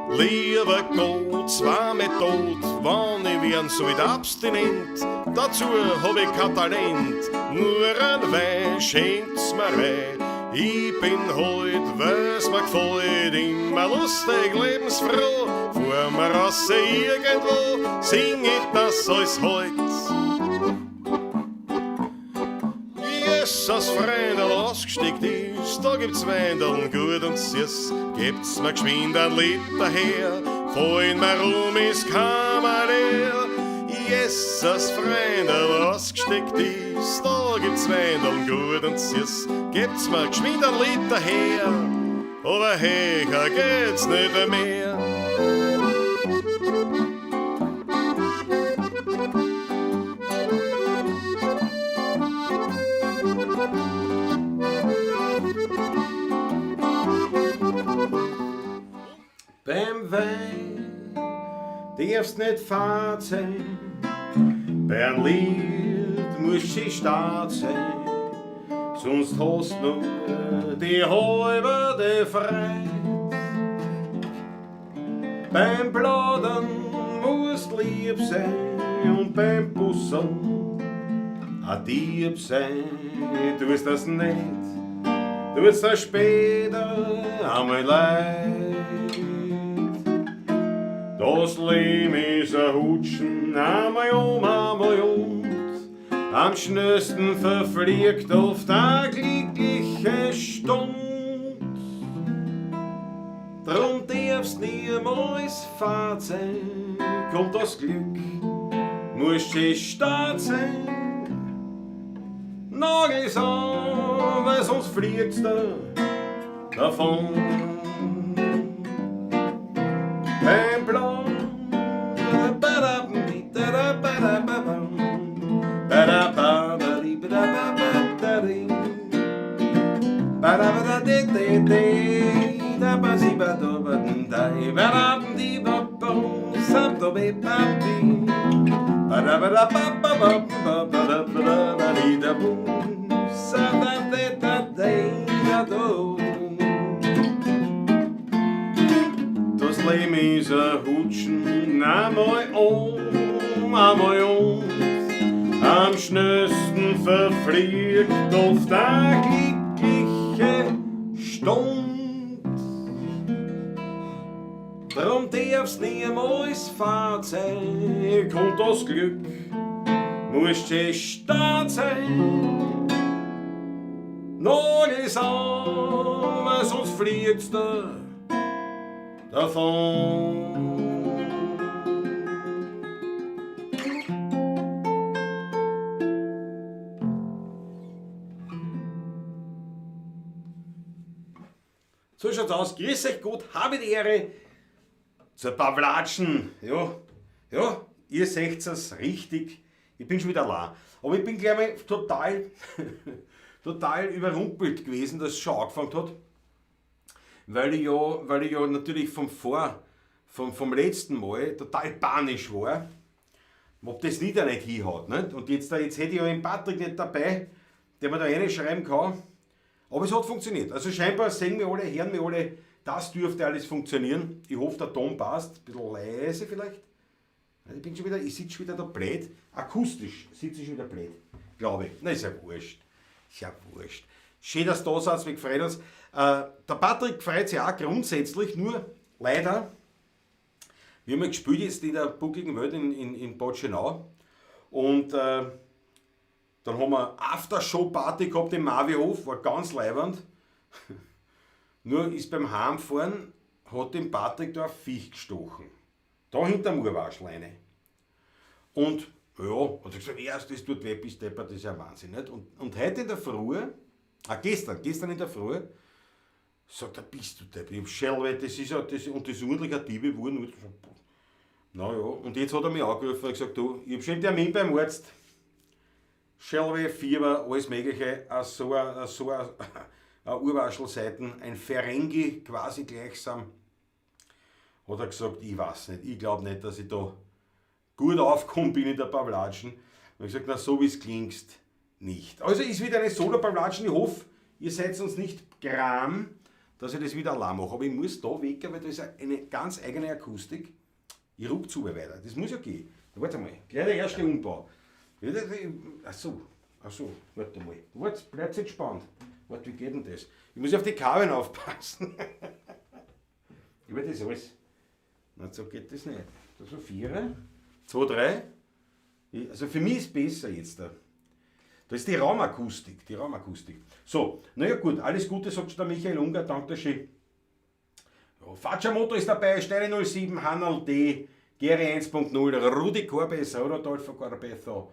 Lieber Gott, zwei mit Tod, wann ich werden so wieder abstinent. Dazu hab ich kein Talent, nur ein Wein schenkt's mir rein. Ich bin heut, weil's mir gefällt, immer lustig, lebensfroh. Vor mir raus irgendwo sing ich das als heut. Jesus, Freundl, ausgesteckt ist, da gibt's Weindeln gut und süß. Gibt's mir geschwind ein Lied daher, fallen mir ist Kammerleer. Jesus, Freundl, ausgesteckt ist, da gibt's Weindeln gut und süß. Gibt's mir geschwind ein Lied daher, aber höher geht's nicht mehr. Beim Wein darfst nicht fad sein, beim Lied musst du stark sein, sonst hast du nur die halbe Freude. Beim Plaudern musst lieb sein und beim Bussen ein Dieb sein. Tust das nicht, tust das später einmal leid. Das Leben ist ein Hutschen, einmal und am schnellsten verfliegt oft eine glückliche Stund. Drum darfst niemals fad sein, kommt das Glück, musst du stark sein. Nagels an, weil sonst fliegst du davon. Beim Plan das Leben ist ein Hutschen, einmal und am schnellsten verfliegt oft eine glückliche Stund. Drum darfst niemals fad sein, kommt das Glück, musst du stark sein. Nagels an, weil sonst fliegst du davon. So schaut's aus. Grüß euch Gott, habe die Ehre zur Pawlatschen. Ja, ihr seht es richtig. Ich bin schon wieder allein. Aber ich bin gleich mal total überrumpelt gewesen, dass es schon angefangen hat. Weil ich ja natürlich vom letzten Mal total panisch war, ob das Lied nicht hinhaut. Nicht? Und jetzt hätte ich ja den Patrick nicht dabei, der mir da reinschreiben kann. Aber es hat funktioniert. Also scheinbar sehen wir alle, hören wir alle, das dürfte alles funktionieren. Ich hoffe, der Ton passt. Ein bisschen leise vielleicht. Ich sitze schon wieder da blöd. Akustisch sitze ich schon wieder blöd. Glaube ich. Na, ist ja wurscht. Schön, dass du da seid, wir freuen uns. Der Patrick freut sich auch grundsätzlich, nur leider, wir haben gespielt jetzt in der buckligen Welt in Bad Schönau. Und dann haben wir Aftershow-Party gehabt im Marvihof, war ganz leibernd. Nur ist beim Heimfahren, hat dem Patrick da ein Viech gestochen. Da hinterm Urwaschleine. Und ja, hat er gesagt, erst das tut weh, bis deppert, das ist ja Wahnsinn. Nicht? Und heute in der Früh, gestern in der Früh, sagt er, bist du deppert, ich hab Schellweh, das ist ja, das ist ordentlich ein Diebe geworden. Naja, und jetzt hat er mich angerufen und gesagt, du, ich hab schon einen Termin beim Arzt. Schellweh, Fieber, alles Mögliche, so eine Urwaschelseiten, ein Ferengi quasi gleichsam. Hat er gesagt, ich weiß nicht, ich glaube nicht, dass ich da gut aufgekommen bin in der Pawlatschen. Und ich gesagt, na so wie es klingst, nicht. Also ist wieder eine Solo-Pawlatschen, ich hoffe, ihr seid uns nicht gram, dass ich das wieder allein mache. Aber ich muss da weg, weil da ist eine ganz eigene Akustik. Ich ruck zu weiter. Das muss ja gehen. Warte mal, gleich der erste Umbau. Achso, warte mal. Warte, bleibt entspannt. Warte, wie geht denn das? Ich muss auf die Kabeln aufpassen. Ich will das alles. Nein, so geht das nicht. Da so 4, 2, 3. Also für mich ist es besser jetzt. Da ist die Raumakustik. So, naja gut, alles Gute, sagt der Michael Unger, danke schön. Ja, Faccia-Motor ist dabei, Steine 07, Hannel D, Geri 1.0, Rudi Korbes, Rodolfo Corbezo.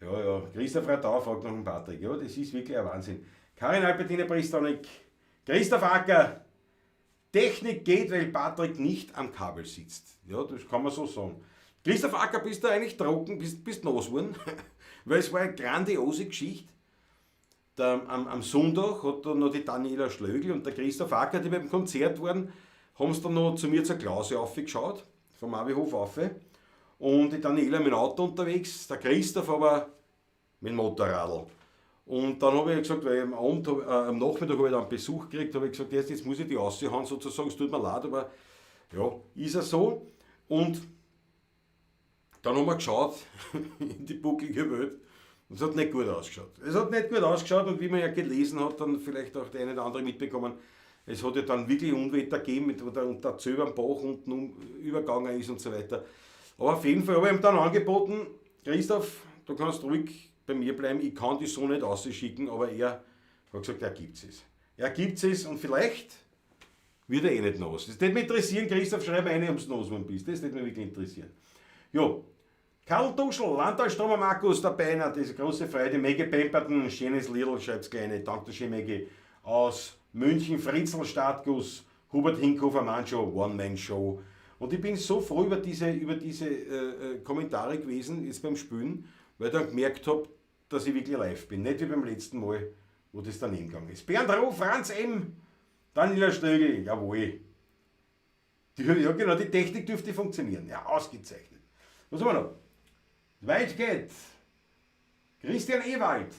Ja, Christoph Radau fragt noch den Patrick. Ja, das ist wirklich ein Wahnsinn. Karin Albertine Pristonik, Christoph Acker. Technik geht, weil Patrick nicht am Kabel sitzt. Ja, das kann man so sagen. Christoph Acker, bist du eigentlich trocken, bist nass geworden? Weil es war eine grandiose Geschichte. Am Sonntag hat dann noch die Daniela Schlögl und der Christoph Acker, die beim Konzert waren, haben sie dann noch zu mir zur Klause aufgeschaut, vom Abihof auf. Und die Daniela mit dem Auto unterwegs, der Christoph aber mit dem Motorradl. Und dann habe ich gesagt, weil am Nachmittag habe ich dann Besuch gekriegt, habe ich gesagt, jetzt muss ich die raushauen, sozusagen, es tut mir leid, aber ja, ist er so. Und dann haben wir geschaut in die bucklige Welt und es hat nicht gut ausgeschaut. Und wie man ja gelesen hat, dann vielleicht auch der eine oder andere mitbekommen, es hat ja dann wirklich Unwetter gegeben, wo der Zöber am Bach unten übergegangen ist und so weiter. Aber auf jeden Fall habe ich ihm dann angeboten, Christoph, du kannst ruhig bei mir bleiben, ich kann die so nicht ausschicken, aber er hat gesagt, er gibt es und vielleicht wird er nicht nass. Das würde mich interessieren, Christoph, schreib mir eine, ob du nass geworden bist, das würde mich wirklich interessieren. Ja, Karl Duschl, Landtagsstromer Markus, der Beiner, diese große Freude, Maggie Pemperton, schönes Lidl, schreibt's kleine, danke schön Maggie, aus München, Fritzl, Startguss, Hubert Hinkhofer, Mannshow, One-Man-Show. Und ich bin so froh über diese Kommentare gewesen, jetzt beim Spielen, weil ich dann gemerkt habe, dass ich wirklich live bin. Nicht wie beim letzten Mal, wo das daneben gegangen ist. Bernd Roh, Franz M., Daniela Stögel, jawohl. Ja genau, die Technik dürfte funktionieren. Ja, ausgezeichnet. Was haben wir noch? Weitgeld, Christian Ewald.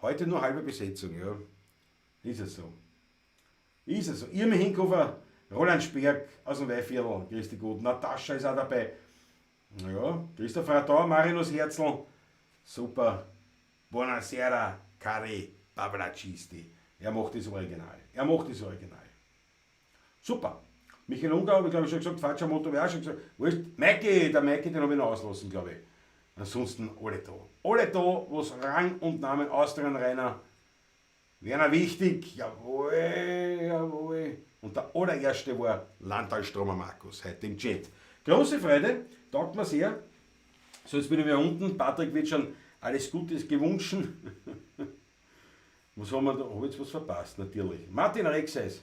Heute nur halbe Besetzung, ja. Ist es so. Irme Hinkhofer, Roland Sperg aus dem Weihviertel, grüß dich gut. Natascha ist auch dabei. Ja, Christoph Radau, Marinus Herzl. Super. Buonasera, cari Babracisti. Er macht das Original. Super. Michael Unger habe ich glaube ich schon gesagt, Faccia-Motor habe ich auch schon gesagt. Wurscht. Der Maike, den habe ich noch auslassen, glaube ich. Ansonsten alle da. Alle da, was Rang und Namen Austrian-Rainer. Werner Wichtig, jawohl. Und der allererste war Landtagsstromer Markus, heute im Chat. Große Freude, taugt mir sehr. So, jetzt bin ich wieder unten. Patrick wird schon alles Gute gewünscht. Was haben wir da? Habe ich jetzt was verpasst, natürlich. Martin Rexeis.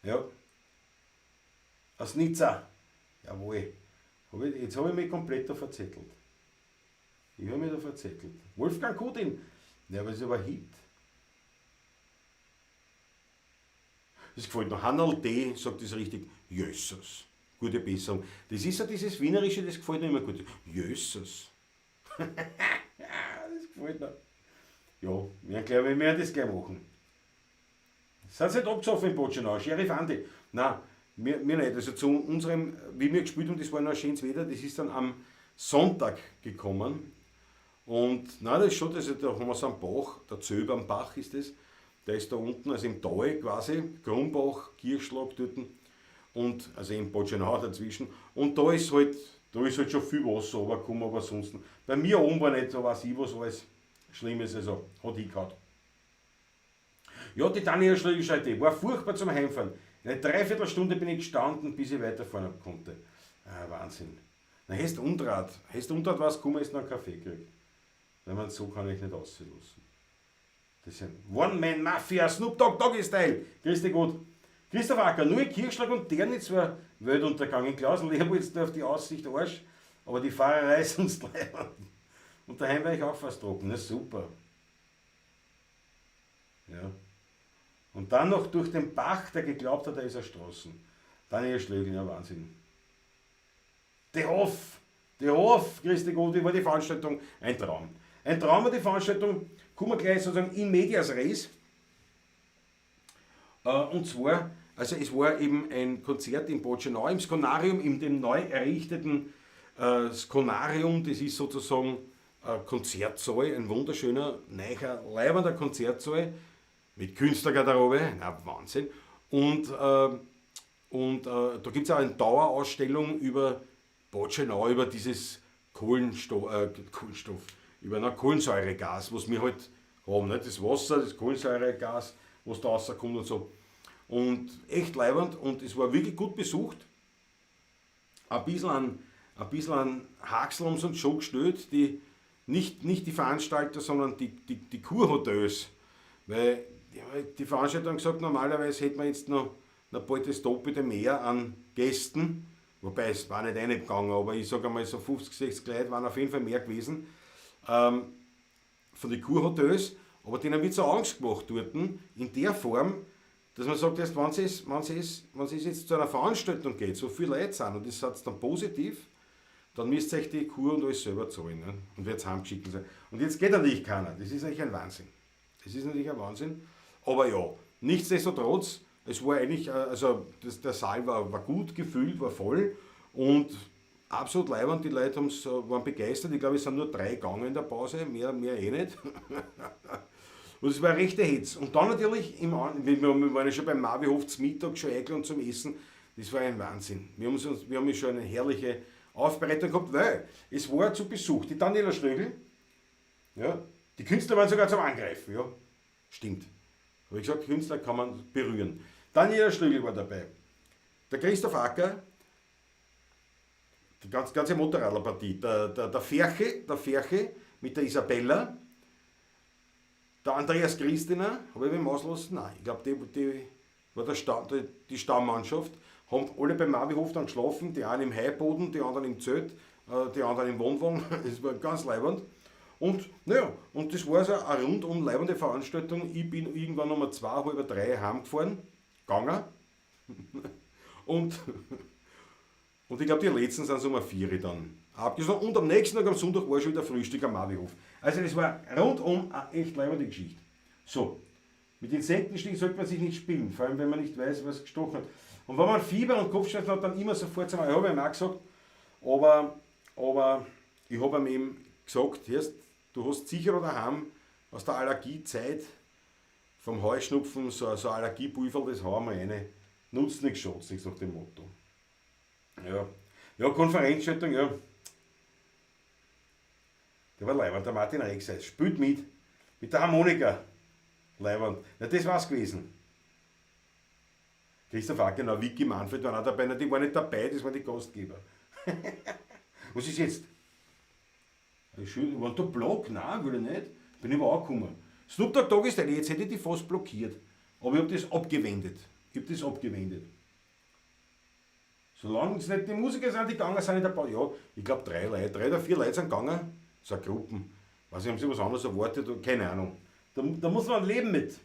Ja. Aus Nizza. Jawohl. Jetzt habe ich mich komplett da verzettelt. Wolfgang Kudin. Ja, aber es ist aber Hit. Das gefällt mir. Hannel D. sagt das richtig. Jösses. Gute Besserung. Das ist ja dieses Wienerische, das gefällt mir immer gut. Jösses. Das gefällt mir. Ja, wir werden das gleich machen. Sind Sie nicht abgesoffen in Botschenau? Sheriff Andi. Nein, wir nicht. Also zu unserem, wie wir gespielt haben, das war noch ein schönes Wetter, das ist dann am Sonntag gekommen. Und nein, das ist schon, also da haben wir so einen Bach, der Zöber am Bach ist das. Der ist da unten, also im Tal quasi, Grumbach, Kirchschlag dort. Und, also in Botschenau dazwischen. Und da ist halt schon viel Wasser runtergekommen, aber sonst. Bei mir oben war nicht so, weiß ich, was alles Schlimmes, also hat hingehauen. Ja, die Daniela Schlügelscheide war furchtbar zum Heimfahren. In einer Dreiviertelstunde bin ich gestanden, bis ich weiterfahren konnte. Wahnsinn. Na, hast du Unrat was gekommen, ist noch einen Kaffee gekriegt. Wenn man so kann ich nicht auslassen. Das ist ein One-Man-Mafia, Snoop Dogg-Doggy-Style. Grüß dich gut. Christoph Acker, nur in Kirchschlag und Dernitz war Weltuntergang. In Klausel Leopold auf die Aussicht Arsch, aber die Fahrerei ist uns leid. Und daheim war ich auch fast trocken. Na super. Ja. Und dann noch durch den Bach, der geglaubt hat, er ist erstoßen. Daniel Schlögl, ja Wahnsinn. Die Hof, grüß dich gut, wie war die Veranstaltung? Ein Traum. Ein Traum war die Veranstaltung, kommen wir gleich sozusagen in medias res. Und zwar, also es war eben ein Konzert in Boccenau, im Skonarium, in dem neu errichteten Skonarium. Das ist sozusagen ein Konzertsaal, ein wunderschöner, neuer, leibender Konzertsaal mit Künstlergarderobe, na Wahnsinn. Und da gibt es auch eine Dauerausstellung über Boccenau, über dieses Kohlenstoff, über ein Kohlensäuregas, was wir halt haben, nicht? Das Wasser, das Kohlensäuregas, was da rauskommt und so. Und echt leibend und es war wirklich gut besucht. Ein bisschen an Haxel haben sie uns schon gestellt, nicht die Veranstalter, sondern die Kurhotels. Weil die Veranstalter haben gesagt, normalerweise hätten wir jetzt noch bald das Doppelte mehr an Gästen. Wobei es war nicht reingegangen, aber ich sage einmal so 50, 60 Leute waren auf jeden Fall mehr gewesen. Von den Kurhotels. Aber denen wird so Angst gemacht dort, in der Form, dass man sagt, erst wenn es jetzt zu einer Veranstaltung geht, so viele Leute sind und das hat dann positiv, dann müsst ihr euch die Kur und alles selber zahlen, ne? Und werdet heimgeschickt sein. Und jetzt geht natürlich keiner. Das ist eigentlich ein Wahnsinn. Aber ja, nichtsdestotrotz, es war eigentlich, also der Saal war gut gefüllt, war voll und absolut leibend. Die Leute waren begeistert. Ich glaube, es sind nur 3 gegangen in der Pause, mehr eh nicht. Und es war eine rechte Hetz. Und dann natürlich, wir waren ja schon beim Marvihof zum Mittag schon eingeladen zum Essen. Das war ein Wahnsinn. Wir haben schon eine herrliche Aufbereitung gehabt, weil es war zu Besuch. Die Daniela Schlögl, ja, die Künstler waren sogar zum Angreifen. Ja. Stimmt. Habe ich gesagt, Künstler kann man berühren. Daniela Schlögl war dabei. Der Christoph Acker, die ganze Motorradlerpartie. Der Ferche mit der Isabella. Der Andreas Christina, habe ich mich auslassen? Nein, ich glaube, die war die Stammmannschaft. Haben alle beim Marvihof dann geschlafen, die einen im Heuboden, die anderen im Zelt, die anderen im Wohnwagen. Das war ganz leibend. Und naja, und das war so eine rundum leibende Veranstaltung. Ich bin irgendwann um 2, halb 3 heimgefahren, gegangen. und ich glaube, die letzten sind so um 4 dann abgeschlossen. Und am nächsten Tag, am Sonntag, war schon wieder Frühstück am Marvihof. Also das war rundum eine echt leibende Geschichte. So, mit Insektenstich sollte man sich nicht spielen, vor allem wenn man nicht weiß, was gestochen hat. Und wenn man Fieber und Kopfschmerzen hat, dann immer sofort zum Arzt. Ich habe ihm auch gesagt, aber ich habe ihm eben gesagt, du hast sicher daheim aus der Allergiezeit vom Heuschnupfen so ein Allergiepulver, das hauen wir rein. Nutzt nichts, schadet nichts nach dem Motto. Ja, Konferenzschaltung, ja. Der war leibend, der Martin Rexeis. Spielt mit der Harmonika. Leibend. Na, das war's gewesen. Christoph Acker, genau, Vicky Manfred waren auch dabei. Na, die waren nicht dabei, das waren die Gastgeber. Was ist jetzt? War da Block? Nein, will ich nicht. Bin ich aber auch gekommen. Snoop Dogg Dogg ist der, jetzt hätte ich die fast blockiert. Aber ich habe das abgewendet. Solange es nicht die Musiker sind, die gegangen sind, ein paar, ja, ich glaube 3 oder 4 Leute sind gegangen. So Gruppen. Weiß ich, haben sie was anderes erwartet? Keine Ahnung. Da muss man leben mit.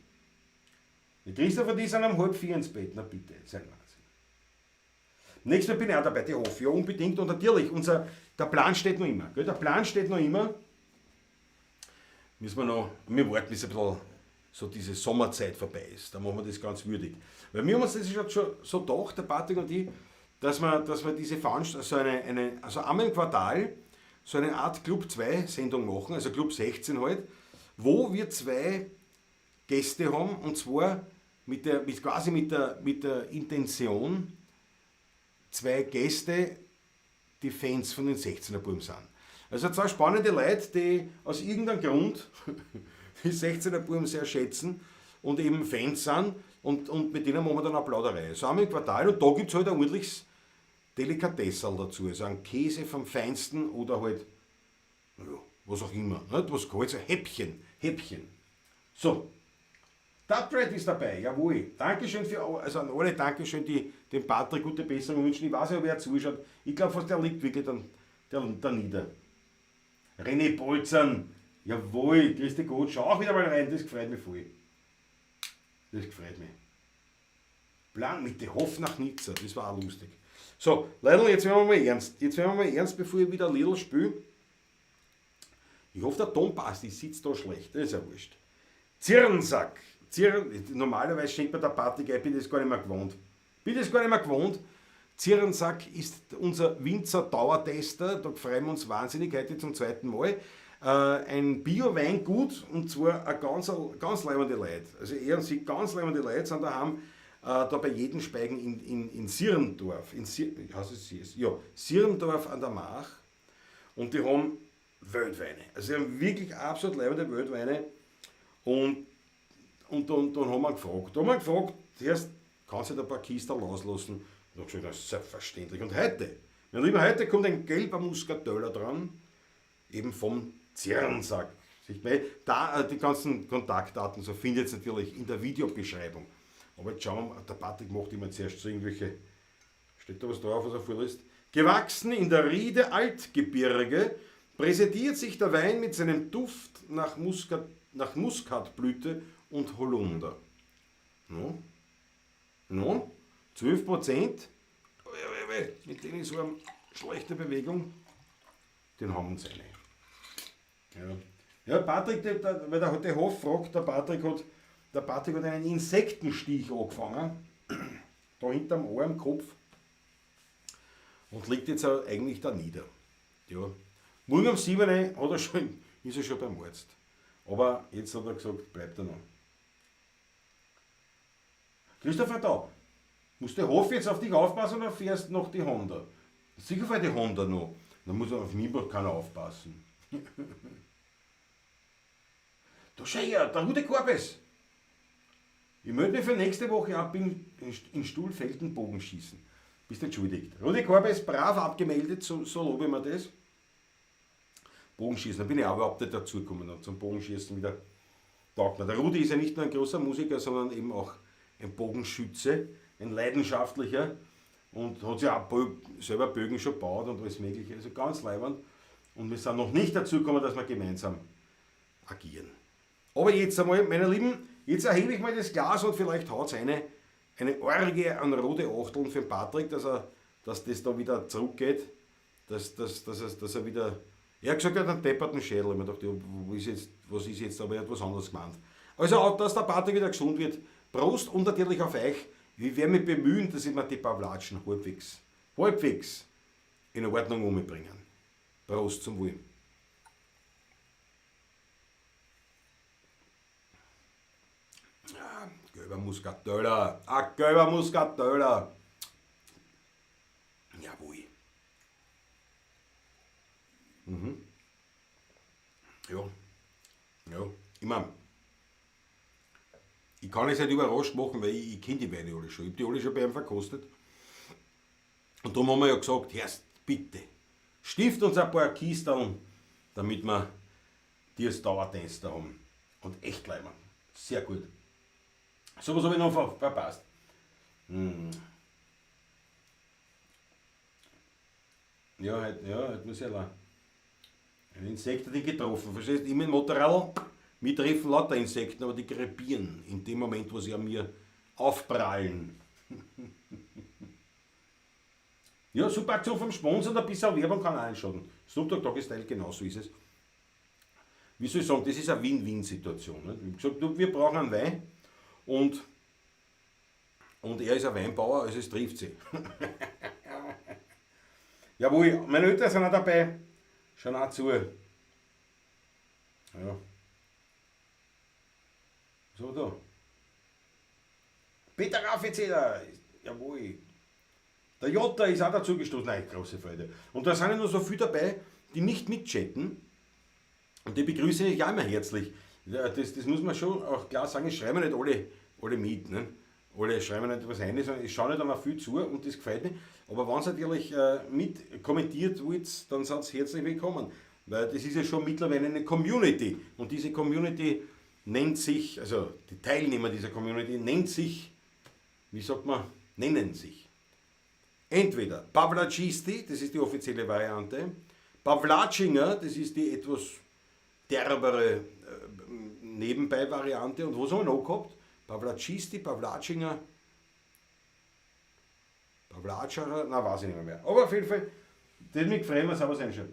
Die Christopher, die sind um 3:30 ins Bett. Na bitte, das ist ein Wahnsinn. Nächstes Mal bin ich auch dabei, die hoffe. Ja, unbedingt. Und natürlich, der Plan steht noch immer. Gell? Der Plan steht noch immer. Wir warten, bis ein bisschen so diese Sommerzeit vorbei ist. Da machen wir das ganz würdig. Weil wir haben uns das schon so gedacht, der Patrick und ich, dass wir diese Veranstaltung, also einmal im Quartal, so eine Art Club 2 Sendung machen, also Club 16 halt, wo wir 2 Gäste haben, und zwar mit der Intention, 2 Gäste, die Fans von den 16er Buben sind. Also 2 spannende Leute, die aus irgendeinem Grund die 16er Buben sehr schätzen und eben Fans sind, und mit denen machen wir dann eine Plauderei. So einmal im Quartal, und da gibt es halt ein ordentliches Delikatesserl dazu, also ein Käse vom Feinsten oder halt, ja, was auch immer, nicht? Was kalt, so Häppchen. So, Dubtrad ist dabei, jawohl. Dankeschön also an alle, Dankeschön, die dem Patrick gute Besserung wünschen. Ich weiß nicht, ob er zuschaut. Ich glaube fast, der liegt wirklich da nieder. René Bolzern, jawohl, Christi Gott, schau auch wieder mal rein, das gefreut mich voll. Plan mit der Hoff nach Nizza, das war auch lustig. So, Leute, jetzt werden wir mal ernst. Bevor ich wieder Lidl spiele. Ich hoffe, der Ton passt, ich sitze da schlecht, das ist ja wurscht. Zirnsack, normalerweise schenkt man der Patrick, ich bin das gar nicht mehr gewohnt. Zierensack ist unser Winzer Dauertester, da freuen wir uns wahnsinnig heute zum zweiten Mal. Ein Bio-Weingut und zwar ein ganz leibende Leute. Also er und sie ganz leibende Leute sind daheim da bei jedem Speigen in Sierendorf. Sierendorf an der Mach. Und die haben Wildweine. Also sie haben wirklich absolut leibende Wildweine. Und dann haben wir gefragt, zuerst kannst du ein paar Kisten auslassen? Und ich habe gesagt, das ist selbstverständlich. Und heute, mein Lieber, heute kommt ein gelber Muscateller dran, eben vom Zierensack. Da die ganzen Kontaktdaten, so findet ihr natürlich in der Videobeschreibung. Aber jetzt schauen wir, der Patrick macht immer zuerst so irgendwelche, steht da was drauf, was er vorliest? Gewachsen in der Riede Altgebirge, präsentiert sich der Wein mit seinem Duft nach Muskatblüte und Holunder. No, 12%, mit denen ist so eine schlechte Bewegung, den haben wir uns eine. Ja, Patrick, weil der Hof fragt, der Patrick hat einen Insektenstich angefangen, da hinterm Ohr am Kopf, und liegt jetzt eigentlich da nieder. Ja. Morgen um 7 Uhr ist er schon beim Arzt. Aber jetzt hat er gesagt, bleibt er noch. Christopher, da, muss der Hof jetzt auf dich aufpassen oder fährst noch die Honda? Sicher fährt die Honda noch. Dann muss er auf mich keiner aufpassen. Da schau her, der Hude Korbes. Ich melde mich für nächste Woche ab in Stuhlfelden Bogenschießen. Bist entschuldigt. Rudi Korbes brav abgemeldet, so lobe ich mir das. Bogenschießen, da bin ich auch überhaupt nicht dazugekommen und zum Bogenschießen wieder taugt mir. Der Rudi ist ja nicht nur ein großer Musiker, sondern eben auch ein Bogenschütze, ein leidenschaftlicher und hat sich auch selber Bögen schon gebaut und alles mögliche, also ganz leibend. Und wir sind noch nicht dazu gekommen, dass wir gemeinsam agieren. Aber jetzt einmal, meine Lieben, jetzt erhebe ich mal das Glas und vielleicht haut es eine Orgie an rote Achteln für den Patrick, dass das da wieder zurückgeht, dass er wieder... Er hat gesagt, er hat einen depperten Schädel. Ich habe mir gedacht, was ist jetzt, aber er hat was anderes gemeint. Also, dass der Patrick wieder gesund wird. Prost und natürlich auf euch. Ich werde mich bemühen, dass ich mir die Pawlatschen halbwegs in Ordnung umbringen. Prost zum Wohl. Ja, gelber Muscateller. Ein gelber Muscateller. Jawohl. Ja, ich meine, ich kann es halt überrascht machen, weil ich kenne die Weine alle schon. Ich habe die alle schon bei ihm verkostet. Und darum haben wir ja gesagt, Herrst, bitte, stift uns ein paar Kisteln, damit wir die als Dauertester haben. Und echt leibend. Sehr gut. So was habe ich noch verpasst. Ja, heute muss ich allein. Ein Insekt hat ihn getroffen. Verstehst du? Ich mit dem Motorrad, wir treffen lauter Insekten, aber die krepieren in dem Moment, wo sie an mir aufprallen. Ja, super Aktion vom Sponsor, ein bisschen Werbung kann auch einschauen. Snoop Dogg Doggy Style, genau so ist es. Wie soll ich sagen, das ist eine Win-Win-Situation. Ne? Wie gesagt, wir brauchen einen Wein und er ist ein Weinbauer, also es trifft sie. Jawohl, meine Eltern sind auch dabei. Schauen auch zu. Ja. So da. Peter Raffizeder, jawohl. Der Jota ist auch dazu gestoßen. Nein, große Freude. Und da sind ja noch so viele dabei, die nicht mitchatten. Und die begrüße ich auch immer herzlich. Ja, das muss man schon auch klar sagen, es schreiben nicht alle mit. Ne? Alle schreiben nicht was rein, sondern ich schaue nicht einmal viel zu und das gefällt mir. Aber wenn es natürlich mit kommentiert wird, dann seid ihr herzlich willkommen. Weil das ist ja schon mittlerweile eine Community. Und diese Community nennt sich, also die Teilnehmer dieser Community nennt sich, wie sagt man, nennen sich. Entweder Pawlacisti, das ist die offizielle Variante, Pawlatschinger, das ist die etwas derbere Nebenbei-Variante. Und was haben wir noch gehabt? Pawlacisti, Pawlatschinger, Pawlatscherer, na weiß ich nicht mehr. Aber auf jeden Fall, das hat mich gefreut, was aber sein schon.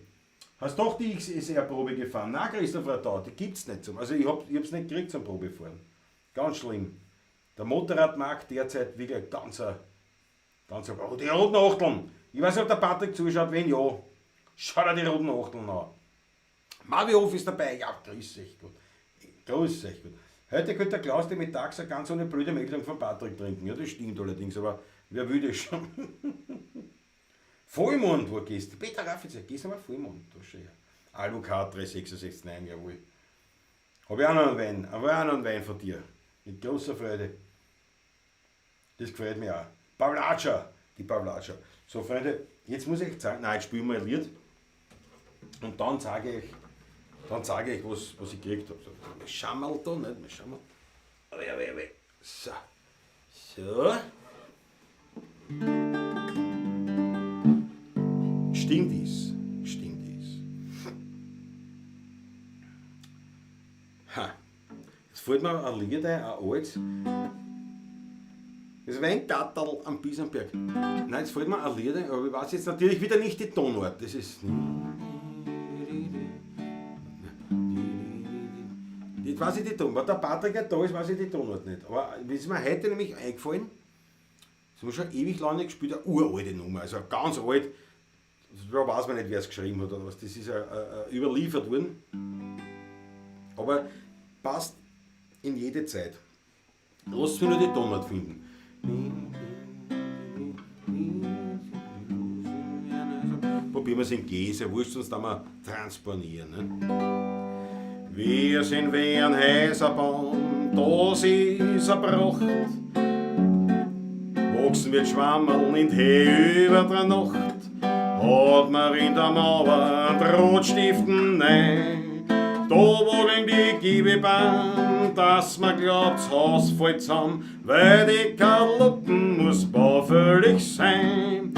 Hast doch die XSR-Probe gefahren? Nein, Christopher, da, die gibt es nicht. Also ich hab's nicht gekriegt zum Probefahren. Ganz schlimm. Der Motorradmarkt derzeit wirklich oh, die roten Achteln. Ich weiß nicht, ob der Patrick zuschaut, wenn ja. Schaut er die roten Achteln an. Marvihof ist dabei. Ja, grüß euch gut. Grüß euch gut. Heute könnte der Klaus die mittags eine ganz ohne blöde Meldung von Patrick trinken. Ja, das stimmt allerdings, aber wer will das schon? Vollmond, wo gehst du? Peter Raffitzer, gehst du mal Vollmond? Da schon her. Alucard 366, nein, jawohl. Habe ich auch noch einen Wein von dir. Mit großer Freude. Das gefällt mir auch. Pavlatscha, die Pavlatscha. So, Freunde, jetzt muss ich sagen, nein, jetzt spielen wir ein Lied. Und dann sage ich, was ich gekriegt habe. So, wir schauen mal da, nicht? Wir schauen mal. So. So. Stimmt dies. Ha. Jetzt fällt mir ein Lied ein, altes. Das war ein Gatterl am Biesenberg. Nein, jetzt fällt mir ein Lied ein, aber ich weiß jetzt natürlich wieder nicht die Tonart. Das ist. Jetzt weiß ich die Tonart. Wenn der Patrick ja da ist, weiß ich die Tonart nicht. Aber wie ist mir heute nämlich eingefallen, das haben wir schon ewig lange nicht gespielt, eine uralte Nummer, also ganz alt. Da weiß man nicht, wer es geschrieben hat oder was. Das ist überliefert worden. Aber passt in jede Zeit. Lass mich nur die Tonart finden. Probieren wir es in G, ist ja wurscht, sonst haben wir transponieren. Ne? Wir sind wie ein Häuserbaum, das ist eine Pracht. Wachsen wird Schwammeln in die Höhe über der Nacht. Hat man in der Mauer Rotstiften nein. Da wogeln die Giebebahn, dass man glaubt, das Haus fällt zusammen, weil die Kaluppen muss baufällig sein.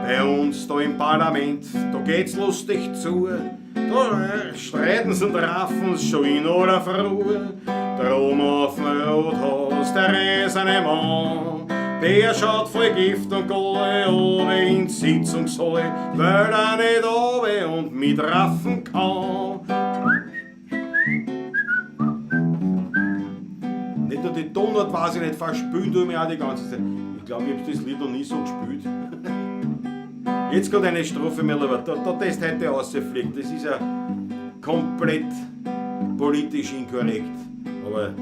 Bei uns da im Parlament, da geht's lustig zu. Da streiten sie und raffen schon in aller Früh. Drum auf dem Rothaus der reisende Mann, der schaut voll Gift und Galle oben in die Sitzungshalle, weil er nicht oben und mitraffen kann. Nicht nur die Tonart weiß ich nicht, verspülen tue ich mich auch die ganze Zeit. Ich glaube, ich habe das Lied noch nie so gespielt. Jetzt gerade eine Strophe mehr, aber da das heute rausfliegt, das ist ja komplett politisch inkorrekt. Aber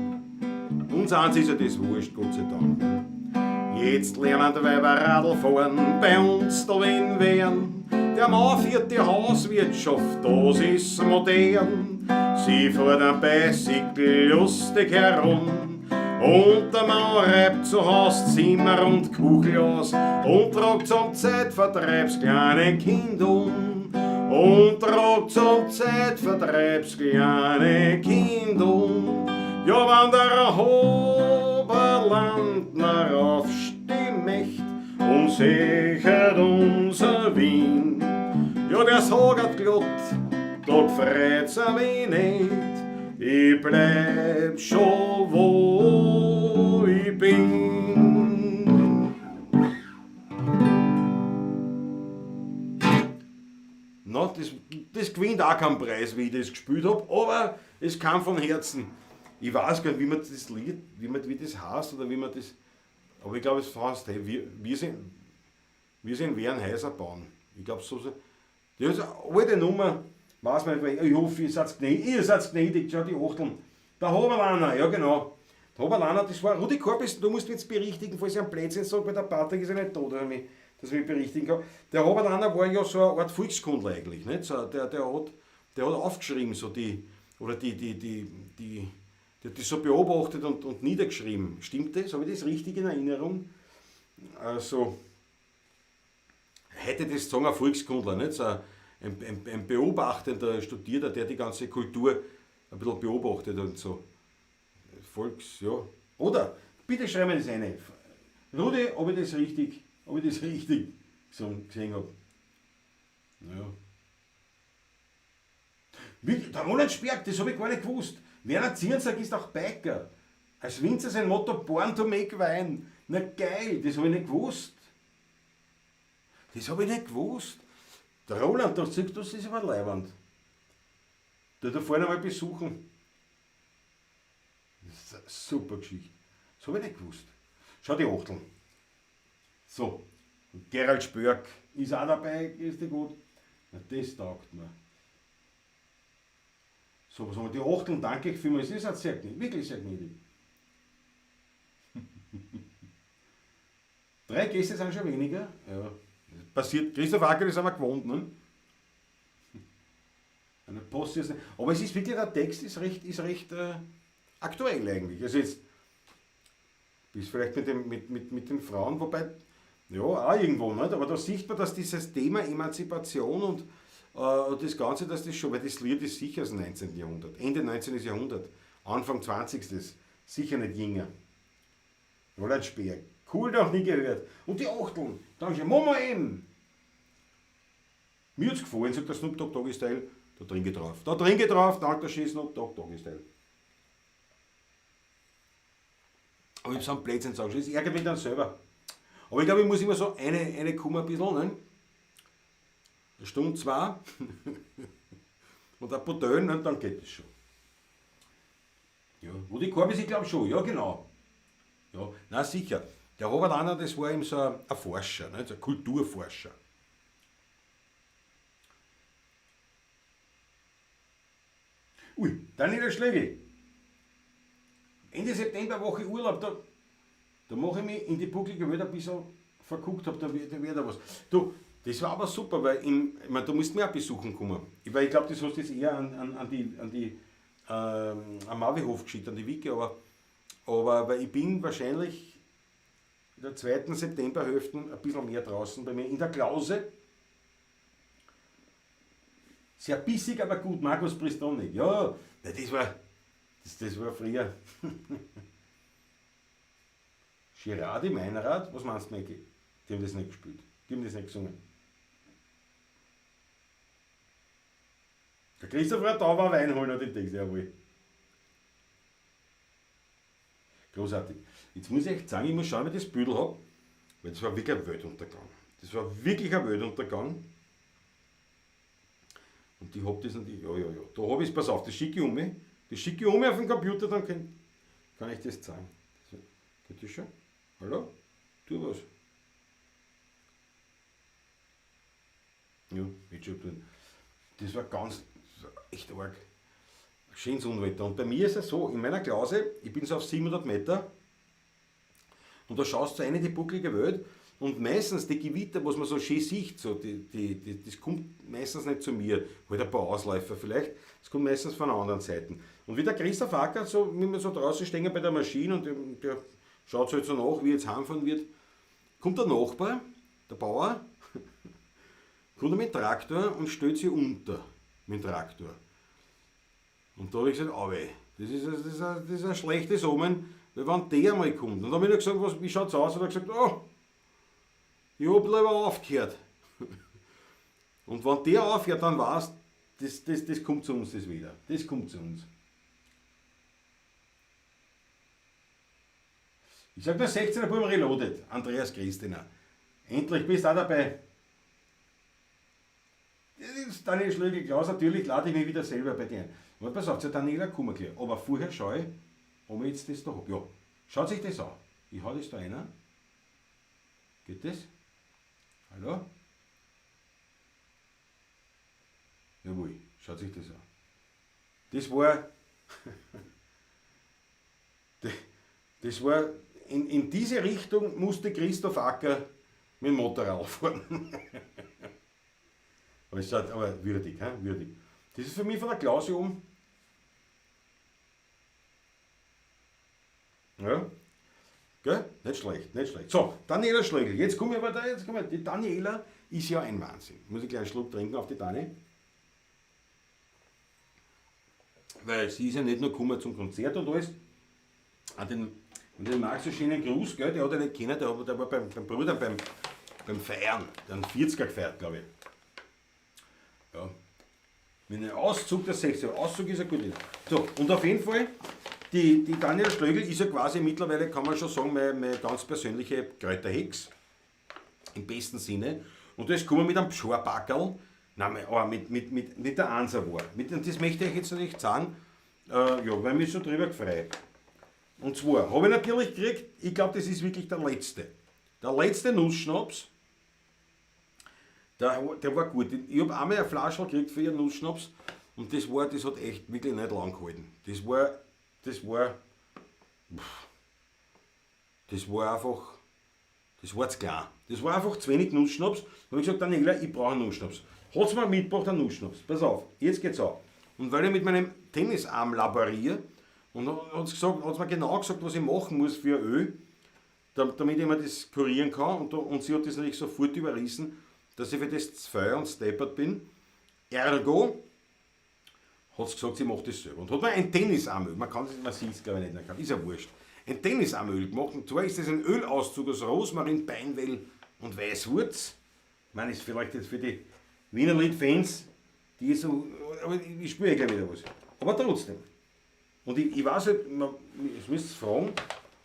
uns eins ist ja das wurscht, Gott sei Dank. Jetzt lernen die Weiber Radl fahren, bei uns da in Wern. Der Mann führt die Hauswirtschaft, das ist modern. Sie fährt am Bicycle lustig herum. Und der Mann reibt zu Haus Zimmer und Kuchel aus und tragt zum Zeitvertreibs kleine Kind um. Und tragt zum Zeitvertreibs kleine Kind um. Ja, wenn der Oberlandner aufstimmt und sichert unser Wien, ja, der sagt glatt, da freut's mich nicht, ich bleib schon wo ich bin. Na, das gewinnt auch keinen Preis, wie ich das gespielt habe, aber es kam von Herzen. Ich weiß gar nicht, wie man das Lied, wie das heißt oder wie man das. Aber ich glaube, es heißt, hey, wir sind Wehren Häuser bauen. Ich glaube, so. Das ist eine alte Nummer, weiß man nicht, ich hoffe, ihr seid gnädig, schau die Achteln. Der Haberlaner, ja genau. Der Haberlaner, das war Rudi Korbis, du musst jetzt berichtigen, falls ich einen Blödsinn sage, weil der Patrick ist ja nicht da, dass ich mich berichtigen kann. Der Haberlaner war ja so eine Art Volkskundler eigentlich. Nicht? So, der hat aufgeschrieben, so die so beobachtet und niedergeschrieben. Stimmt das? Habe ich das richtig in Erinnerung? Also, hätte das sagen ein Volkskundler, nicht? So ein beobachtender Studierter, der die ganze Kultur ein bisschen beobachtet und so. Ja. Oder, bitte schreiben wir das rein. Rudi, ob ich das richtig so gesehen habe. Ja. Der Roland Sperg, das habe ich gar nicht gewusst. Werner Zierensack ist auch Biker. Als Winzer sein Motto Born to make Wein. Na geil, das habe ich nicht gewusst. Der Roland, du siehst, das ist aber leibend. Du da vorne mal besuchen. Das ist eine super Geschichte. Das habe ich nicht gewusst. Schau die Achteln. So. Und Gerald Spörk ist auch dabei, ist die gut. Na, das taugt mir. So, was haben wir? Die Achteln, danke ich vielmals. Das ist sehr gnädig, wirklich sehr gnädig. 3 Gäste sind schon weniger. Ja. Passiert, Christoph Acker, das haben wir gewohnt, ne? Eine Post ist nicht. Aber es ist wirklich, der Text ist recht aktuell eigentlich. Also jetzt bis vielleicht mit den Frauen, wobei, ja, auch irgendwo, nicht? Aber da sieht man, dass dieses Thema Emanzipation und das Ganze, dass das schon, weil das Lied ist sicher aus dem 19. Jahrhundert, Ende 19. Jahrhundert, Anfang 20. Sicher nicht jünger. Roland Speer, cool, noch nie gehört. Und die Achteln, dann schon Mama M. Mir hat's gefallen, sagt der Snoop Dogg Doggy Style, da drin geht drauf. Da drin geht drauf, dank der schönen Snoop Dogg Doggy Style. Aber ich habe so einen Blödsinn sagen, das ärgert mich dann selber. Aber ich glaube, ich muss immer so eine Kummer ein bisschen, ne? Eine Stunde, 2 und ein Bouteille, ne? Dann geht es schon. Ja, wo die Korb ist, ich glaube schon, ja genau. Ja, na sicher. Der Robert Anna, das war eben so ein Forscher, ne? So ein Kulturforscher. Ui, Daniela Schlegel. Ende September Woche Urlaub, da mache ich mich in die bucklige Welt ein bisschen verguckt, da wird da was. Du, das war aber super, weil ich meine, du musst mir auch besuchen kommen. Weil ich glaube, das hast du jetzt eher am Mavihof geschickt, an die Wiki, aber weil ich bin wahrscheinlich in der 2. Septemberhälfte ein bisschen mehr draußen bei mir in der Klause. Sehr bissig, aber gut, Markus Bristoni. Ja, das war früher. Girardi, Meinrad, was meinst du, Mäcki? Die haben das nicht gespielt, die haben das nicht gesungen. Der Christoph war da, war Wein holen, hat den Text, jawohl. Großartig. Jetzt muss ich echt sagen, ich muss schauen, wie ich das Büdel habe, weil das war wirklich ein Weltuntergang. Das war wirklich ein Weltuntergang. Und ich habe das und ja. Da habe ich es, pass auf, das schicke ich um mich. Das schicke ich um mich auf den Computer, dann kann ich das zeigen. So, geht das schon? Hallo? Tu was. Ja, wird schon tun. Das war echt arg. Schönes Unwetter. Und bei mir ist es so, in meiner Klause, ich bin so auf 700 Meter und da schaust du rein in die bucklige Welt und meistens die Gewitter, was man so schön sieht, so das kommt meistens nicht zu mir, halt ein paar Ausläufer vielleicht, das kommt meistens von anderen Seiten. Und wie der Christoph Acker, so, wenn wir so draußen stehen bei der Maschine und der schaut halt so nach, wie jetzt heimfahren wird, kommt der Nachbar, der Bauer, kommt mit dem Traktor und stellt sich unter mit dem Traktor. Und da habe ich gesagt, weh, das ist ein schlechtes Omen, weil wenn der mal kommt. Und dann habe ich gesagt, wie schaut es aus? Und er hat gesagt, ich habe lieber aufgehört. Und wenn der aufhört, dann weißt du, das kommt zu uns das wieder. Das kommt zu uns. Ich sage, der 16er Buben reloaded, Andreas Christina. Endlich bist du auch dabei. Das ist Daniel Schlegel Klaus, natürlich lade ich mich wieder selber bei dir ein. Aber pass auf, zu Daniela kommen wir gleich. Aber vorher schaue ich, ob ich jetzt das da habe. Ja, schaut sich das an. Ich hau das da rein. Geht das? Hallo? Jawohl, schaut sich das an. Das war. Das war. In diese Richtung musste Christoph Acker mit dem Motorrad fahren. Aber würdig, würdig. Das ist für mich von der Klause um. Ja, gell? Nicht schlecht, nicht schlecht. So, Daniela Schlegel. Jetzt kommen wir aber da, die Daniela ist ja ein Wahnsinn. Muss ich gleich einen Schluck trinken auf die Dani. Weil sie ist ja nicht nur gekommen zum Konzert und alles. Und den mag so schönen Gruß, gell? Der hat er nicht kennen, der war beim Bruder beim Feiern, der hat einen 40er gefeiert, glaube ich. Ja. Mit einem Auszug der 60er. Auszug ist eine gute Idee. So, und auf jeden Fall, die Daniela Schlegel ist ja quasi mittlerweile, kann man schon sagen, meine ganz persönliche Kräuterhex. Im besten Sinne. Und da ist gekommen mit einem Pschorpackerl, Nein, aber mit der Ansa war. Und das möchte ich euch jetzt nicht sagen, ja, weil mich so drüber gefreut. Und zwar habe ich natürlich gekriegt, ich glaube, das ist wirklich der letzte. Der letzte Nussschnaps, der war gut. Ich habe einmal eine Flasche gekriegt für ihren Nussschnaps und das hat echt wirklich nicht lang gehalten. Das war zu klein. Das war einfach zu wenig Nussschnaps. Da habe ich gesagt, Daniela, ich brauche einen Nussschnaps. Hat sie mir mitgebracht, einen Nussschnaps. Pass auf, jetzt geht's auf. Und weil ich mit meinem Tennisarm laboriere, und hat sie mir genau gesagt, was ich machen muss für Öl, damit ich mir das kurieren kann. Und sie hat das natürlich sofort überrissen, dass ich für das zu fein und steppert bin. Ergo hat sie gesagt, sie macht das selber. Und hat mir ein Tennisarmöl, man sieht es glaube ich nicht, ist ja wurscht, ein Tennisarmöl gemacht. Und zwar ist das ein Ölauszug aus Rosmarin, Beinwell und Weißwurz. Ich meine, ist vielleicht jetzt für die Wiener Lied-Fans, die so, aber ich spüre ja gleich wieder was. Aber trotzdem. Und ich weiß nicht, ich müsste fragen,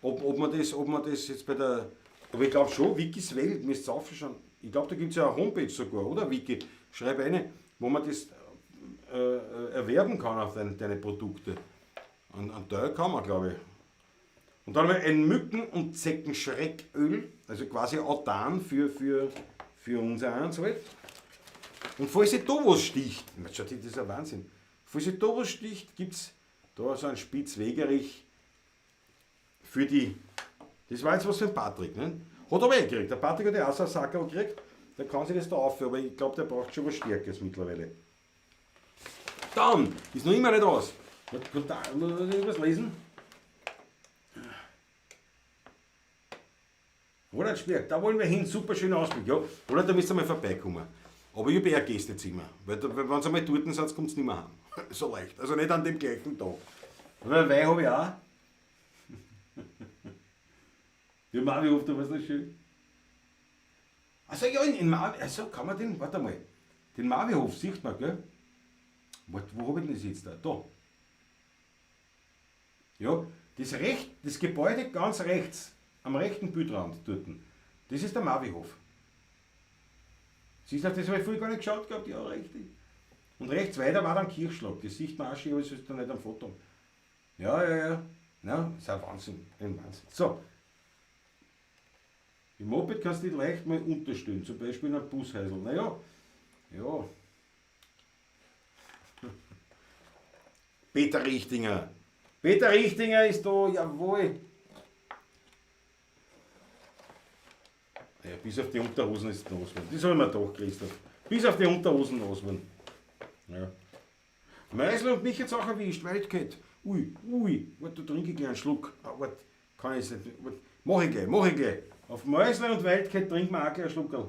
ob man das jetzt bei der, aber ich glaube schon, Wikis Welt, müsst ihr aufschauen. Ich glaube, da gibt es ja eine Homepage sogar, oder Wiki? Schreib eine, wo man das erwerben kann auf deine Produkte. Einen Teil kann man, glaube ich. Und dann haben wir ein Mücken- und Zeckenschrecköl, also quasi Autan für unser eins halt. Und falls ihr da was sticht, das ist ein Wahnsinn, falls ihr da was sticht, gibt es da so ein Spitzwegerich für die, das war jetzt was für den Patrick, ne? Hat aber gekriegt, der Patrick hat ja auch so einen Sackerl gekriegt, der kann sich das da aufhören, aber ich glaube, der braucht schon was Stärkeres mittlerweile. Dann, ist noch immer nicht aus. Kann da was lesen? Rolandsberg, da wollen wir hin, super schöner Ausblick, ja. Oder da müsst ihr mal vorbeikommen. Aber ich habe eher ein Gästezimmer, weil wenn sie mal dort sind, kommt es nicht mehr heim. So leicht, also nicht an dem gleichen Tag. Aber Wein habe ich auch. Ja, Marvihof, da war es noch schön. Also ja, in Marvihof, also kann man den, warte mal, den Marvihof sieht man, gell? Wo habe ich denn das jetzt da? Da. Ja, das Gebäude ganz rechts, am rechten Bildrand dort, das ist der Marvihof. Siehst du, das habe ich vorher gar nicht geschaut gehabt, ja, richtig. Und rechts weiter war dann Kirchschlag, das sieht man auch schon, aber es ist da nicht am Foto. Ja. Ja, das ist ein Wahnsinn, So. Im Moped kannst du dich leicht mal unterstellen, zum Beispiel in einem Bushäusl. Naja, ja. Peter Richtinger. Peter Richtinger ist da, jawohl. Ja, bis auf die Unterhosen ist es los. Das habe ich mir gedacht, Christoph. Bis auf die Unterhosen los. Ja. Meisel und mich jetzt auch erwischt, Wildcat. Ui, warte, da trinke ich gleich einen Schluck. Warte, kann ich nicht. Mach ich gleich. Auf Meisel und Wildcat trinken wir auch gleich einen Schluckerl.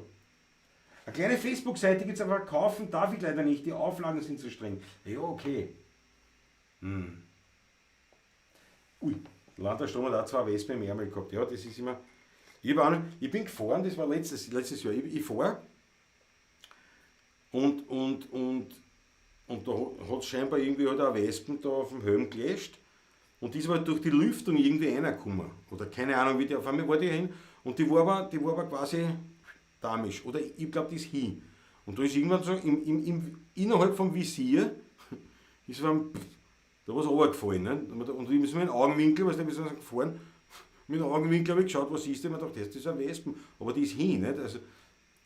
Eine kleine Facebook-Seite gibt es, aber kaufen darf ich leider nicht. Die Auflagen sind zu streng. Ja, okay. Ui, Landesstrom hat auch 2 Wespen im Ärmel gehabt. Ja, das ist immer. Ich bin gefahren, das war letztes Jahr. Ich fahre und da hat es scheinbar irgendwie halt auch Wespen da auf dem Helm gelöscht. Und die ist halt durch die Lüftung irgendwie reingekommen. Oder keine Ahnung, wie die auf einmal war die hin. Und die war aber quasi damisch. Oder ich glaube, die ist hin. Und da ist irgendwann so innerhalb vom Visier ist da was runtergefallen. Ne? Und ich bin so mit dem Augenwinkel, weißt du, wir sind gefahren, mit dem Augenwinkel habe ich geschaut, was ist denn? Ich dachte, das ist ein Wespen. Aber die ist hin. Nicht? Also,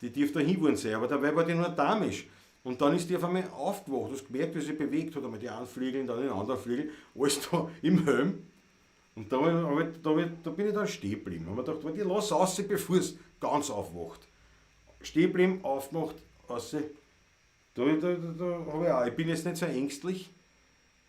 die dürfte da hinwollen sein. Aber dabei war die nur damisch. Und dann ist die auf einmal aufgewacht, du hast gemerkt, wie sie bewegt hat, einmal die einen Flügel, dann den anderen Flügel, alles da im Helm. Und da bin ich dann stehen geblieben. Und ich gedacht, die lass raus, bevor es ganz aufwacht. Stehen geblieben, aufgemacht, raus. Da habe ich auch, ich bin jetzt nicht so ängstlich,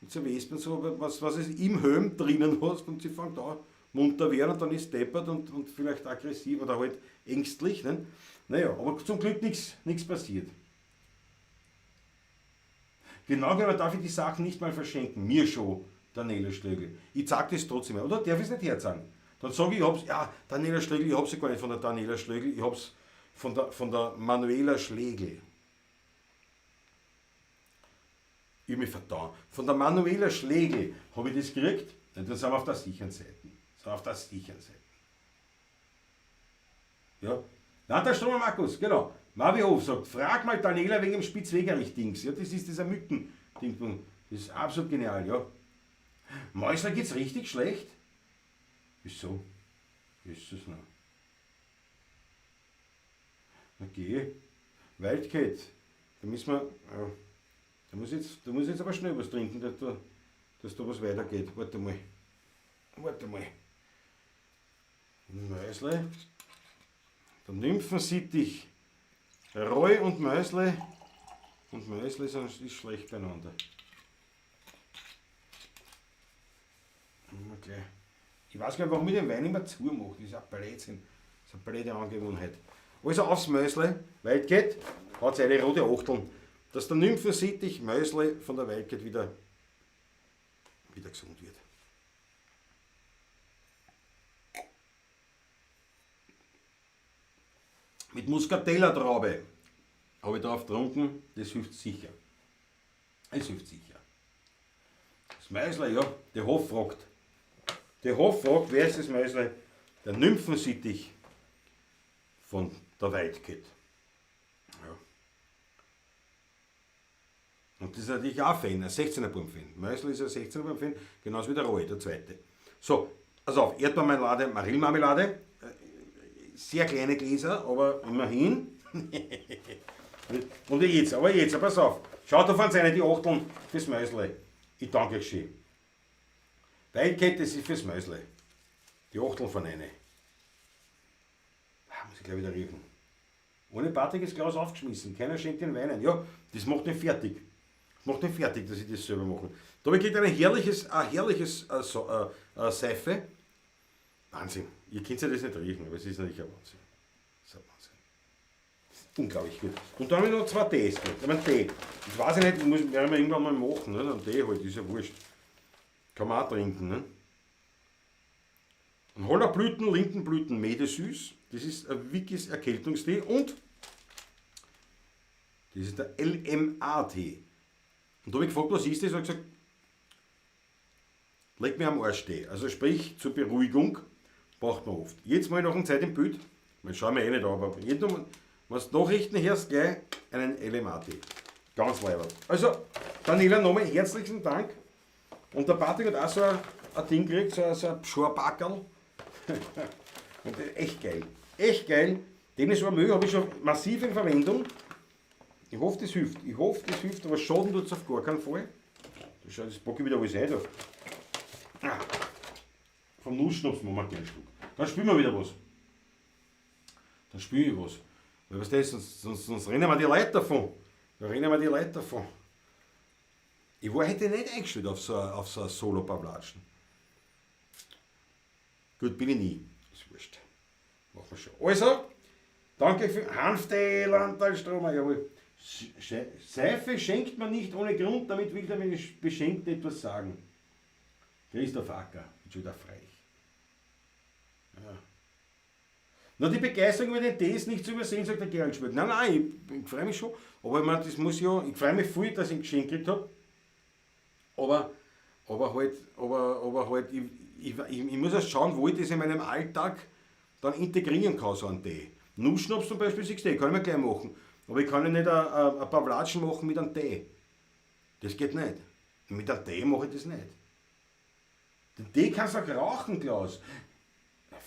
mit so Wespen, so, aber was es im Helm drinnen hast und sie fängt an munter werden und dann ist deppert und vielleicht aggressiv oder halt ängstlich. Ne? Naja, aber zum Glück nichts passiert. Genau genommen darf ich die Sachen nicht mal verschenken. Mir schon, Daniela Schlegel. Ich sage das trotzdem, oder? Darf ich es nicht herzeigen? Dann sage ich, Daniela Schlegel, ich habe sie gar nicht von der Daniela Schlegel, ich habe es von der Manuela Schlegel. Ich habe mich vertan. Von der Manuela Schlegel habe ich das gekriegt. Dann sind wir auf der sicheren Seite. Ja. Na, der Strom, Markus, genau. Marvihof sagt, frag mal Daniela wegen dem Spitzwegerich-Dings. Ja, das ist dieser Mücken-Ding. Das ist absolut genial, ja. Mäusler geht's richtig schlecht? Wieso? Wie ist das noch? Okay. Wildcat. Da müssen wir. Da muss ich jetzt aber schnell was trinken, dass da was weitergeht. Warte mal. Mäusle. Der Nymphensittich. Roy und Mäusle. Und Mäusle ist schlecht beieinander. Okay. Ich weiß gar nicht, warum ich den Wein immer zumache. Das ist ein Blödsinn. Das ist eine blöde Angewohnheit. Also aufs Mäusle, Wildcat, hat eine rote Achteln, dass der Nymphensittich Mäusle von der Wildcat wieder gesund wird. Mit Muscatella-Traube habe ich drauf getrunken, das hilft sicher. Es hilft sicher. Das Mäusle, ja, der Hof fragt. Der Hof fragt, wer ist das Mäusle? Der Nymphensittich von der Wildcat. Ja. Und das ist natürlich auch Fan, ein 16er-Bum-Fan. Mäusle ist ein 16er-Bum-Fan, genauso wie der Roy, der zweite. So, also auf Erdbeermarmelade, Marillenmarmelade. Sehr kleine Gläser, aber immerhin. Und jetzt, pass auf. Schaut auf uns eine, die Achteln fürs Mäusle. Ich danke euch schön. Wildcat, das ist fürs Mäusle. Die Achteln von eine. Muss ich gleich wieder riechen. Ohne batiges Glas aufgeschmissen. Keiner schenkt den Wein ein. Ja, das macht nicht fertig. Macht nicht fertig, dass ich das selber mache. Da habe ich ein herrliches Seife. Wahnsinn. Ihr könnt ja das nicht riechen, aber es ist natürlich ein Wahnsinn. Das ist ein Wahnsinn. Das ist unglaublich gut. Und dann habe ich noch 2 Tees. Ich meine, Tee. Das weiß ich nicht, werden wir irgendwann mal machen. Ne? Ein Tee halt, ist ja wurscht. Kann man auch trinken. Ne? Ein Hollerblüten, Lindenblüten, Medesüß. Das ist ein Wikis Erkältungstee und das ist der LMA-Tee. Und da habe ich gefragt, was ist das? Und ich gesagt, leg mir am Arsch Tee. Also sprich, zur Beruhigung braucht man oft. Jetzt mal noch eine Zeit im Bild, man schauen wir eh nicht an, aber wenn du Nachrichten hörst, gleich einen LMA-Tee. Ganz leibend. Also, Daniela, nochmal herzlichen Dank. Und der Patrick hat auch so ein Ding gekriegt, so ein Pschorpackerl. Und echt geil. Echt geil. Den Müll habe ich schon massiv in Verwendung. Ich hoffe, das hilft. Aber schaden tut es auf gar keinen Fall. Das packe ich wieder alles ein. Vom Nussschnaps machen wir einen kleinen Schluck. Dann spielen wir wieder was. Weil was das ist, sonst rennen wir die Leute davon. Ich war heute nicht eingestellt auf so ein Solo-Pavlatschen. Gut, bin ich nie. Ist wurscht. Machen wir schon. Also, danke für Hanftee, Landtalstromer, jawohl. Seife schenkt man nicht ohne Grund, damit will der Beschenkte etwas sagen. Christoph Acker, bin schon wieder frei. Ja. Na, die Begeisterung über den Tee ist nicht zu übersehen, sagt der Gerald Schmidt. Nein, ich freue mich schon. Aber ich meine, das muss ja, ich freue mich viel, dass ich ein Geschenk gekriegt habe. Aber halt, ich muss erst schauen, wo ich das in meinem Alltag dann integrieren kann, so einen Tee. Nussschnaps zum Beispiel, 6 Tee, kann ich mir gleich machen. Aber ich kann ja nicht ein paar Wlatschen machen mit einem Tee. Das geht nicht. Mit einem Tee mache ich das nicht. Den Tee kannst du auch rauchen, Klaus.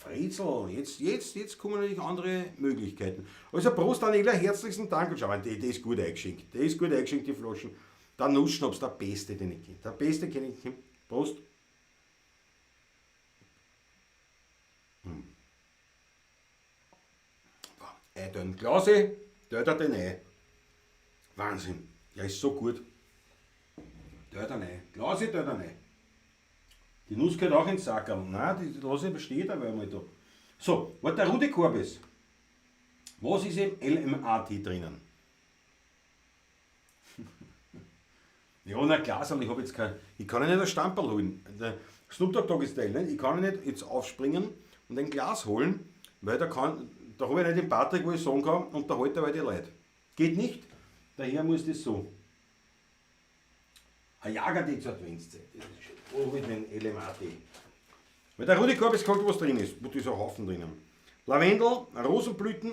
Fritzel, jetzt kommen natürlich andere Möglichkeiten. Also Prost, Daniela, herzlichen Dank. Und schau mal, der ist gut eingeschenkt. Die Flaschen. Der Nussschnaps, der beste, den ich kenne. Der beste kenne ich. Prost. Ein Glase, der hat den Ei. Wahnsinn. Ja, ist so gut. Der hat den Ei. Glase, der hat den Ei. Die Nuss gehört auch ins Sackerl. Nein, die Lose besteht aber einmal da. So, warte, der Rudi Korbes. Was ist im LMA-Tee drinnen? Ja, na klar, ich habe jetzt ich kann ja nicht ein Stamperl holen. Der Snoop Dogg ist Teil, ne? Ich kann ja nicht jetzt aufspringen und ein Glas holen, weil da habe ich nicht den Patrick, wo ich sagen kann, unterhalte dabei die Leute. Geht nicht, daher muss das so. Ein Jagertee zur Adventszeit, das ist schön. Oh, mit dem LMA-Tee. Weil der Rudi Korbes kommt, was drin ist, wo ist ein Haufen drinnen. Lavendel, Rosenblüten,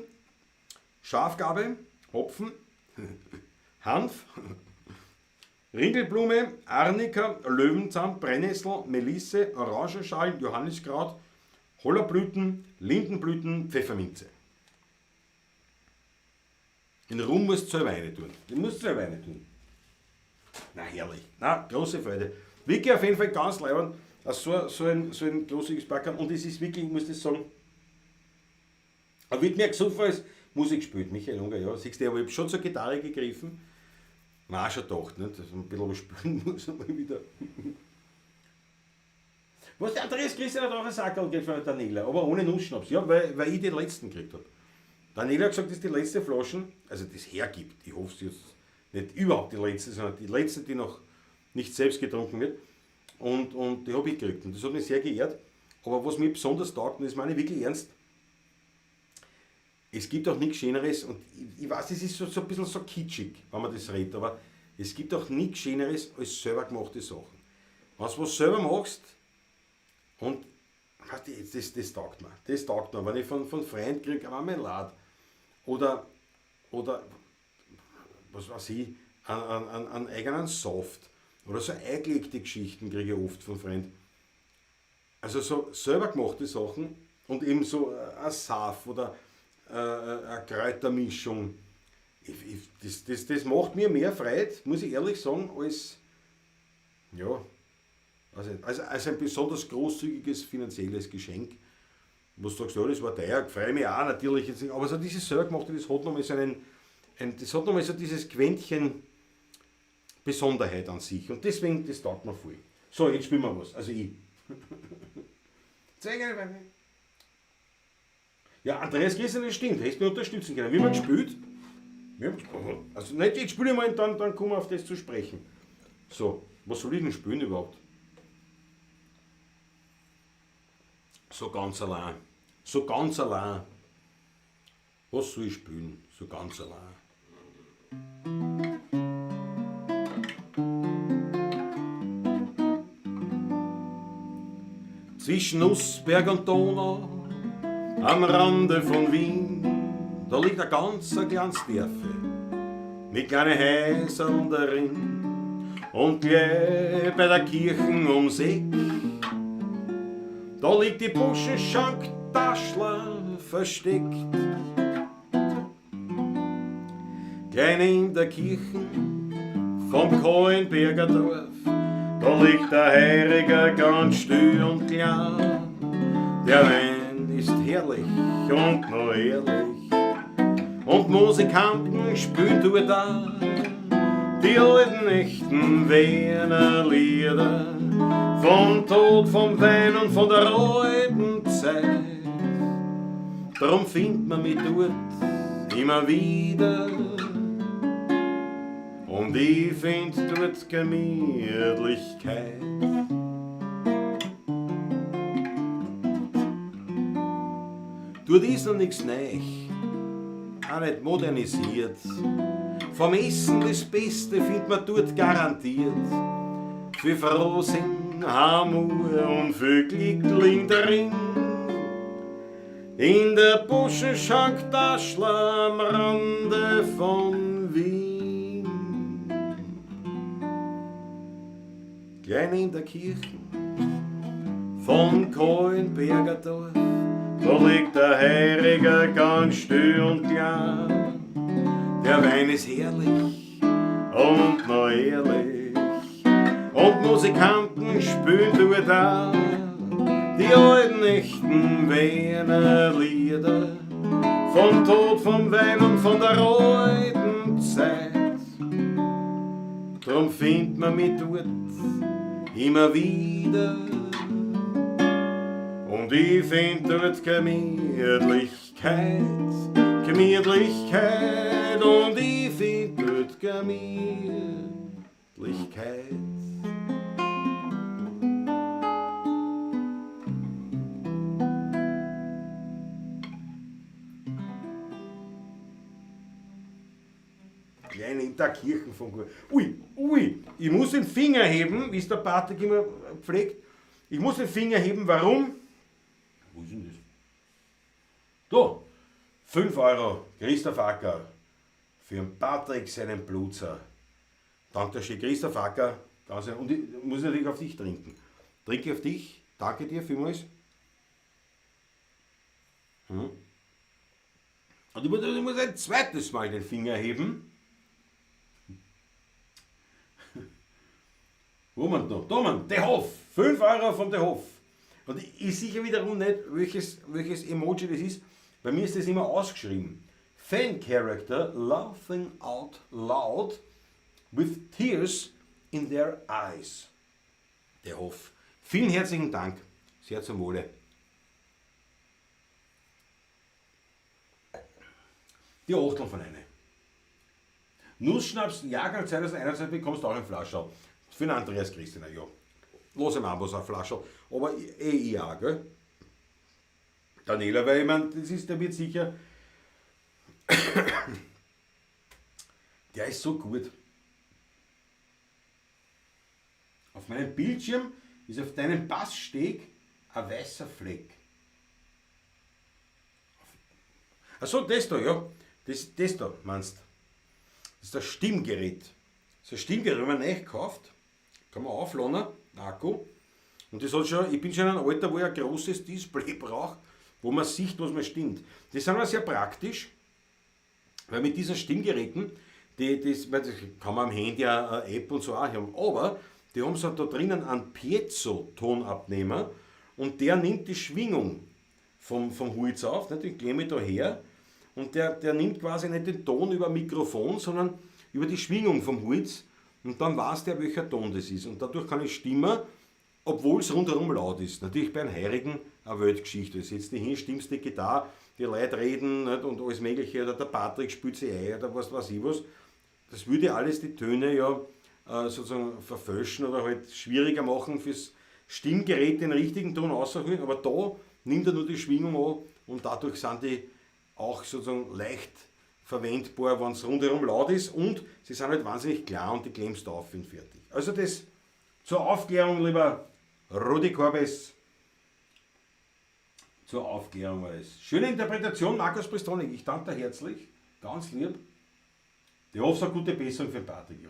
Schafgarbe, Hopfen, Hanf, Ringelblume, Arnika, Löwenzahn, Brennnessel, Melisse, Orangenschalen, Johanniskraut, Hollerblüten, Lindenblüten, Pfefferminze. Den Rum musst du selber rein tun. Den musst du selber rein tun. Na herrlich. Na, große Freude. Wirklich auf jeden Fall ganz leibend. So ein großes Backern. Und es ist wirklich, ich muss das sagen, aber wird mir gesucht, als Musik spielt, Michael Unger, ja. Siehst du, aber ich habe schon zur Gitarre gegriffen. Man auch schon gedacht, nicht? Dass man ein bisschen was spielen muss, aber wieder. Was der Andreas Christian hat auch einen Sackerl gekriegt von Daniela, aber ohne Nussschnaps, ja, weil ich den letzten gekriegt habe. Daniela hat gesagt, das ist die letzte Flaschen, also das hergibt. Ich hoffe, es ist nicht überhaupt die letzte, sondern die letzte, die noch nicht selbst getrunken wird. Und die habe ich gekriegt. Und das hat mich sehr geehrt. Aber was mir besonders taugt, und das meine ich wirklich ernst, es gibt auch nichts Schöneres, und ich weiß, das ist so ein bisschen so kitschig, wenn man das redet, aber es gibt auch nichts Schöneres als selber gemachte Sachen. Wenn du was selber machst, und das taugt mir. Das taugt mir. Wenn ich von Freunden kriege, eine Marmelade oder was weiß ich, einen eigenen Saft oder so eingelegte Geschichten kriege ich oft von Freunden. Also so selber gemachte Sachen und eben so ein Saft oder eine Kräutermischung. Das macht mir mehr Freude, muss ich ehrlich sagen, als, ja, als ein besonders großzügiges finanzielles Geschenk. Wo du sagst, ja, das war teuer, freue mich auch natürlich. Aber so dieses selber gemachte, das hat nochmal so dieses Quäntchen Besonderheit an sich. Und deswegen, das taugt mir voll. So, jetzt spielen wir was. Also ich. Ja, Andreas Christian, das stimmt, hättest du mich unterstützen können. Wie man gespielt? Also nicht, jetzt spiele ich mal und dann kommen wir auf das zu sprechen. So, was soll ich denn spielen überhaupt? So ganz allein. So ganz allein. Was soll ich spielen? So ganz allein. Zwischen Nussberg und Donau, am Rande von Wien, da liegt ein ganz kleines Dörfle mit kleinen Häusern darin. Und gleich bei der Kirchen ums Eck, da liegt die Buschenschank-Taschler versteckt. Gleich neben der Kirche vom Kohlenberger Dorf, da liegt der Heiriger ganz still und klar. Der Wein ist herrlich und noch ehrlich, und Musikanten spielen dort da die alten echten Wiener Lieder vom Tod, vom Wein und von der alten Zeit. Drum findet man mich dort immer wieder, und ich find dort Gemütlichkeit. Dort ist noch nichts neu, auch nicht modernisiert. Vom Essen das Beste findet man dort garantiert. Für Frohsinn, Hamur und für Glückling darin. In der Buschenschank-Taschler am Rande von Wien. Gleich in der Kirche vom Kohlenberger Dorf, da liegt der Heiriger ganz still und klar. Der Wein ist herrlich und noch ehrlich, und Musikanten spielen dort auch die alten echten Wiener Lieder vom Tod, vom Wein und von der alten Zeit. Drum findet man mich dort immer wieder, und ich find dort Gemütlichkeit, und ich find dort Gemütlichkeit. Kleine Interkirchen von Gut. Ui, ich muss den Finger heben, wie es der Patrick immer pflegt. Ich muss den Finger heben, warum? Wo ist denn das? Da! 5 Euro, Christoph Acker, für den Patrick seinen Blutzer. Dank der schön Christoph Acker. Und ich muss natürlich auf dich trinken. Trinke auf dich. Danke dir vielmals. Und ich muss ein zweites Mal den Finger heben. Wo man da? Da man, der Hof. 5 Euro von der Hof. Und ich sicher wiederum nicht, welches Emoji das ist. Bei mir ist das immer ausgeschrieben. Fan Character laughing out loud with tears in their eyes. Der Hof. Vielen herzlichen Dank. Sehr zum Wohle. Die Achtel von einer. Nussschnaps, Jahrgang 2021 bekommst du auch ein Flascherl. Für den Andreas Christina, ja. Los im Ambos eine Flascherl. Aber ja, gell? Daniela, weil ich meine, der wird sicher. Der ist so gut. Auf meinem Bildschirm ist auf deinem Passsteg ein weißer Fleck. Achso, das da, ja. Das da, meinst du? Das ist das Stimmgerät. Das ist ein Stimmgerät, wenn man neu gekauft, kann man aufladen, Akku. Und das hat schon, ich bin schon in einem Alter, wo ich ein großes Display brauche, wo man sieht, was man stimmt. Die sind auch sehr praktisch, weil mit diesen Stimmgeräten, das kann man am Handy eine App und so auch haben, aber die haben so da drinnen einen Piezo-Tonabnehmer und der nimmt die Schwingung vom Holz auf, nicht? Den klemme ich da her und der nimmt quasi nicht den Ton über Mikrofon, sondern über die Schwingung vom Holz und dann weiß der, welcher Ton das ist. Und dadurch kann ich stimmen, obwohl es rundherum laut ist. Natürlich bei einem Heurigen eine Weltgeschichte. Du setzt dich hin, stimmst die Gitarre, die Leute reden nicht? Und alles Mögliche, oder der Patrick spielt sie ein oder was weiß ich was. Das würde alles die Töne ja sozusagen verfälschen oder halt schwieriger machen fürs Stimmgerät den richtigen Ton auszuholen. Aber da nimmt er nur die Schwingung an und dadurch sind die auch sozusagen leicht verwendbar, wenn es rundherum laut ist und sie sind halt wahnsinnig klar und die klemmst du auf und fertig. Also das zur Aufklärung, lieber Rudi Korbes. Zur Aufklärung war es. Schöne Interpretation, Markus Pristonik. Ich danke dir herzlich, ganz lieb. Die hoffe, so gute Besserung für Patrick. Ja,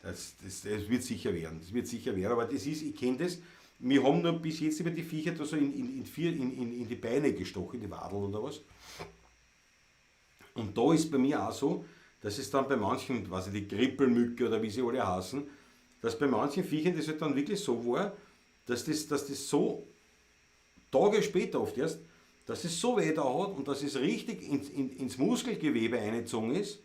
das wird sicher werden. Das wird sicher werden, aber das ist, ich kenne das. Wir haben nur bis jetzt über die Viecher da so in die Beine gestochen, in die Wadel oder was. Und da ist bei mir auch so, dass es dann bei manchen, weiß ich, die Krippelmücke oder wie sie alle heißen, dass bei manchen Viechern das halt dann wirklich so war, dass das so Tage später oft erst, dass es so weh da hat und dass es richtig ins Muskelgewebe eingezogen ist.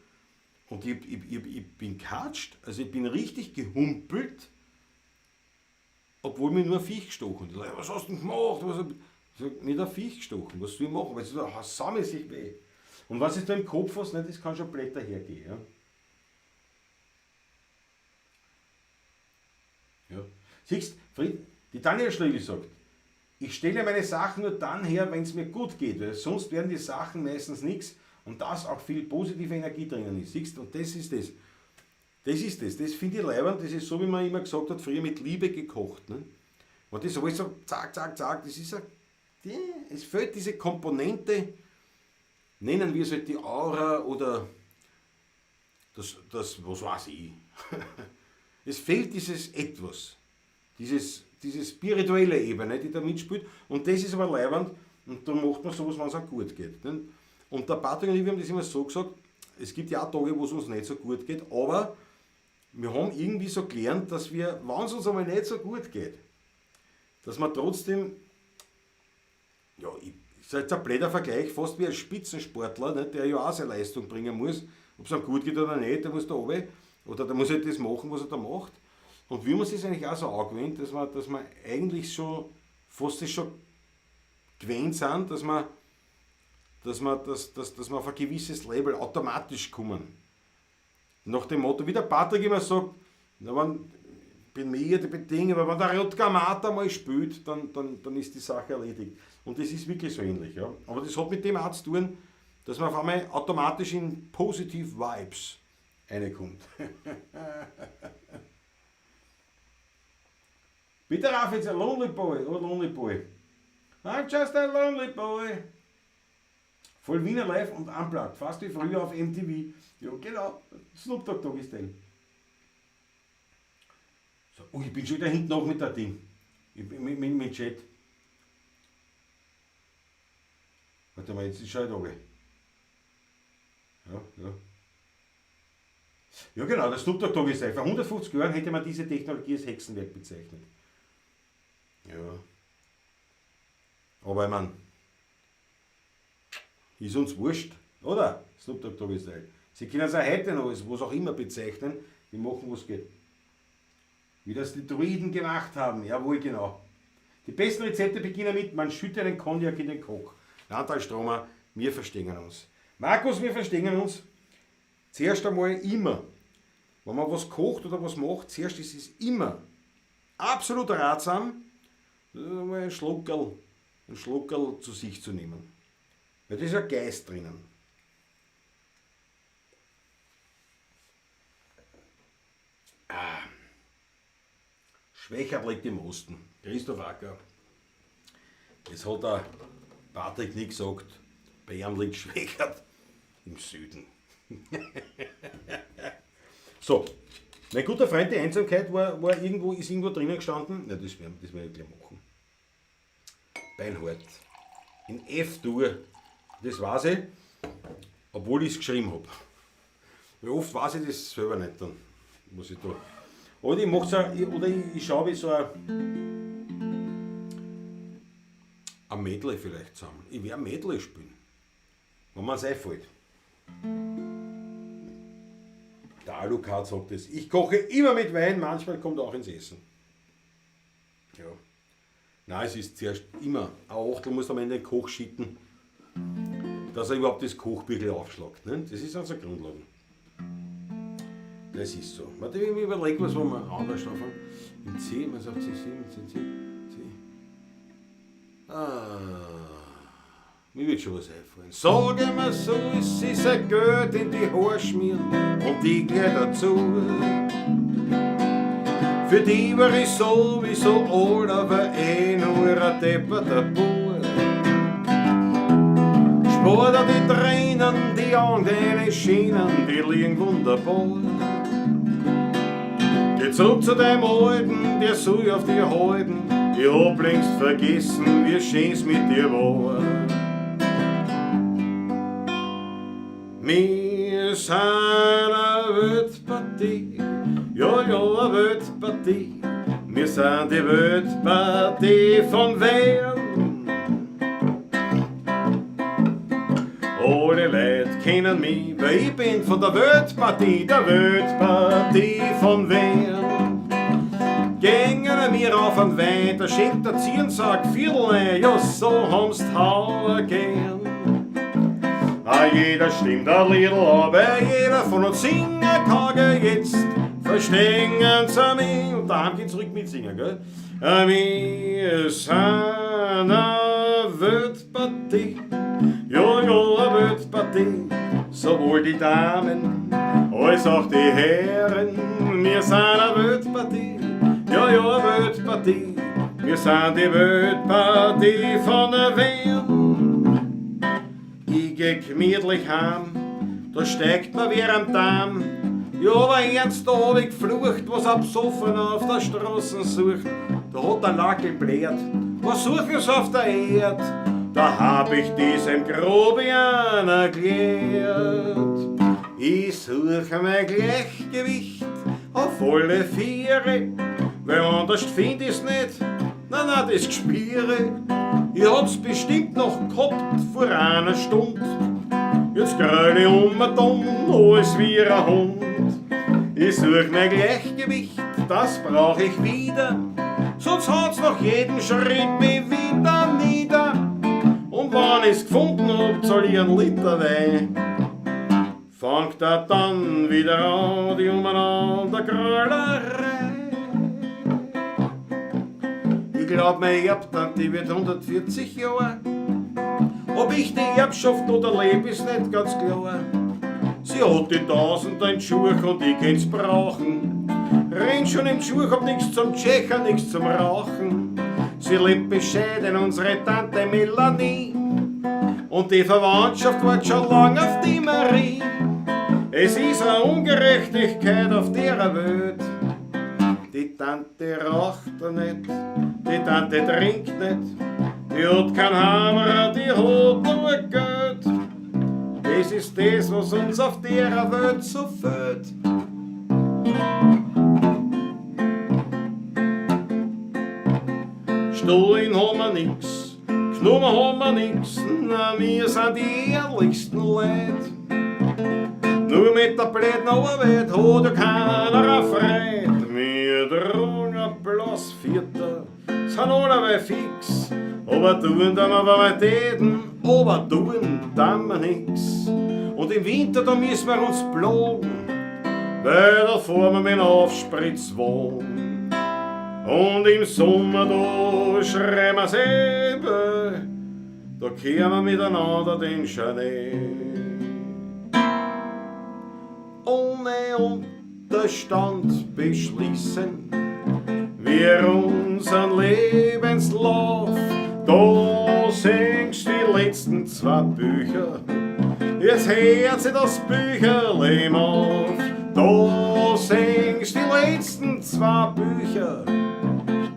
Und ich bin katscht, also ich bin richtig gehumpelt, obwohl mir nur ein Viech gestochen hat. Was hast du denn gemacht? Ich sag, nicht ein Viech gestochen, was soll ich machen? Weil sie so, saumäßig weh. Und was ist da im Kopf hast, das kann schon Blätter hergehen. Ja. Siehst du, die Daniela Schlegel sagt, ich stelle meine Sachen nur dann her, wenn es mir gut geht, weil sonst werden die Sachen meistens nichts und das auch viel positive Energie drinnen ist. Siehst du, und das ist das. Das finde ich leibend, das ist so, wie man immer gesagt hat, früher mit Liebe gekocht. Ne? Und das alles so zack, zack, zack, das ist es fehlt diese Komponente, nennen wir es halt die Aura oder das was weiß ich. Es fehlt dieses Etwas, diese spirituelle Ebene, die da mitspielt und das ist aber leibend und da macht man sowas, wenn es auch gut geht. Ne? Und der Patrick und ich, wir haben das immer so gesagt, es gibt ja auch Tage, wo es uns nicht so gut geht, aber wir haben irgendwie so gelernt, dass wir, wenn es uns einmal nicht so gut geht, dass wir trotzdem, ja, das ist jetzt ein blöder Vergleich, fast wie ein Spitzensportler, nicht, der ja auch seine Leistung bringen muss, ob es ihm gut geht oder nicht, der muss da runter, oder der muss halt das machen, was er da macht. Und wie man sich eigentlich auch so angewöhnt, dass wir eigentlich schon, fast das schon gewöhnt sind, dass wir auf ein gewisses Label automatisch kommen. Nach dem Motto, wie der Patrick immer sagt, bin mir die Bedingungen, aber wenn der Rutger Mata mal spielt, dann ist die Sache erledigt. Und das ist wirklich so ähnlich. Ja. Aber das hat mit dem auch zu tun, dass man auf einmal automatisch in positive Vibes reinkommt. Bitte rauf jetzt ein Lonely Boy, oh Lonely Boy. I'm just a lonely boy. Voll Wiener Live und unplugged, fast wie früher auf MTV. Ja, genau, Snoop Dogg Doggy Style. So, oh, ich bin schon wieder hinten noch mit der Ding. Mit Chat. Warte mal, jetzt ist schon da. Ja. Ja genau, der Snoop Dogg Doggy Style. Vor 150 Jahren hätte man diese Technologie als Hexenwerk bezeichnet. Ja. Aber ich meine, ist uns wurscht, oder? Snoop Dogg Doggy Style. Sie können es auch heute noch, was auch immer bezeichnen, die machen, was geht. Wie das die Druiden gemacht haben, jawohl, genau. Die besten Rezepte beginnen mit, man schüttet den Cognac in den Koch. Antal Stromer, wir verstehen uns. Markus, wir verstehen uns. Zuerst einmal immer, wenn man was kocht oder was macht, zuerst ist es immer absolut ratsam, mal einen Schluckerl zu sich zu nehmen. Weil da ist ein Geist drinnen. Schwächer bleibt im Osten. Christoph Acker. Das hat der Patrick nicht gesagt. Bayern liegt schwächer im Süden. So, mein guter Freund, die Einsamkeit ist irgendwo drinnen gestanden. Ja, das werden wir gleich machen. Beinhart. In F-Dur. Das weiß ich, obwohl ich es geschrieben habe. Weil oft weiß ich das selber nicht dann, was ich tue. Oder ich mache ich schaue wie so ein Medley vielleicht zusammen. Ich werde ein Medley spielen, wenn man es einfällt. Der Alucard sagt es. Ich koche immer mit Wein, manchmal kommt er auch ins Essen. Ja. Nein, es ist zuerst immer. Ein Achtel muss am Ende den Koch schicken, dass er überhaupt das Kochbüchel aufschlagt. Ne? Das ist unsere Grundlage. Das ist so. Warte, ich überlege, was wir anders schaffen. In C, man sagt C. Mir wird schon was einfallen. Sag mir so, es ist ein Geld in die Haare schmieren und ich gleich dazu. Für die war ich sowieso alt, aber nur ein depperter Bub. Spar dir die Tränen, die an deine Schienen, die liegen wunderbar. Geh zurück zu deinem Alten, der soll auf dir halten. Ich hab längst vergessen, wie schön's mit dir war. Wir sind eine Weltpartie, ja, eine Weltpartie. Wir sind die Weltpartie von Wern. Alle Leute kennen mich, weil ich bin von der Weltpartie von Wern. Gängen wir auf den Wein, der schenkt der Zierensack Viertel, ja so haben's Hauer gern. Jeder stimmt ein Liedl, aber jeder von uns singen kann jetzt. Verstehen Sie mich? Und daheim geht's zurück mit Singen, gell? Wir sind eine Weltpartie, ja, eine Weltpartie. Sowohl die Damen als auch die Herren. Wir sind eine Weltpartie, ja, eine Weltpartie. Wir sind die Weltpartie von der Welt. Ich geh gemütlich heim, da steigt man wie am Damm. Ja, aber ernst, da hab ich geflucht, was ein Besoffener auf der Straße sucht. Da hat der Lackel blärt, was suchen sie auf der Erd? Da hab ich diesem Grobian erklärt. Ich suche mein Gleichgewicht auf alle Viere, weil anders find ich's nicht, nein, das Gspiere. Ich hab's bestimmt noch gehabt vor einer Stunde. Jetzt gröl ich dumm, alles wie ein Hund. Ich such mein Gleichgewicht, das brauch ich wieder. Sonst hat's nach jedem Schritt mich wieder nieder. Und wenn ich's gefunden hab, zahl ich einen Liter Wein. Fangt er dann wieder an, die umeinander Grölerei. Ich glaub, meine Erbtante wird 140 Jahre. Ob ich die Erbschaft oder leb, ist nicht ganz klar. Sie hat die Tausender in Schuhe und ich kann's brauchen. Renn schon im Schuh, hab nix zum Tschechern, nix zum Rauchen. Sie lebt bescheiden, unsere Tante Melanie. und die Verwandtschaft wartet schon lang auf die Marie. Es ist eine Ungerechtigkeit auf der Welt. Die Tante raucht nicht, die Tante trinkt nicht, die hat kein Hammer, die hat nur Geld. Das ist das, was uns auf der Welt so fehlt. Stollen haben wir nix, genommen haben wir nix, na, wir sind die ehrlichsten Leute. Nur mit der blöden Arbeit hat ja keiner Freude. Wir drohen bloß Vierter, sind alle fix, aber tun dann Varietäten, aber tun dann wir nix. Und im Winter, da müssen wir uns plagen, weil da fahren wir mit Aufspritzwagen. Und im Sommer, da schreien wir selber, da kehren wir miteinander den Schnee. Ohne Unterstand beschließen wir unseren Lebenslauf. Da singst die letzten 2 Bücher, jetzt hört sich das Bücherlein auf. Da singst die letzten 2 Bücher,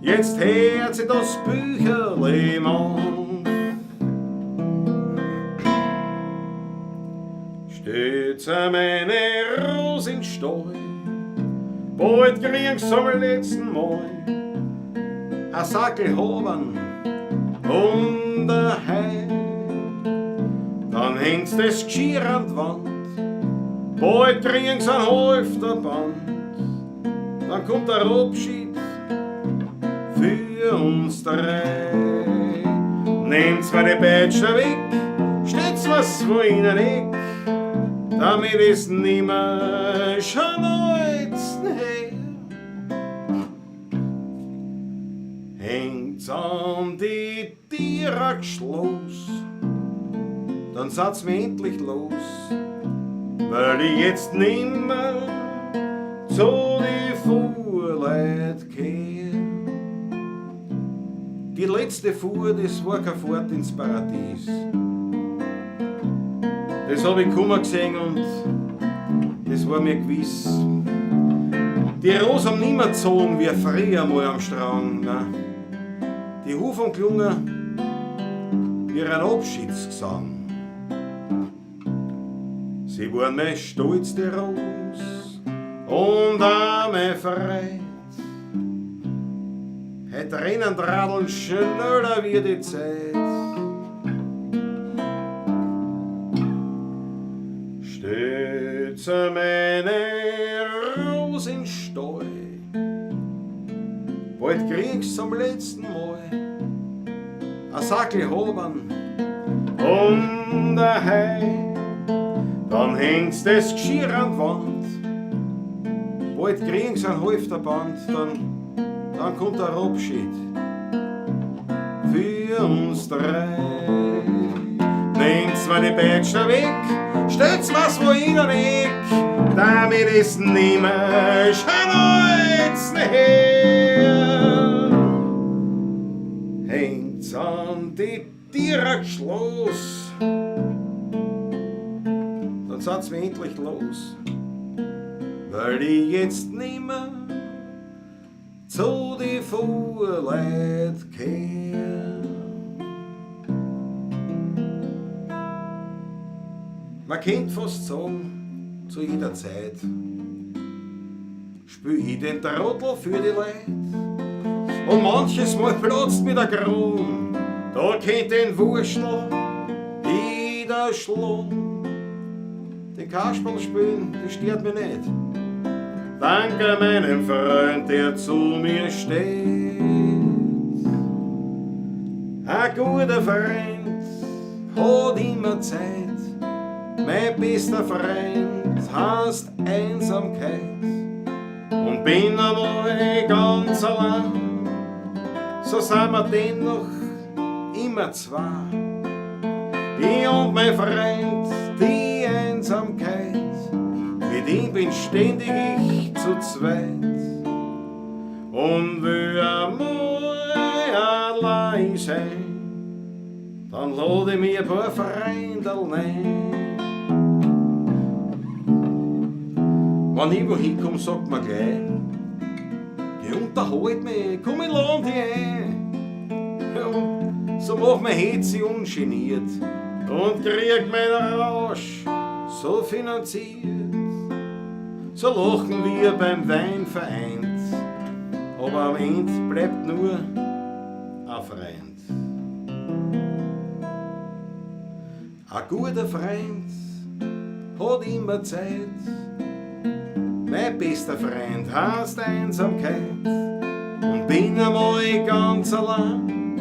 jetzt hört sich das Bücherlein auf. Steht meine Rose in Stall, bald kriegst du zum letzten Mal ein Sackel haben und ein Hai. Dann hängst das Geschirr an die Wand, bald kriegst du ein Halfterband. Dann kommt der Abschied für uns 3. Nehmt's mir die Bätschler weg, steht's was vor ihnen weg, damit es nimmer schon als her. Hängt's an die Tierachschloss, dann seid's mir endlich los, weil ich jetzt nimmer zu die Fuhrleit kehr. Die letzte Fuhr, das war keine Fahrt ins Paradies. Das hab ich kummer gesehen und das war mir gewiss. Die Rosen haben nimmer gezogen wie früher mal am Strand. Nein. Die Hufe haben gelungen wie ein Abschiedsgesang. Sie waren mein Stolz, die Rose, und auch mein Freude. Heute rennen Dradeln schneller wie die Zeit. Steht meine Rose in Stall, bald kriegst du zum letzten Mal ein Sackel haben und ein Hai. Dann hängst das Geschirr an die Wand, bald kriegst du ein Halfterband, dann kommt der Abschied für uns 3. Nehmt's mir die Bätschler weg, stellt's was wo ihnen weg, damit es nimmer schon als her. Hängt's an die Tierachschloss, dann seid's mir endlich los, weil ich jetzt nimmer zu die Fuhrleit kehr. Man kennt fast sagen, zu jeder Zeit spül ich den Trottel für die Leid. Und manches Mal platzt mir der Grum, da kennt den Wurstel jeder schlagen. Den Kasperl spielen, das stört mich nicht. Danke meinem Freund, der zu mir steht. Ein guter Freund hat immer Zeit. Mein bester Freund heißt Einsamkeit. Und bin einmal ganz allein, so sind wir dennoch immer 2. Ich und mein Freund, die Einsamkeit, mit ihm bin ständig ich zu zweit. Und will einmal allein sein, dann lade ich mir ein paar Freundl ein. Wenn ich wohin komm, sagt man gleich, geh unterhalt mich, komm ich lade dich ein. Ja, und so mach mein Hetzi ungeniert und krieg meinen Rausch so finanziert. So lachen wir beim Wein vereint, aber am Ende bleibt nur ein Freund. Ein guter Freund hat immer Zeit, mein bester Freund heißt Einsamkeit und bin einmal ganz allein,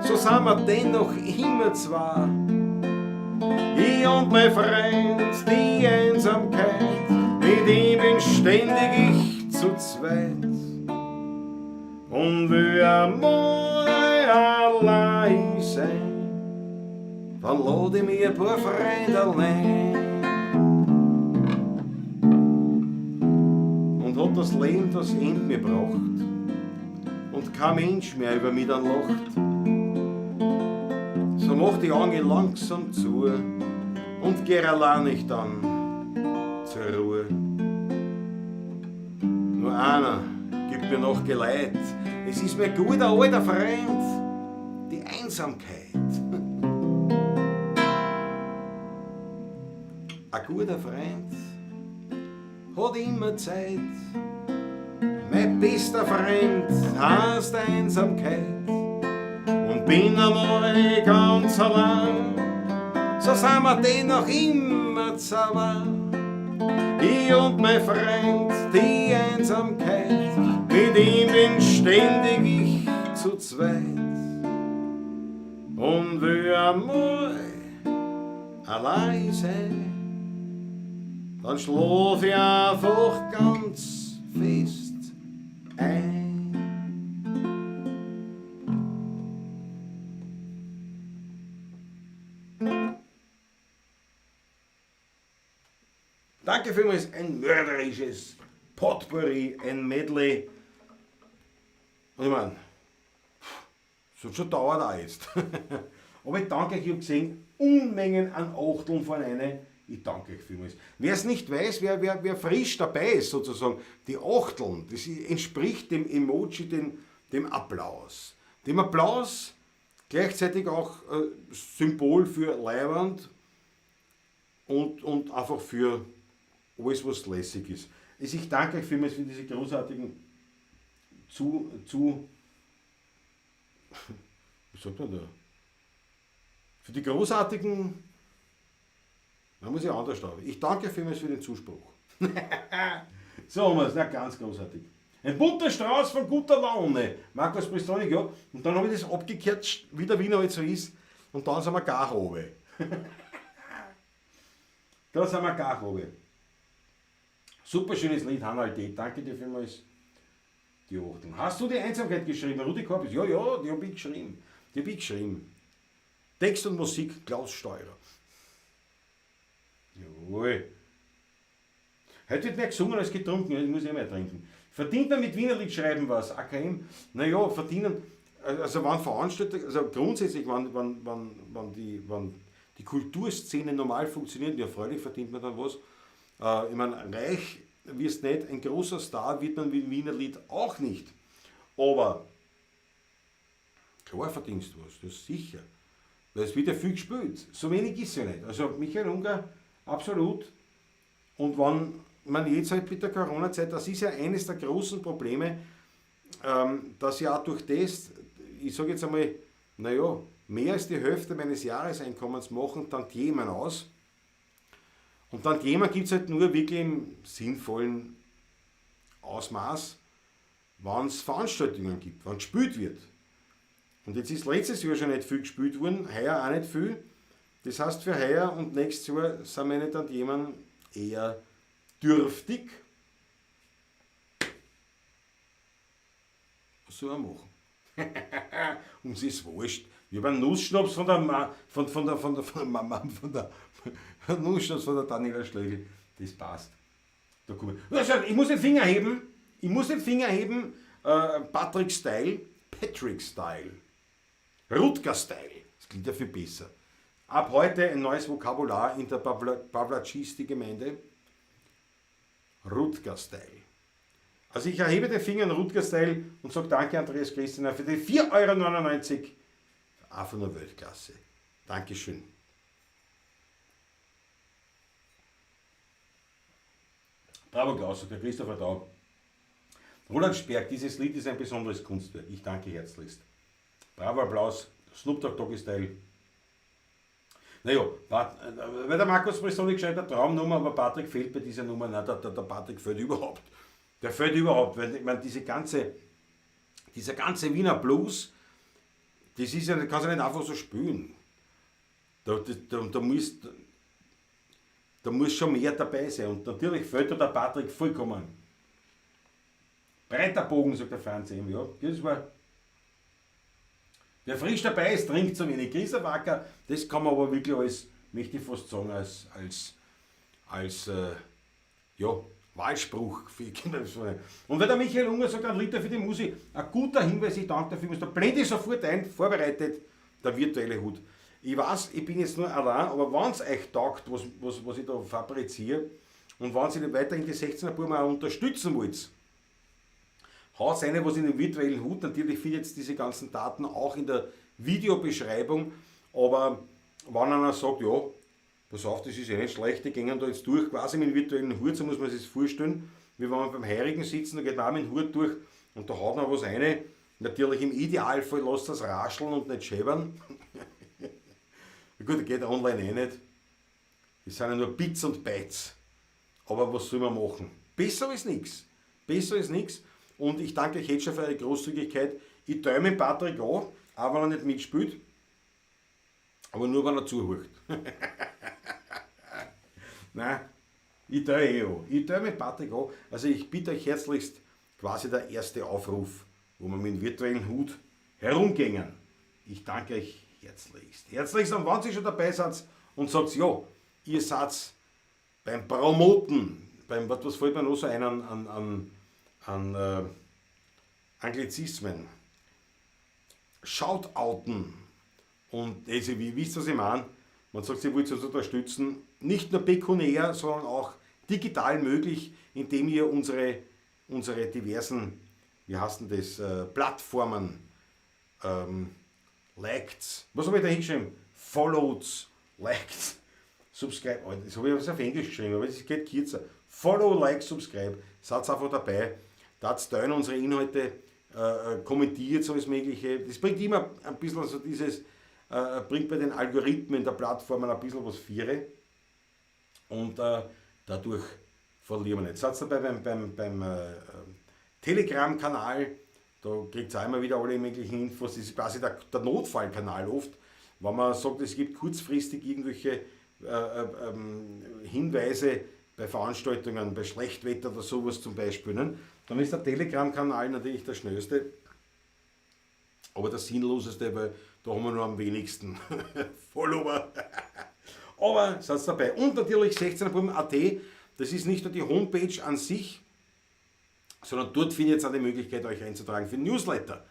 so sind wir dennoch immer zwei. Ich und mein Freund, die Einsamkeit, mit ihm bin ständig ich zu zweit. Und will einmal allein sein, dann lade ich mir ein paar Freunde ein. Und hat das Leben das Ende mir gebracht und kein Mensch mehr über mich dann lacht, so macht die Augen langsam zu und geh allein nicht dann zur Ruhe. Nur einer gibt mir noch Geleit, es ist mein guter alter Freund, die Einsamkeit. Ein guter Freund hat immer Zeit, mein bester Freund heißt Einsamkeit und bin einmal ganz allein, so sind wir dennoch immer zusammen. Ich und mein Freund, die Einsamkeit, mit ihm bin ständig ich zu zweit. Und will einmal allein sein, dann schlaf ich einfach ganz fest ein. Danke vielmals, ein mörderisches Potpourri, ein Medley. Und ich meine, so schon dauert auch jetzt. Aber ich danke euch, ich habe gesehen, Unmengen an Achteln von einer. Ich danke euch vielmals. Wer es nicht weiß, wer frisch dabei ist, sozusagen, die Achteln, das entspricht dem Emoji, dem Applaus. Dem Applaus gleichzeitig auch Symbol für Leiwand und einfach für alles, was lässig ist. Also ich danke euch vielmals für diese großartigen wie sagt man da? Für die großartigen, da muss ich anders sagen. Ich danke vielmals für den Zuspruch. So haben wir es, ganz großartig. Ein bunter Strauß von guter Laune. Markus Pristonik, ja. Und dann habe ich das abgekehrt, wie der Wiener halt so ist. Und dann sind wir gar oben. Da sind wir gar oben. Super schönes Lied, Hannah. Danke dir vielmals. Die Achtung. Hast du die Einsamkeit geschrieben? Rudi Korpis? Ja, die habe ich geschrieben. Text und Musik, Klaus Steurer. Jawohl. Heute wird mehr gesungen als getrunken, ich muss ja mehr trinken. Verdient man mit Wienerlied schreiben was? AKM? Naja, verdienen, also wann Veranstalter, also grundsätzlich, wann die Kulturszene normal funktioniert, ja freilich verdient man dann was. Ich meine, reich wirst nicht, ein großer Star wird man mit Wienerlied auch nicht. Aber klar verdienst du was, das ist sicher. Weil es wird ja viel gespielt. So wenig ist ja nicht. Also Michael Unger, absolut. Und wenn man jetzt halt mit der Corona-Zeit, das ist ja eines der großen Probleme, dass ja auch durch das, ich sage jetzt einmal, naja, mehr als die Hälfte meines Jahreseinkommens machen Tantiemen aus. Und Tantiemen gibt es halt nur wirklich im sinnvollen Ausmaß, wenn es Veranstaltungen gibt, wenn gespielt wird. Und jetzt ist letztes Jahr schon nicht viel gespielt worden, heuer auch nicht viel. Das heißt, für heuer und nächstes Jahr sind meine Tantiemen eher dürftig. Was soll er machen? Uns ist wurscht. Ich habe einen Nussschnaps von der Nussschnaps von der Daniela Schlegel. Das passt. Da komm ich. Also, ich muss den Finger heben. Patrick Style. Rutger-Style. Das klingt ja viel besser. Ab heute ein neues Vokabular in der Pavlatschisti-Gemeinde. Rutger-Style. Also ich erhebe den Finger an Rutger-Style und sage danke Andreas Christina für die 4,99 €. Einfach nur Weltklasse. Dankeschön. Bravo Klaus, der Christopher da. Roland Sperg, dieses Lied ist ein besonderes Kunstwerk. Ich danke herzlichst. Bravo Applaus, Snoop Dogg Doggy Style. Naja, weil der Markus Bressoni gescheit eine Traumnummer, aber Patrick fehlt bei dieser Nummer. Nein, der Patrick fehlt überhaupt. Der fehlt überhaupt, weil ich meine, dieser ganze Wiener Blues, das ist ja, das kannst du nicht einfach so spielen. Da muss schon mehr dabei sein. Und natürlich fehlt da der Patrick vollkommen. Breiter Bogen, sagt der Franz eben, ja. Das war. Wer frisch dabei ist, trinkt so wenig. Grieserwacker, das kann man aber wirklich als, möchte ich fast sagen, als Wahlspruch für Kinder. Und weil der Michael Unger sagt, ein Liter für die Musik, ein guter Hinweis, ich danke dafür, da blende ich sofort ein, vorbereitet, der virtuelle Hut. Ich weiß, ich bin jetzt nur allein, aber wenn es euch taugt, was ich da fabriziere, und wenn ihr weiterhin die 16er Buben auch unterstützen wollt, haut eine was in den virtuellen Hut. Natürlich findet ihr diese ganzen Daten auch in der Videobeschreibung, aber wenn einer sagt, ja, pass auf, das ist ja nicht schlecht, die gehen da jetzt durch, quasi mit dem virtuellen Hut, so muss man sich das vorstellen, wie wenn wir beim Heurigen sitzen, da geht man auch mit dem Hut durch und da haut man was rein. Natürlich im Idealfall lasst das rascheln und nicht schäbern. Gut, geht online eh nicht. Das sind ja nur Bits und Bytes. Aber was soll man machen? Besser ist nichts. Besser ist nichts. Und ich danke euch jetzt schon für eure Großzügigkeit. Ich teile mit Patrick an, auch wenn er nicht mitspielt. Aber nur, wenn er zuhört. Nein, ich teile eh an. Ich teile mit Patrick an. Also ich bitte euch herzlichst, quasi der erste Aufruf, wo wir mit dem virtuellen Hut herumgehen. Ich danke euch herzlichst. Herzlichst, und wenn ihr schon dabei seid und sagt, ja, ihr seid beim Promoten, was fällt mir noch so ein an Anglizismen, Shoutouten und also, wie wisst ihr, was ich meine? Man sagt, ihr wollt uns unterstützen, nicht nur pekuniär, sondern auch digital möglich, indem ihr unsere diversen, wie heißt denn das, Plattformen liked, was habe ich da hingeschrieben? Followed, liked, subscribe, das habe ich alles auf Englisch geschrieben, aber es geht kürzer. Follow, like, subscribe, seid einfach dabei, das teilen unsere Inhalte, kommentiert alles Mögliche. Das bringt immer ein bisschen so dieses, bringt bei den Algorithmen der Plattformen ein bisschen was Viere und dadurch verlieren wir nicht. Seid dabei beim Telegram-Kanal, da kriegt ihr auch immer wieder alle möglichen Infos. Das ist quasi der Notfallkanal oft, wenn man sagt, es gibt kurzfristig irgendwelche Hinweise bei Veranstaltungen, bei Schlechtwetter oder sowas zum Beispiel. Ne? Dann ist der Telegram-Kanal natürlich der schnellste, aber der sinnloseste, weil da haben wir nur am wenigsten Follower. Aber seid dabei. Und natürlich 16er.at, das ist nicht nur die Homepage an sich, sondern dort findet ihr auch die Möglichkeit, euch einzutragen für den Newsletter.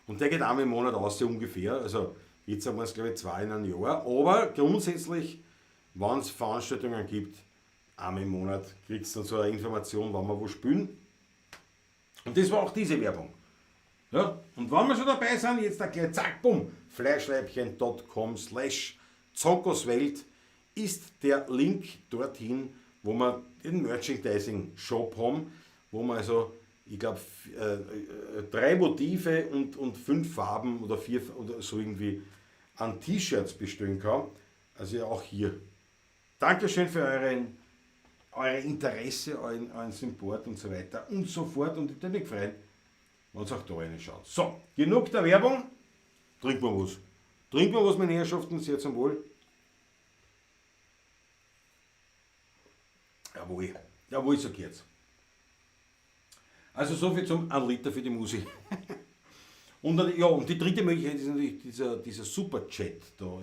Und der geht einmal im Monat aus, so ungefähr. Also jetzt haben wir es, glaube ich, 2 in einem Jahr. Aber grundsätzlich, wenn es Veranstaltungen gibt, einmal im Monat kriegt ihr dann so eine Information, wann wir wo spielen. Und das war auch diese Werbung. Ja? Und wenn wir schon dabei sind, jetzt gleich zack, bumm, fleischleibchen.com/zonkoswelt ist der Link dorthin, wo wir den Merchandising-Shop haben, wo man also, ich glaube, 3 Motive und 5 Farben oder 4 oder so irgendwie an T-Shirts bestellen kann. Also auch hier. Dankeschön für euer Interesse, euren Support und so weiter und so fort. Und ich würde mich freuen, wenn ihr auch da reinschaut. So, genug der Werbung. Trinken wir was. Trinken wir was, meine Herrschaften, sehr zum Wohl. Jawohl, jawohl, so geht's. Also so viel zum 1 Liter für die Musik. Und, ja, und die dritte Möglichkeit ist natürlich dieser Super-Chat da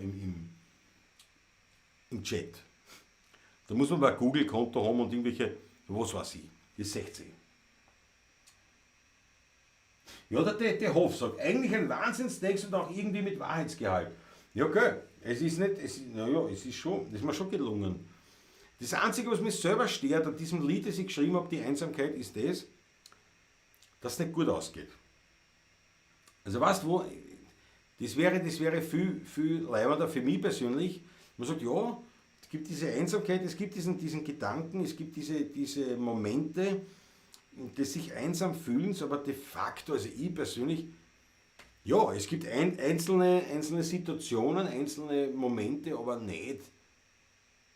im Chat. Da muss man mal ein Google-Konto haben und irgendwelche, was weiß ich, das 16. Ja, der Hof sagt, eigentlich ein Wahnsinnstext und auch irgendwie mit Wahrheitsgehalt. Ja, okay, es ist nicht, es ist mir schon gelungen. Das Einzige, was mich selber stört an diesem Lied, das ich geschrieben habe, die Einsamkeit, ist das, dass es nicht gut ausgeht. Also weißt du wo, das wäre viel leibender für mich persönlich. Man sagt, ja, es gibt diese Einsamkeit, es gibt diesen Gedanken, es gibt diese Momente des sich einsam Fühlens, aber de facto, also ich persönlich, ja, es gibt einzelne Situationen, einzelne Momente, aber nicht.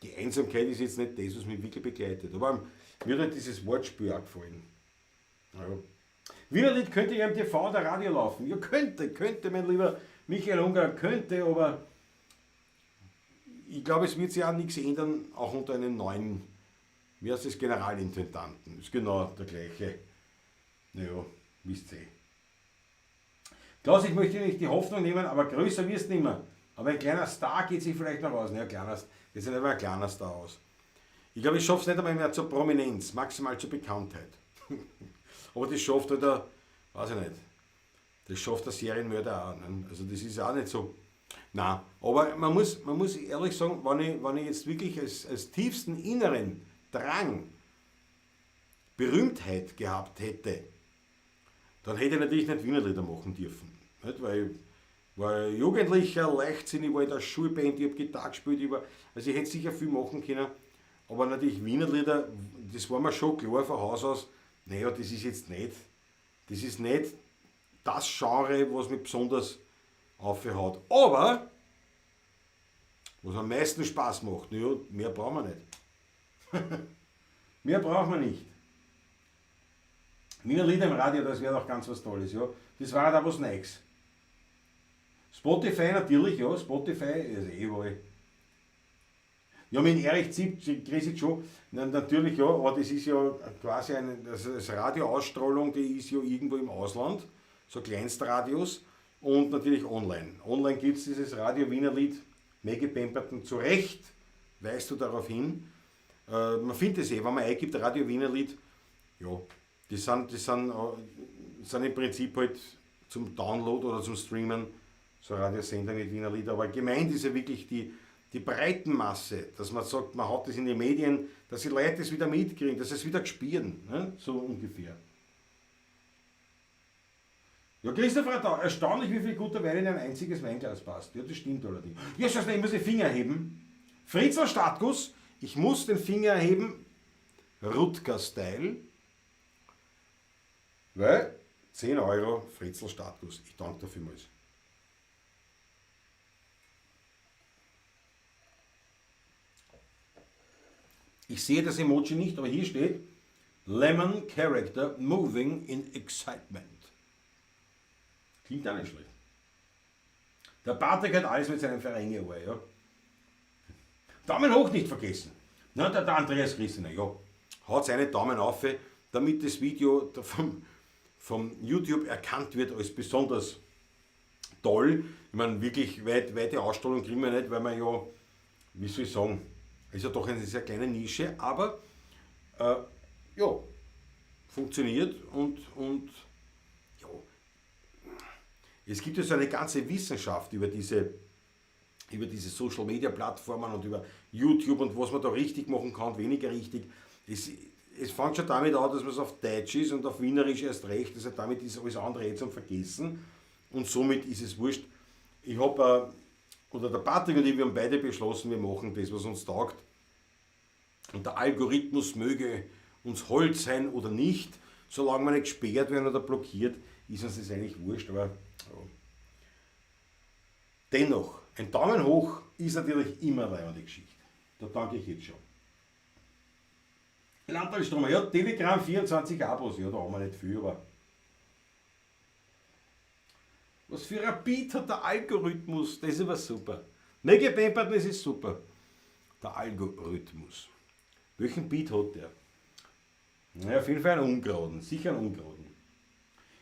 Die Einsamkeit ist jetzt nicht das, was mich wirklich begleitet. Aber mir hat halt dieses Wortspiel auch gefallen. Ja. Wienerlied könnte ja im TV oder Radio laufen. Ja, könnte, mein lieber Michael Ungar, könnte, aber ich glaube, es wird sich auch nichts ändern, auch unter einem neuen, wie heißt das, Generalintendanten. Ist genau der gleiche. Naja, wisst ihr. Klaus, ich möchte nicht die Hoffnung nehmen, aber größer wirst du nicht mehr. Aber ein kleiner Star geht sich vielleicht noch aus. Naja, geht sich nicht mehr ein kleiner Star aus. Ich glaube, ich schaffe es nicht einmal mehr zur Prominenz, maximal zur Bekanntheit. Aber das schafft halt der, weiß ich nicht, das schafft der Serienmörder auch. Ne? Also das ist auch nicht so. Nein, aber man muss ehrlich sagen, wenn ich jetzt wirklich als tiefsten inneren Drang Berühmtheit gehabt hätte, dann hätte ich natürlich nicht Wienerlieder machen dürfen. Nicht? Weil ich war ein Jugendlicher, leichtsinnig, war in der Schulband, ich habe Gitarre gespielt, also ich hätte sicher viel machen können, aber natürlich Wienerlieder, das war mir schon klar von Haus aus, naja, das ist jetzt nicht, das ist nicht das Genre, was mich besonders aufhaut. Aber, was am meisten Spaß macht, naja, mehr brauchen wir nicht. Mehr brauchen wir nicht. Wiener Lieder im Radio, das wäre doch ganz was Tolles, ja. Das war da was Neues. Spotify natürlich, ja, Spotify ist überall. Ja, mit Erich Zipp kriege ich schon, natürlich ja, aber das ist ja quasi das Radioausstrahlung, die ist ja irgendwo im Ausland, so Kleinstradios und natürlich online. Online gibt es dieses Radio Wiener Lied, Maggie Pemberton, zu Recht weist du darauf hin. Man findet es wenn man eingibt, Radio Wiener Lied, ja, die sind im Prinzip halt zum Download oder zum Streamen so Radiosender mit Wiener Lied, aber gemeint ist ja wirklich die Breitenmasse, dass man sagt, man hat das in die Medien, dass die Leute das wieder mitkriegen, dass sie es wieder spüren, ne? So ungefähr. Ja, Christopher, erstaunlich, wie viel guter Wein in ein einziges Weinglas passt. Ja, das stimmt allerdings. Ja, schau, ich muss den Finger heben. Fritzl Stadtguss, ich muss den Finger heben, Rutger-Style, weil 10 Euro Fritzl Stadtguss. Ich danke dir vielmals. Ich sehe das Emoji nicht, aber hier steht Lemon Character Moving in Excitement. Klingt auch nicht schlecht. Der Patrick hat alles mit seinem Verein gearbeitet, ja. Daumen hoch nicht vergessen. Na, der Andreas Christener, ja. Haut seine Daumen auf, damit das Video vom YouTube erkannt wird als besonders toll. Ich meine, wirklich weite Ausstrahlung kriegen wir nicht, weil wir ja, wie soll ich sagen, ist ja doch eine sehr kleine Nische, aber ja, funktioniert und ja, es gibt ja so eine ganze Wissenschaft über diese Social Media Plattformen und über YouTube und was man da richtig machen kann, weniger richtig. Es fängt schon damit an, dass man es auf Deutsch ist und auf Wienerisch erst recht, also damit ist alles andere jetzt am Vergessen und somit ist es wurscht. Ich habe oder der Patrick und ich, wir haben beide beschlossen, wir machen das, was uns taugt. Und der Algorithmus möge uns hold sein oder nicht, solange wir nicht gesperrt werden oder blockiert, ist uns das eigentlich wurscht. Aber ja. Dennoch, ein Daumen hoch ist natürlich immer eine leibende Geschichte. Da danke ich jetzt schon. Landtalstromer, ja, Telegram 24 Abos, ja, da haben wir nicht viel, aber was für ein Beat hat der Algorithmus, das ist aber super. Maggie Pemberton, das ist super. Der Algorithmus. Welchen Beat hat der? Ja, auf jeden Fall einen ungeraden, sicher einen ungeraden.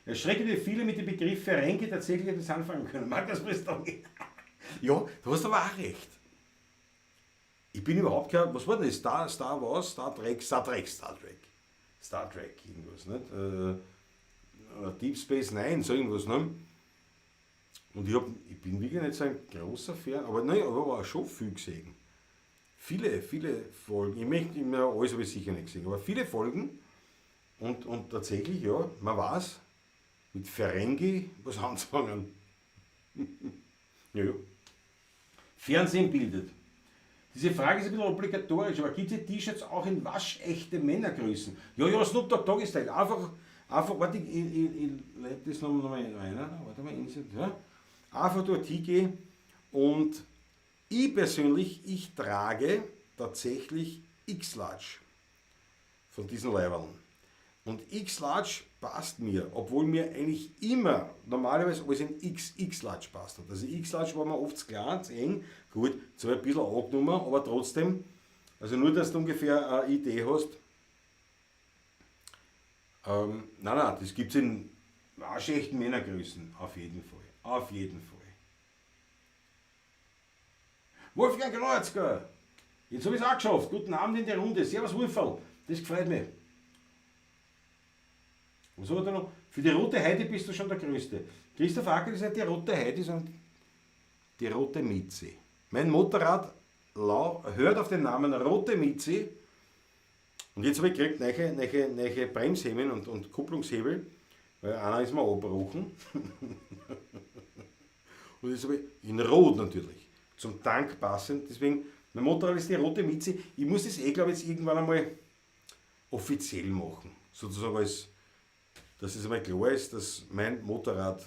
Erschreckende viele mit dem Begriff Ferengi tatsächlich etwas anfangen können. Mag das Prestongi? Ja, du hast aber auch recht. Ich bin überhaupt kein, was war denn das? Star Trek, irgendwas, nicht? Deep Space Nine, so irgendwas, ne? Und ich bin wirklich nicht so ein großer Fan, aber nein, aber auch schon viel gesehen. Viele Folgen, alles habe ich sicher nicht gesehen, aber viele Folgen und tatsächlich, ja, man weiß, mit Ferengi was anzufangen. Ja. Fernsehen bildet. Diese Frage ist ein bisschen obligatorisch, aber gibt es T-Shirts auch in waschechte Männergrößen? Ja, Snoop Dogg ist halt einfach, warte, ich leite das nochmal ein, warte mal, ja. Einfach dort hingehen und ich persönlich, ich trage tatsächlich X-Large von diesen Leibern. Und X-Large passt mir, obwohl mir eigentlich immer normalerweise alles in XX-Large passt hat. Also X-Large war mir oft zu klein, zu eng, gut, zwar ein bisschen angenommen, aber trotzdem, also nur, dass du ungefähr eine Idee hast. Nein, das gibt es in waschechten Männergrößen, auf jeden Fall. Auf jeden Fall. Wolfgang Kreuzger, jetzt habe ich es auch geschafft. Guten Abend in der Runde. Servus Wolferl, das gefällt mir. Was haben wir da noch? Für die rote Heide bist du schon der Größte. Christoph Acker ist nicht die rote Heide, sondern die rote Mieze. Mein Motorrad hört auf den Namen Rote Mieze. Und jetzt habe ich gekriegt neue Bremshebel und Kupplungshebel, weil einer ist mir abgebrochen. Und jetzt habe ich in Rot natürlich. Zum Tank passend. Deswegen, mein Motorrad ist die rote Mieze. Ich muss das glaube ich, jetzt irgendwann einmal offiziell machen. Sozusagen dass es einmal klar ist, dass mein Motorrad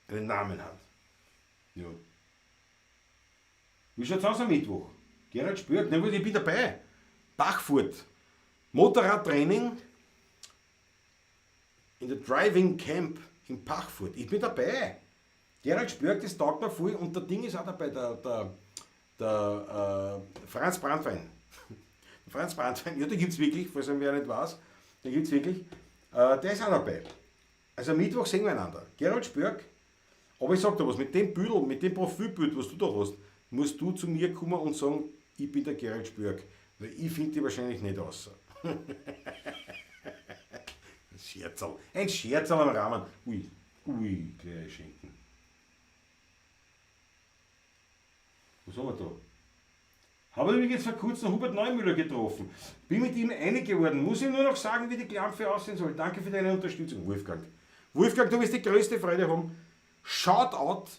einen Namen hat. Ja. Wie schaut es aus am Mittwoch? Gerald Spürk, ich bin dabei. Bachfurt. Motorradtraining in der Driving Camp in Bachfurt. Ich bin dabei. Gerald Spürk, das taugt mir voll und der Ding ist auch dabei, der Franz Brandwein. Franz Brandwein, ja, den gibt es wirklich, falls wer nicht weiß, den gibt es wirklich. Der ist auch dabei. Also am Mittwoch sehen wir einander. Gerald Spörk, aber ich sag dir was, mit dem Büdel, mit dem Profilbild, was du da hast, musst du zu mir kommen und sagen, ich bin der Gerald Spörk. Weil ich finde die wahrscheinlich nicht außer. Ein Scherzerl am Rahmen. Ui, gleich schenken. Was haben wir da? Habe ich übrigens vor kurzem Hubert Neumüller getroffen. Bin mit ihm einig geworden. Muss ich nur noch sagen, wie die Klampfe aussehen soll. Danke für deine Unterstützung, Wolfgang. Wolfgang, du wirst die größte Freude haben. Shoutout,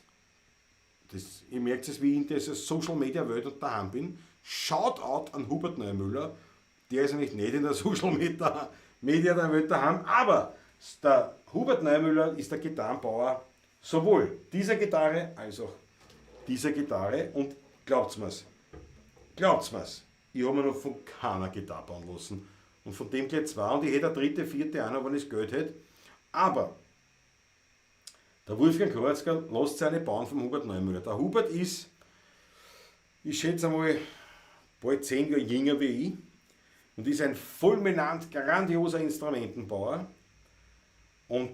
ihr merkt es, wie ich in dieser Social Media Welt und daheim bin. Shoutout an Hubert Neumüller. Der ist nämlich nicht in der Social Media Welt daheim, aber der Hubert Neumüller ist der Gitarrenbauer sowohl dieser Gitarre als auch dieser Gitarre und glaubt's mir's, ich habe mir noch von keiner Gitarre bauen lassen und von dem gleich zwei und ich hätte eine dritte, vierte auch noch, wenn ich das Geld hätte. Aber der Wolfgang Kreuzger lässt seine bauen vom Hubert Neumüller. Der Hubert ist, ich schätze einmal, bald 10 Jahre jünger wie ich und ist ein fulminant grandioser Instrumentenbauer und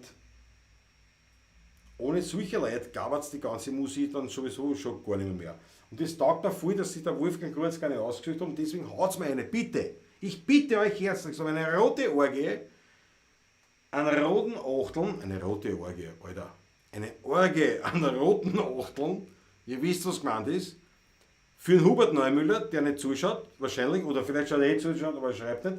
ohne solche Leute gab es die ganze Musik dann sowieso schon gar nicht mehr. Und das taugt mir voll, dass sich der Wolfgang Kurz gar nicht ausgesucht hat und deswegen haut mir eine. Bitte, ich bitte euch herzlich, so eine rote Orgie, einen roten Achteln, eine rote Orgie, Alter, eine Orgie an roten Achteln, ihr wisst, was gemeint ist, für den Hubert Neumüller, der nicht zuschaut, wahrscheinlich, oder vielleicht schaut er nicht zuschaut, aber er schreibt nicht,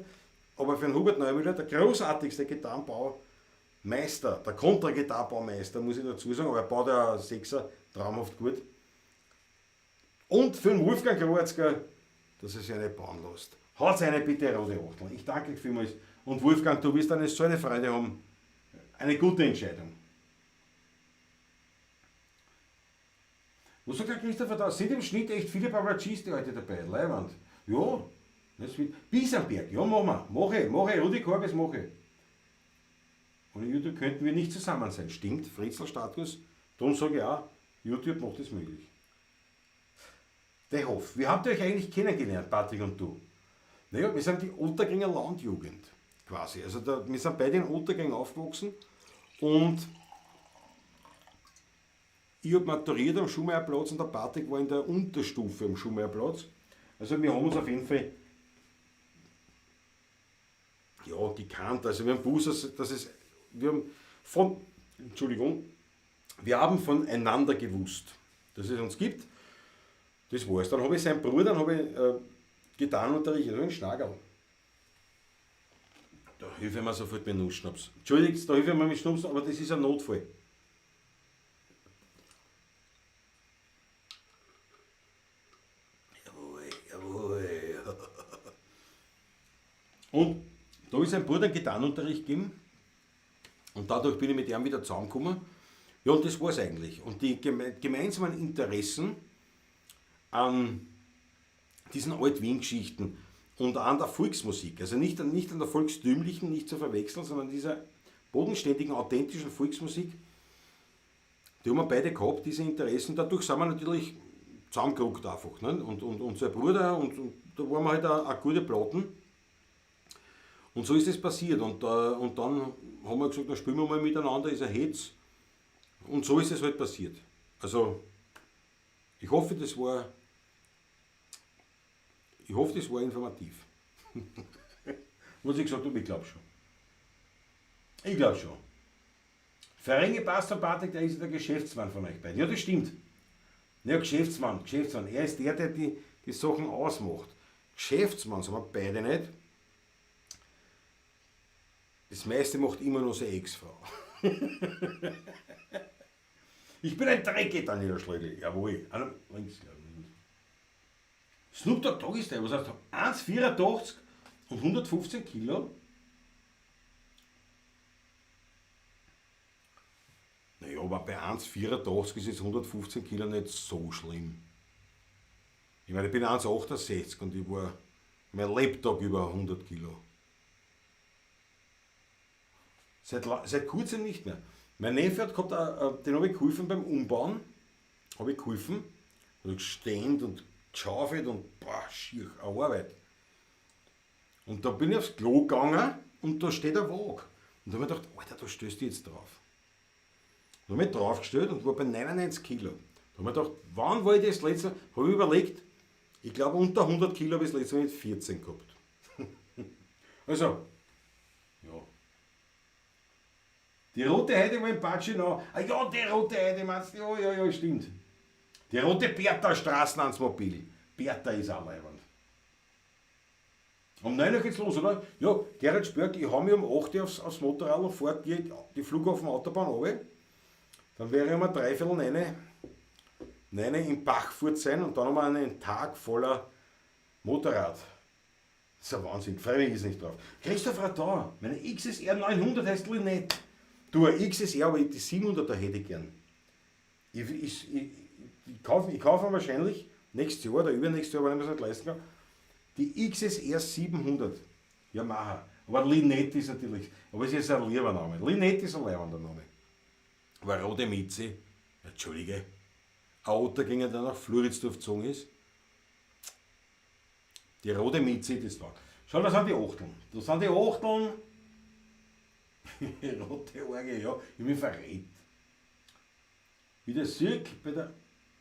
aber für den Hubert Neumüller, der großartigste Gitarrenbaumeister, der Kontragitarrenbaumeister, muss ich dazu sagen, aber er baut ja Sechser traumhaft gut. Und für den Wolfgang Kreuzger, dass er sich eine bauen lässt. Haut eine bitte rote Achtel. Ich danke euch vielmals. Und Wolfgang, du wirst eine so eine Freude haben. Eine gute Entscheidung. Was sagt der Christopher da? Sind im Schnitt echt viele Paparazzi heute dabei? Leiwand. Ja, das wird. Biesenberg, ja, mache ich. Rudi Korbes mache ich. Ohne YouTube könnten wir nicht zusammen sein. Stimmt, Fritzl-Status. Darum sage ich auch, YouTube macht es möglich. Der Hoff, wie habt ihr euch eigentlich kennengelernt, Patrick und du? Naja, wir sind die Ottergringer Landjugend quasi. Also wir sind beide in Ottergring aufgewachsen und ich habe maturiert am Schumacherplatz und der Patrick war in der Unterstufe am Schumacherplatz. Also wir haben uns auf jeden Fall gekannt. Also wir haben gewusst, wir haben wir haben voneinander gewusst, dass es uns gibt. Das war's. Dann habe ich seinen Bruder, dann habe ich Gitarrenunterricht, also einen Schnagel. Da hilfe ich mir sofort mit Nussschnaps. Entschuldigt, da hilfe ich mir mit Schnaps, aber das ist ein Notfall. Jawohl. Und da ist ein Bruder einen Gitarrenunterricht gegeben und dadurch bin ich mit ihm wieder zusammengekommen. Ja, und das war es eigentlich. Und die gemeinsamen Interessen an diesen Alt-Wien-Geschichten und an der Volksmusik, also nicht an der volkstümlichen, nicht zu verwechseln, sondern dieser bodenständigen, authentischen Volksmusik, die haben wir beide gehabt, diese Interessen. Dadurch sind wir natürlich zusammengerückt einfach. Ne? Und unser Bruder, und da waren wir halt eine gute Platten. Und so ist es passiert. Und dann haben wir gesagt, dann spielen wir mal miteinander, ist ein Hetz. Und so ist es halt passiert. Also, ich hoffe, das war informativ. Was ich gesagt habe, ich glaube schon. Ich glaube schon. Ferenge Pastor Patrick, der ist der Geschäftsmann von euch beiden. Ja, das stimmt. Ja, Geschäftsmann. Er ist der die Sachen ausmacht. Geschäftsmann sind wir beide nicht. Das meiste macht immer noch seine Ex-Frau. Ich bin ein Drecke, Daniela Schlegel. Jawohl. Links, glaube ich. Snoop Dogg Doggy Style, was heißt das? 1,84 und 115 Kilo? Naja, aber bei 1,84 ist jetzt 115 Kilo nicht so schlimm. Ich meine, ich bin 1,68 und ich war mein Lebtag über 100 Kilo. Seit kurzem nicht mehr. Mein Neffe hat gehabt, den habe ich geholfen beim Umbauen. Habe ich geholfen. Und gestehnt und geschaufelt und schier, eine Arbeit. Und da bin ich aufs Klo gegangen und da steht ein Waage. Und da habe ich gedacht, Alter, da stößt du jetzt drauf. Da habe ich draufgestellt und war bei 99 Kilo. Da habe ich gedacht, wann war ich das letzte Mal? Habe ich überlegt, ich glaube unter 100 Kilo habe ich das letzte Mal mit 14 gehabt. Also, ja. Die rote Heide war in Patschinau. Ah ja, die rote Heide meinst du? Ja, stimmt. Die rote Bertha Straßenlandsmobil. Bertha ist auch leibend. Um 9 Uhr geht's los, oder? Ja, Gerhard Spörk, ich hau mich um 8 Uhr aufs Motorrad und fahre die Flughafen-Autobahn runter. Dann wäre ich um 9 im Bachfurt sein und dann haben wir einen Tag voller Motorrad. Das ist ein Wahnsinn, freiwillig ist nicht drauf. Christoph Radau, meine XSR 900 heißt Lynette. Du, ein XSR, aber die 700er hätte ich gern. Ich kaufe mir wahrscheinlich nächstes Jahr oder übernächstes Jahr, wenn ich mir das nicht leisten kann, die XSR 700 Yamaha. Aber Lynette ist natürlich, aber es ist ein lieber Name. Lynette ist ein leibender Name. Aber rote Mitze, entschuldige, ein Ottergänger, der nach Floridsdorf gezogen ist. Die rote Mitze, das war. Schau, das sind die Achteln. Das sind die Achteln. Rote Orgel, ja, ich bin verrät. Wie der Sirk bei der.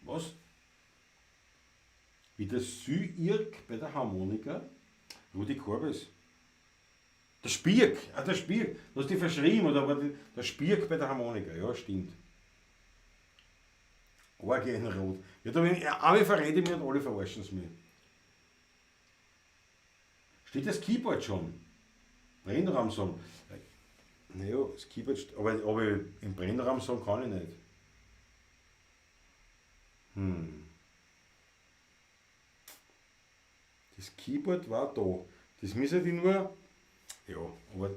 Was? Wie der Syirk bei der Harmonika. Rudi Korbes. Der Spirk, der Spirk. Du hast die verschrieben, oder war der Spirk bei der Harmonika, ja, stimmt. Orgel in Rot. Ja, da bin ich, alle verrät ich mir und alle verarschen es mir. Steht das Keyboard schon? Brennraum-Song. Naja, das Keyboard, aber im Brennraum-Song kann ich nicht. Das Keyboard war da. Das müsste ich nur. Ja, aber.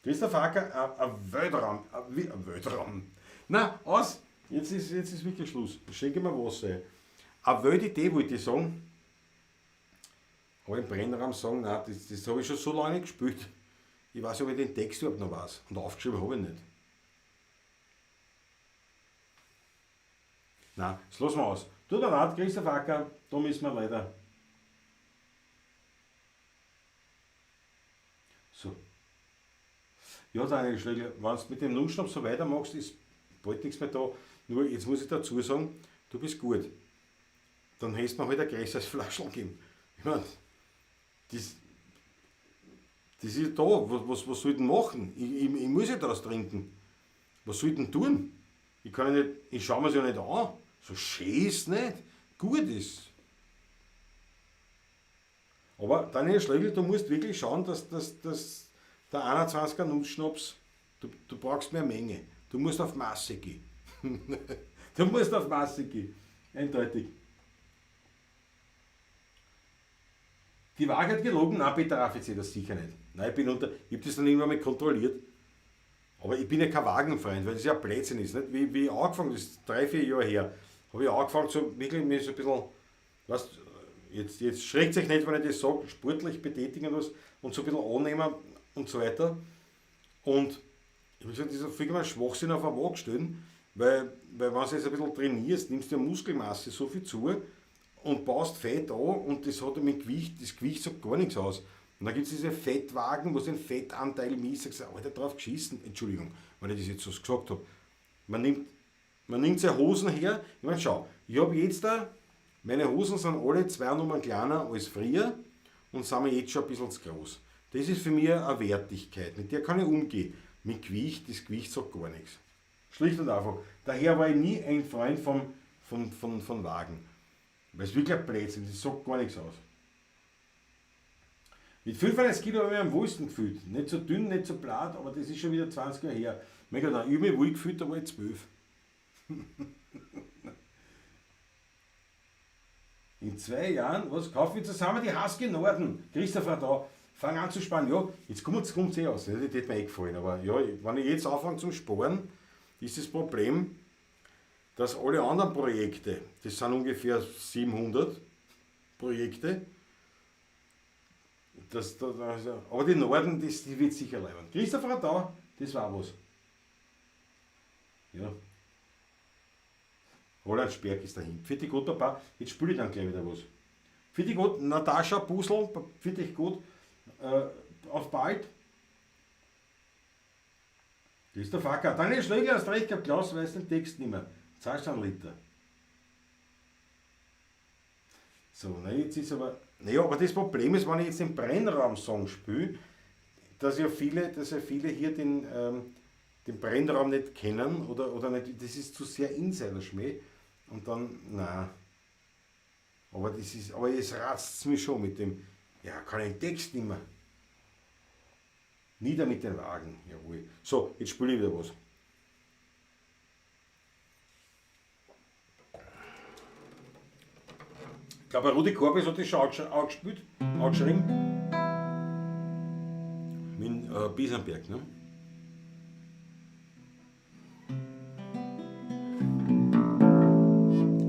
Christoph Acker, ein Weltraum. Ein Weltraum. Na, aus! Jetzt ist wirklich Schluss. Schenke mir Wasser. Eine Weltidee wollte ich sagen. Aber im Brennraum-Song, nein, das habe ich schon so lange gespielt. Ich weiß nicht, ob ich den Text überhaupt noch weiß. Und aufgeschrieben habe ich nicht. Nein, das lassen wir aus. Tut mir leid, Christoph Acker, da müssen wir leider. So. Ja, Daniel Schlegel, wenn du mit dem Nussschnaps so weitermachst, ist bald nichts mehr da. Nur, jetzt muss ich dazu sagen, du bist gut. Dann hättest du mir halt ein größeres Flaschel geben. Ich meine, Das ist da, was soll ich denn machen? Ich muss ja das trinken. Was soll ich denn tun? Ich schaue mir es ja nicht an. So schön ist es nicht. Gut ist. Aber Daniel Schlegel, du musst wirklich schauen, dass der 21er Nussschnaps, du brauchst mehr Menge. Du musst auf Masse gehen. Du musst auf Masse gehen. Eindeutig. Die Waage hat gelogen? Nein, Peter Raffizi, das sicher nicht. Nein, ich habe das dann irgendwann mal kontrolliert. Aber ich bin ja kein Wagenfreund, weil das ja Blödsinn ist. Nicht? Wie ich angefangen, das ist 3-4 Jahre her, habe ich angefangen, so wirklich mich so ein bisschen, weißt, jetzt schreckt sich nicht, wenn ich das sage, sportlich betätigen und so ein bisschen annehmen und so weiter. Und ich habe gesagt, das ist ein Schwachsinn auf eine Waage stellen, weil wenn du jetzt ein bisschen trainierst, nimmst du ja Muskelmasse so viel zu und baust Fett an und das hat mit Gewicht, das Gewicht sagt gar nichts aus. Und dann gibt es diese Fettwagen, wo es den Fettanteil misst, ich sage, Alter, drauf geschissen, Entschuldigung, wenn ich das jetzt so gesagt habe. Man nimmt seine Hosen her, ich meine, schau, ich habe jetzt da, meine Hosen sind alle 2 Nummern kleiner als früher und sind mir jetzt schon ein bisschen zu groß. Das ist für mich eine Wertigkeit, mit der kann ich umgehen. Mit Gewicht, das Gewicht sagt gar nichts. Schlicht und einfach. Daher war ich nie ein Freund von Wagen. Weil es wirklich ein Blödsinn, das sagt gar nichts aus. Mit 95 Kilo habe ich mich am wohlsten gefühlt. Nicht so dünn, nicht so blatt, aber das ist schon wieder 20 Jahre her. Mega, dann ich habe mich wohl gefühlt, da war ich 12. In 2 Jahren, was kaufen wir zusammen? Die Husky Norden. Christopher da, fang an zu sparen. Ja, jetzt kommt es aus. Das hätte mir gefallen. Aber ja, wenn ich jetzt anfange zum Sparen, ist das Problem, dass alle anderen Projekte, das sind ungefähr 700 Projekte, aber die Norden, die wird sicher leibern. Christopher da, das war was. Ja. Roland Sperg ist dahin. Für dich gut, Papa. Jetzt spiele ich dann gleich wieder was. Für dich gut, Natascha Busel, für dich gut. Auf bald. Das ist der Facker. Daniel Schlegel hast recht gehabt, Klaus weiß den Text nicht mehr. Zahlst du einen Liter. So, na jetzt ist aber. Naja, aber das Problem ist, wenn ich jetzt den Brennraum-Song spiele, dass ja viele hier den Brennraum nicht kennen oder nicht, das ist zu sehr Insider-Schmäh. Und dann, nein. Aber es ratzt mich schon mit dem, ja, kann ich den Text nicht mehr. Nieder mit den Wagen, jawohl. So, jetzt spiele ich wieder was. Ich glaube, Rudi Korbis hat das schon angeschrieben. Mit Biesenberg, ne?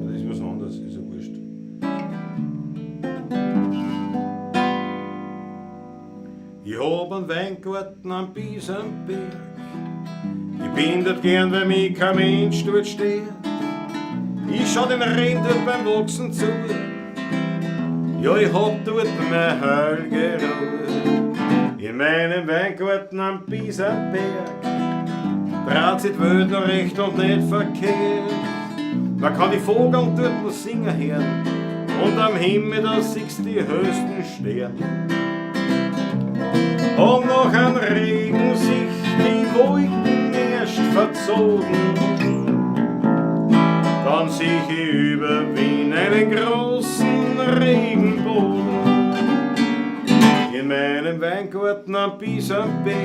Das ist was anderes, ist ja wurscht. Ich hab einen Weingarten am Biesenberg. Ich bin dort gern, weil mich kein Mensch dort steht. Ich schau den Rehen dort beim Wachsen zu. Ja, ich hab dort meine Heilge Ruhe. In meinem Weingarten am Biesenberg braut sich die Welt noch recht und nicht verkehrt. Man kann die Vögel dort noch singen hören und am Himmel da siehst die höchsten Sterne. Und nach einem Regen sich die Wolken erst verzogen, dann sehe ich über Wien einen großen Regenbogen. In meinem Weingarten am Biesenberg,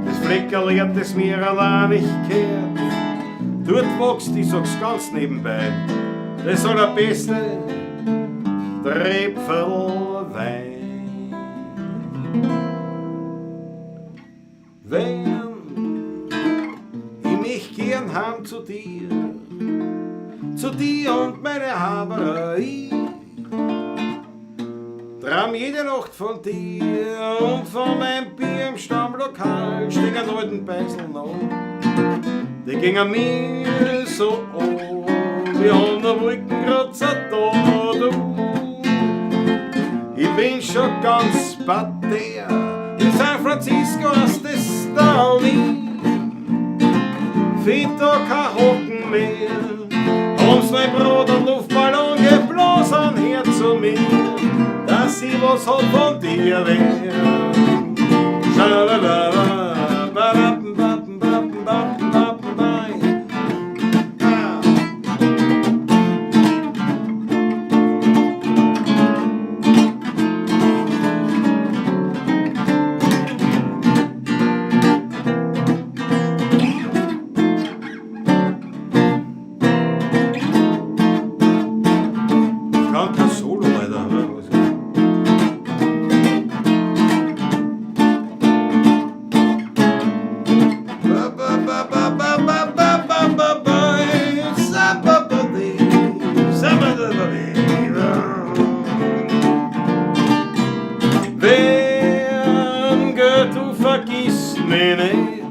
das Fleckerl hat es mir allein nicht gehört. Dort wächst, ich sag's ganz nebenbei, das allerbeste Trepfelwein. Wenn ich mich gern heim zu dir und meine Haberei. Traum jede Nacht von dir und von meinem Bier im Stammlokal. Steck einen alten Beisel noch, die gingen mir so an, wie an der Wolkenkratzer da, du. Ich bin schon ganz pater, in San Francisco hast es da nie. Find da kein Hocken mehr, haben's mein Brot und Luftballon geblasen her zu mir, dass ich was hab von dir wär. La la la la, ba da ba ba ba ba ba. Kan kein Solo, Alter. Wem geht, du vergisst mich nicht.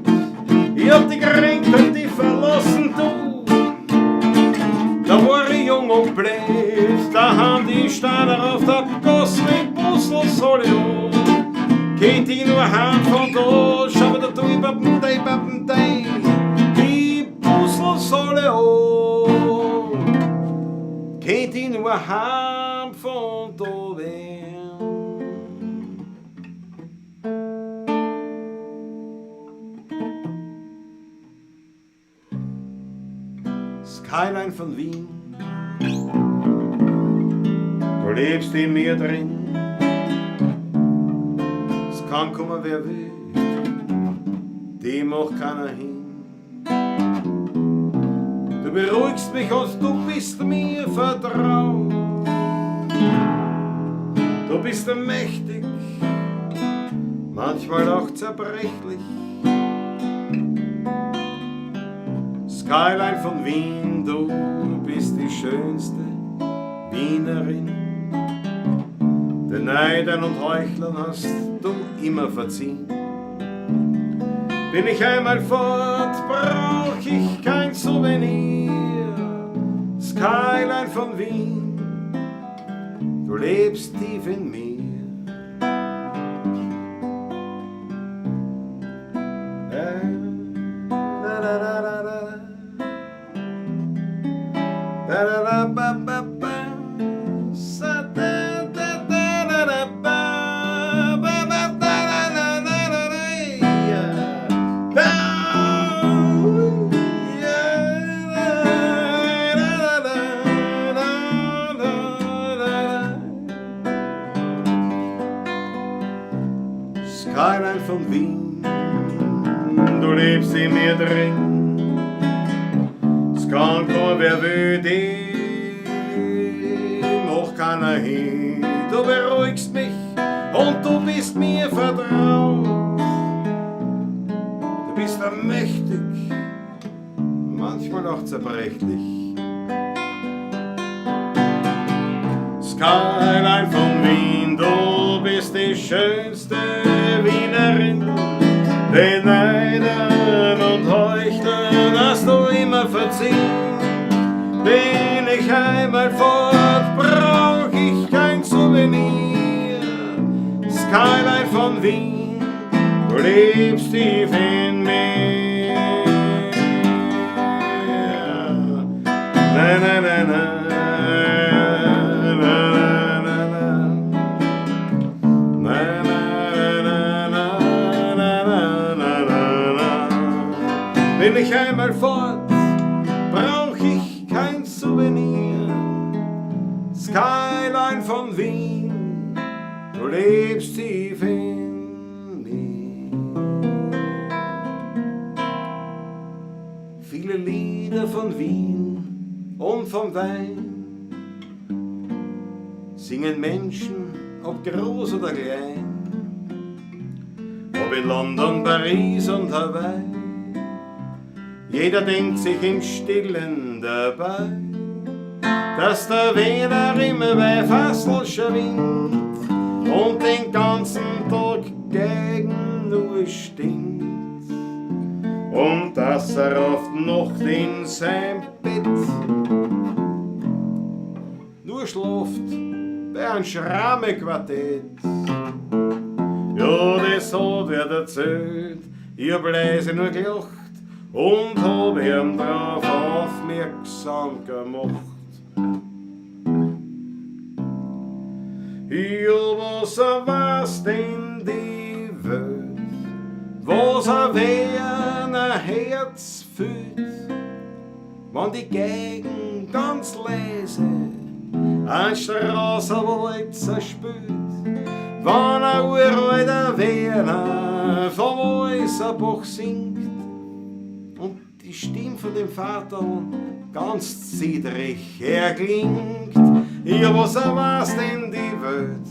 Ich hab dich geringt und dich verlassen, du. Da war ich jung und blöd, da haben die Steine auf der Gasse mit Bussel Solio. Geht ich nur heim von da, schau mir da du, die Bussel Solio. Geht ich nur heim von da, Skyline von Wien, du lebst in mir drin. Es kann kommen, wer will, die macht keiner hin. Du beruhigst mich und du bist mir vertraut. Du bist mächtig, manchmal auch zerbrechlich. Skyline von Wien, du bist die schönste Wienerin. Den Neidern und Heuchlern hast du immer verziehen. Bin ich einmal fort, brauch ich kein Souvenir. Skyline von Wien, du lebst tief in mir. Skyline von Wien, du lebst in mir drin. Es kann kommen, wer will, die macht keiner hin. Du beruhigst mich und du bist mir vertraut. Du bist mächtig, manchmal auch zerbrechlich. Skyline von Wien, du bist die schönste Wienerin. Den Neidern und Heuchlern hast du immer verziehen. Bin ich einmal fort, brauch ich kein Souvenir. Skyline von Wien, du lebst tief in mir. Na, na, na, na. Bin ich einmal fort, brauch ich kein Souvenir. Skyline von Wien, du lebst tief in mir. Viele Lieder von Wien und vom Wein singen Menschen, ob groß oder klein, ob in London, Paris und Hawaii. Jeder denkt sich im Stillen dabei, dass der Wiener immer bei Fassel schwingt und den ganzen Tag gegen nur stinkt. Und dass oft Nacht in sein Bett nur schläft bei einem Schramme-Quartett. Ja, das hat er erzählt, ihr Bläse nur gelacht und hab ihm drauf aufmerksam gemacht. Ja, was war's denn die Welt? wenn die Geigen ganz leise an Straßenwald zerspült, wenn ein uralter Werner vom Walserbach singt und die Stimme von dem Vater ganz ziedrig erklingt. Ja, was war's denn die Welt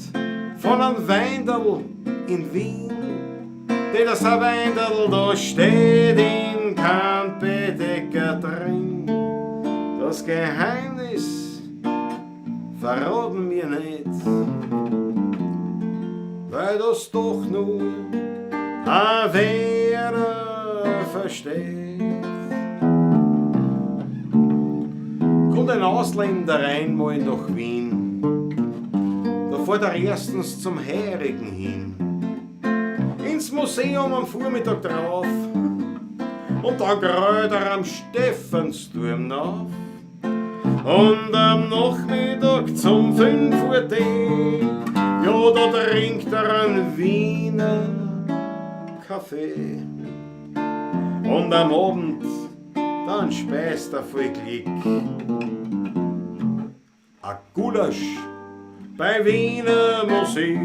von einem Weindl in Wien? Denn das Weindl da steht in kein Bedecker drin. Das Geheimnis verraten mir nicht, weil das doch nur ein Werner versteht. Kommt ein Ausländer einmal nach Wien, da fährt er erstens zum Heurigen hin, ins Museum am Vormittag drauf und dann grölt er am Stephansturm nach. Und am Nachmittag zum 5 Uhr Tee, ja, da trinkt er einen Wiener Kaffee. Und am Abend, dann speist er voll Glück a Gulasch bei Wiener Musik.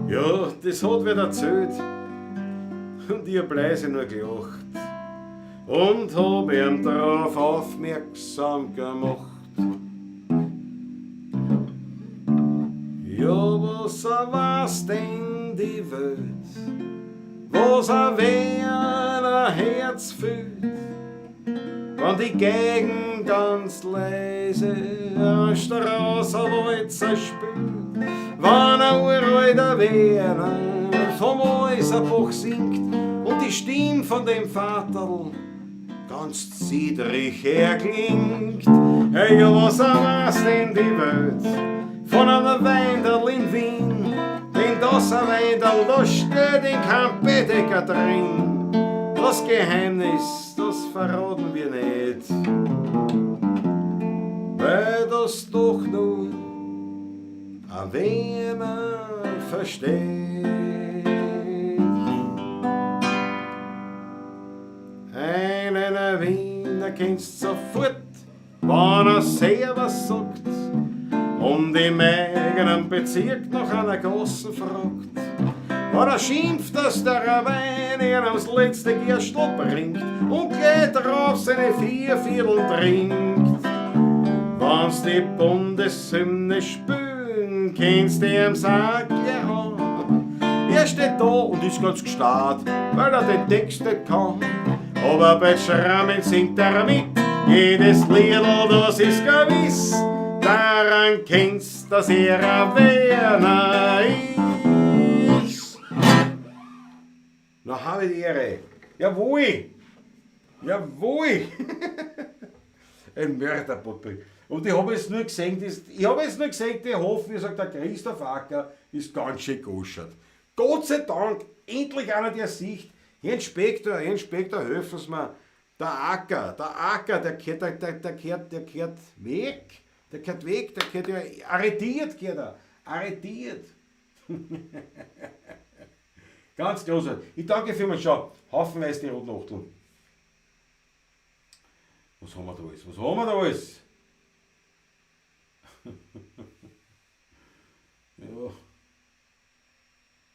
Ja, das hat wer erzählt und ich hab leise nur gelacht und hab ihm darauf aufmerksam gemacht. Ja, was war's denn die Welt, was wer ein Herz füllt, wenn die Geigen ganz leise an Straßenwald zerspült, wenn ein uralter Werner vom Walserbach singt und die Stimme von dem Vaterl ganz ziedrig erklingt. Hey, ja, was war's denn die Welt von einem Weindl in Wien? Denn das Weindl, da steht in kein Bedecker drin. Das Geheimnis, das verraten wir nicht, weil das doch nur ein Werner versteht. Einen Wiener kennst sofort, wenn er sehr was sagt und im eigenen Bezirk nach einer Gassen fragt. Wenn er schimpft, dass der Wein ihn aufs letzte Gerstl bringt und gleich drauf seine 4 Viertel trinkt. Wenn's die Bundeshymne spülen, kennst du ihm Sack an. Er steht da und ist ganz gestarrt, weil er den Text nicht kann. Aber bei Schrammen singt er mit, jedes Liedl, das ist gewiss. Daran kennst, dass er ein Werner ist. Na, habe die Ehre. Jawohl! Jawohl! Ein Mörderpotpourri. Und ich habe jetzt nur gesehen, die Hoffen, wie sagt der Christoph Acker, ist ganz schön goschert. Gott sei Dank, endlich einer, der sieht, Herr Inspektor, helfen Sie mir. Der Acker, der kehrt weg. Der kehrt ja, arretiert geht er. Arretiert. Ganz großartig. Ich danke vielmals, schau, haufenweise die Rotnochteln. Was haben wir da alles? Ja.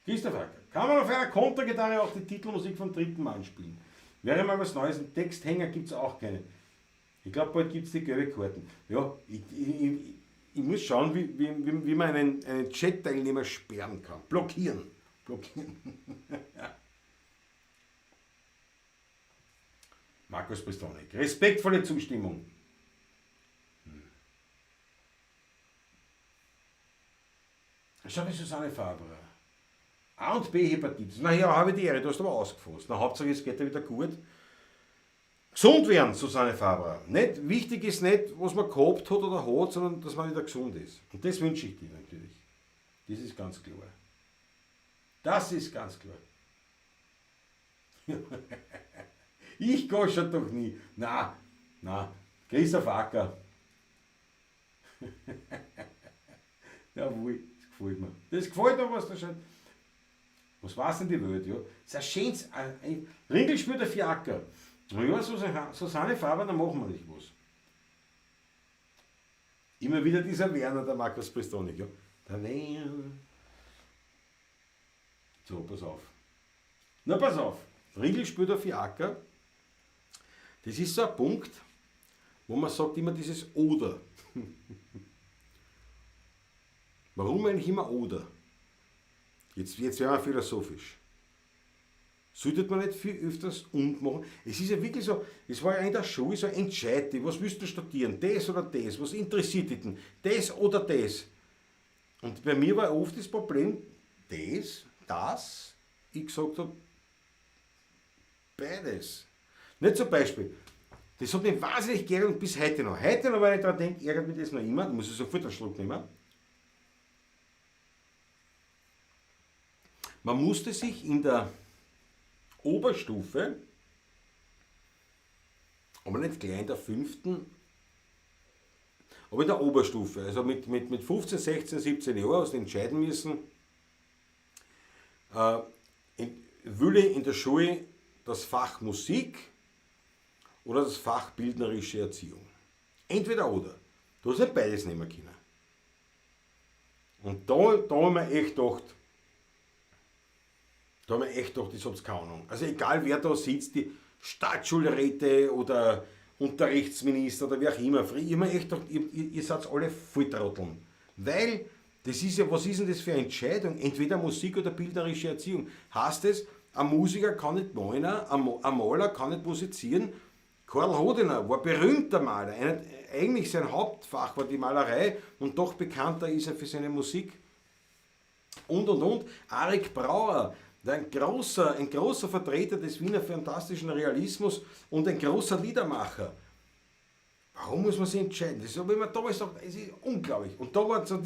Christoph Acker. Kann man auf einer Kontergitarre auch die Titelmusik vom dritten Mann spielen? Wäre mal was Neues. Einen Texthänger gibt es auch keine. Ich glaube, bald gibt es die gelbe Karten. Ja, ich muss schauen, wie man einen Chat-Teilnehmer sperren kann. Blockieren. Markus Bristonik. Respektvolle Zustimmung. Schau, die Susanne Faber. A und B Hepatitis. Na ja, habe ich die Ehre, du hast aber ausgefasst. Na, Hauptsache es geht ja wieder gut. Gesund werden, Susanne Faber. Nicht, wichtig ist nicht, was man gehabt hat oder hat, sondern dass man wieder gesund ist. Und das wünsche ich dir natürlich. Das ist ganz klar. Das ist ganz klar. Ich gosche doch nie. Na, Christoph Acker. Jawohl, das gefällt mir. Das gefällt mir, was da schon. Was war's denn die Welt, ja? Das ist ein schönes Ringel spielt der Fiaker. Ja, Susanne Faber, dann machen wir nicht was. Immer wieder dieser Werner, der Markus Pristonik, ja. Der Werner. So, pass auf. Na, pass auf. Riegel spielt auf Fiaker. Das ist so ein Punkt, wo man sagt immer dieses Oder. Warum eigentlich immer Oder? Jetzt werden wir philosophisch. Sollte man nicht viel öfters und machen? Es ist ja wirklich so, es war ja in der Schule so entscheidend, was willst du studieren, das oder das, was interessiert dich denn, das oder das. Und bei mir war oft das Problem, das, ich gesagt habe, beides. Nicht zum Beispiel, das hat mich wahnsinnig geärgert und bis heute noch. Heute noch, wenn ich daran denke, ärgert mich das noch immer, muss ich sofort einen Schluck nehmen. Man musste sich in der Oberstufe, aber nicht gleich in der 5., aber in der Oberstufe, also mit 15, 16, 17 Jahren hast du entscheiden müssen, will ich in der Schule das Fach Musik oder das Fach bildnerische Erziehung. Entweder oder. Du hast ja beides nehmen können. Und da haben wir echt gedacht, ich hab's keine Ahnung. Also egal wer da sitzt, die Staatsschulräte oder Unterrichtsminister oder wie auch immer, ich habe mir echt gedacht, ihr seid alle Volltrotteln. Weil, das ist ja, was ist denn das für eine Entscheidung? Entweder Musik oder bildnerische Erziehung. Heißt es, ein Musiker kann nicht malen, ein Maler kann nicht musizieren. Karl Hodener war berühmter Maler. Eigentlich sein Hauptfach war die Malerei und doch bekannter ist er für seine Musik. Und. Arik Brauer, ein großer Vertreter des Wiener fantastischen Realismus und ein großer Liedermacher. Warum muss man sich entscheiden? Das ist, wenn man damals sagt, es ist unglaublich. Und da waren so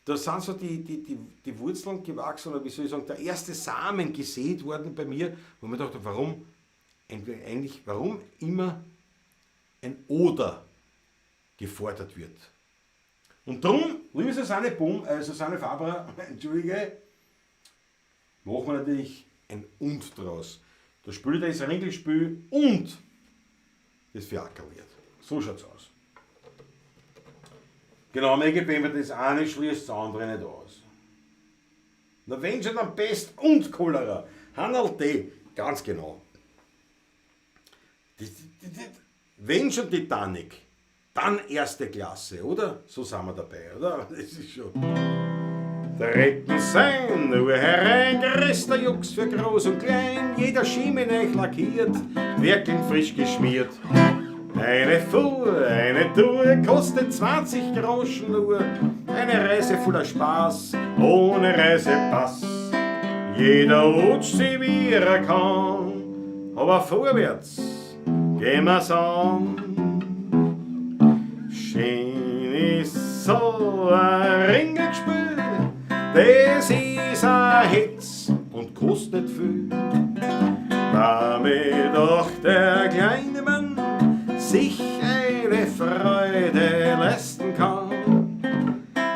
da sind so die Wurzeln gewachsen, oder wie soll ich sagen, der erste Samen gesät worden bei mir, wo man dachte, warum immer ein Oder gefordert wird. Und darum, liebe Susanne Faber, entschuldige, machen wir natürlich ein Und draus. Da spielt das Ringelspiel und das Fiakerlied. So schaut's aus. Genau, mein Gebet, das eine schließt das andere nicht aus. Na wenn schon dann Pest und Cholera. Handelt die, ganz genau. Wenn schon Titanic, dann erste Klasse, oder? So sind wir dabei, oder? Das ist schon. Retten sein, nur hereingerisster Jux für groß und klein, jeder Schienbein lackiert, wirklich frisch geschmiert. Eine Fuhr, eine Tour, kostet 20 Groschen nur, eine Reise voller Spaß, ohne Reisepass. Jeder rutscht sie wie er kann, aber vorwärts gehen wir's an. Schön ist so ein Ringelspiel, das ist ein Hitz und kostet viel. Damit auch der kleine Mann sich eine Freude leisten kann.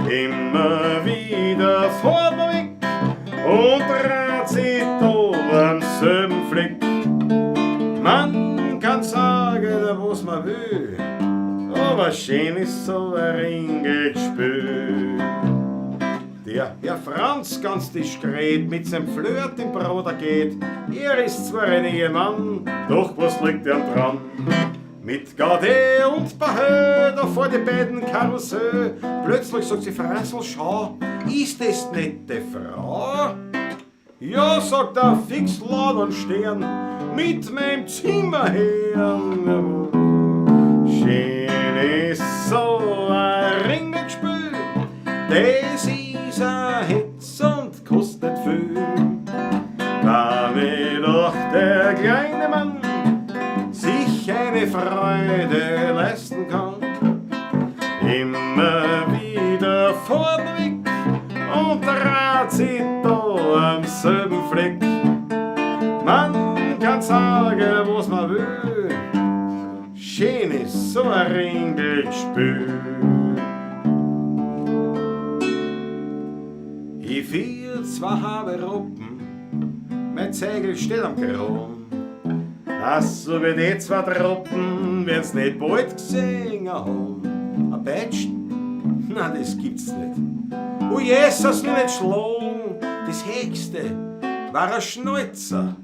Immer wieder vorweg und dreht sich da am selben Fleck. Man kann sagen, was man will, aber schön ist so ein Ringelspiel. Der Herr Franz ganz diskret mit seinem Flirt im Bruder geht. Er ist zwar ein Ehemann, doch was liegt er dran? Mit Gaudet und Bahö, da vor die beiden Karussell. Plötzlich sagt sie, Franzl, schau, ist das nicht die Frau? Ja, sagt er, fix laut und stern, mit meinem Zimmerherrn. Schön ist so ein Ringelspiel, das ist ein Hitz und kostet viel. Damit auch der kleine Mann sich eine Freude leisten kann. Immer wieder vorweg und dreht sich da am selben Fleck. Man kann sagen, was man will, schön ist so ein Ringelspiel. Ich fiel zwei halbe Ruppen, mein Zegel steht am Kron. dass so wie die zwei Truppen wird's nicht bald gesehen haben. Ein Peitschen? Na, das gibt's nicht. Oh Jesus, nur nicht schlagen, das Höchste war ein Schnäuzer.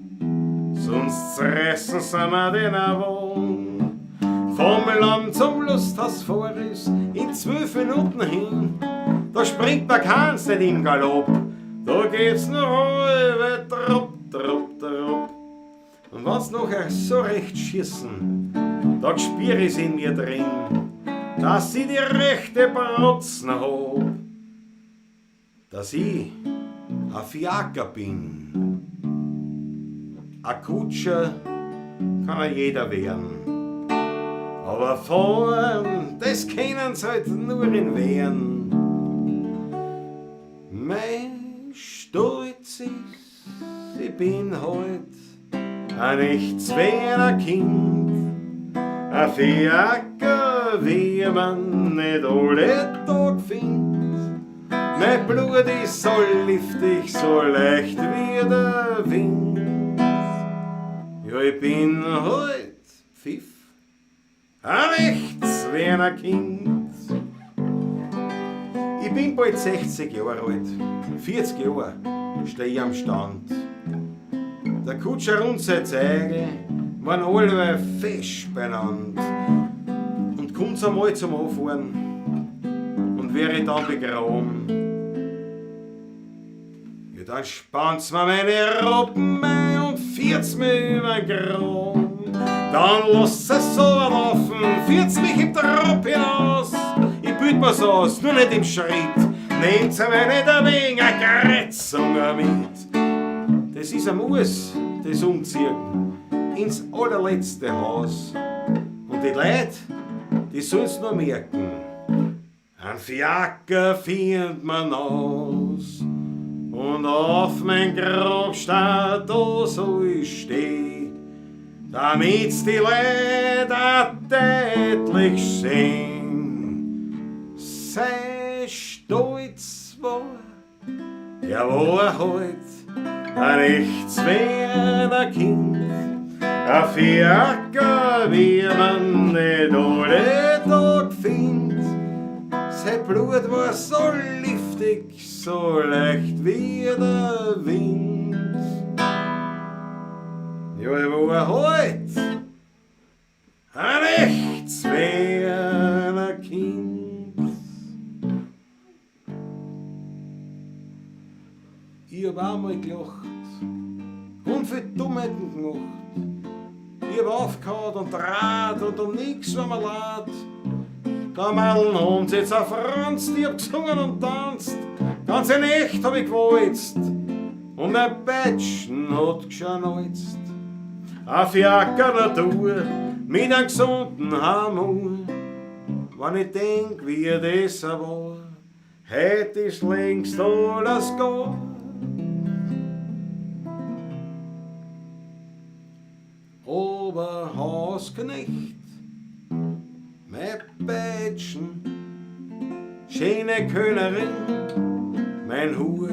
Sonst zerreißen sie mir den Wagen. Vom Land zum Lusthaus vor ist in 12 Minuten hin. Da springt man keins nicht im Galopp. Da geht's nur halbe Trupp, Trupp, Trupp. Und wenn's nachher so recht schießen, da spür ich's in mir drin, dass ich die rechte Brotzen hab. Dass ich ein Fiaker bin. Ein Kutscher kann jeder werden. Aber fahren, das können sie halt nur in Wehren. Mein Stolz ist, ich bin halt ein nichtswerter Kind. Ein Fiaker, wie man nicht alle Tag findet. Mein Blut ist so liftig, so leicht wie der Wind. Ja, ich bin halt Pfiff, ein rechtswerner Kind. Ich bin bald 60 Jahre alt, 40 Jahre steh ich am Stand. Der Kutscher und seine Zeige waren alle fest beieinander. Und kommt's einmal zum Anfahren und wäre dann begraben, ja, dann spannt's mir meine Robben ein und fährt's mir über den Graben. Dann lasst es so laufen, fährt's mich im Trab hinaus. Ich büt mir's aus, nur nicht im Schritt, nehmt's mir nicht ein wenig eine Kretzung mit. Das ist ein Muss, das Umziehen ins allerletzte Haus. Und die Leute, die sollen's nur merken, ein Fiaker findet man aus. Und auf mein Grab steht, da soll ich stehen, damit's die Leute auch deutlich sehen. Sei stolz war, er war halt ein rechtswerter Kind. Ein Fiaker, wie man nicht alle Tag findet. Sein Blut war so liftig, so leicht wie der Wind. Ja, er war halt ein rechtswerter Kind. Ich hab auch mal gelacht und für Dummheiten gemacht. Ich hab aufgehauen und draht und um nix war mir leid. Der Mann und jetzt auf Franz, die hab gesungen und tanzt. Ganz in echt hab ich gewalzt und mein Peitschen hat geschnalzt. Ein Fiaker Natur mit einem gesunden Hammer. Wenn ich denk, wie das war, hätt ich's längst alles gar. Oberhausknecht, mein Peitschen, schöne Kölnerin, mein Hut,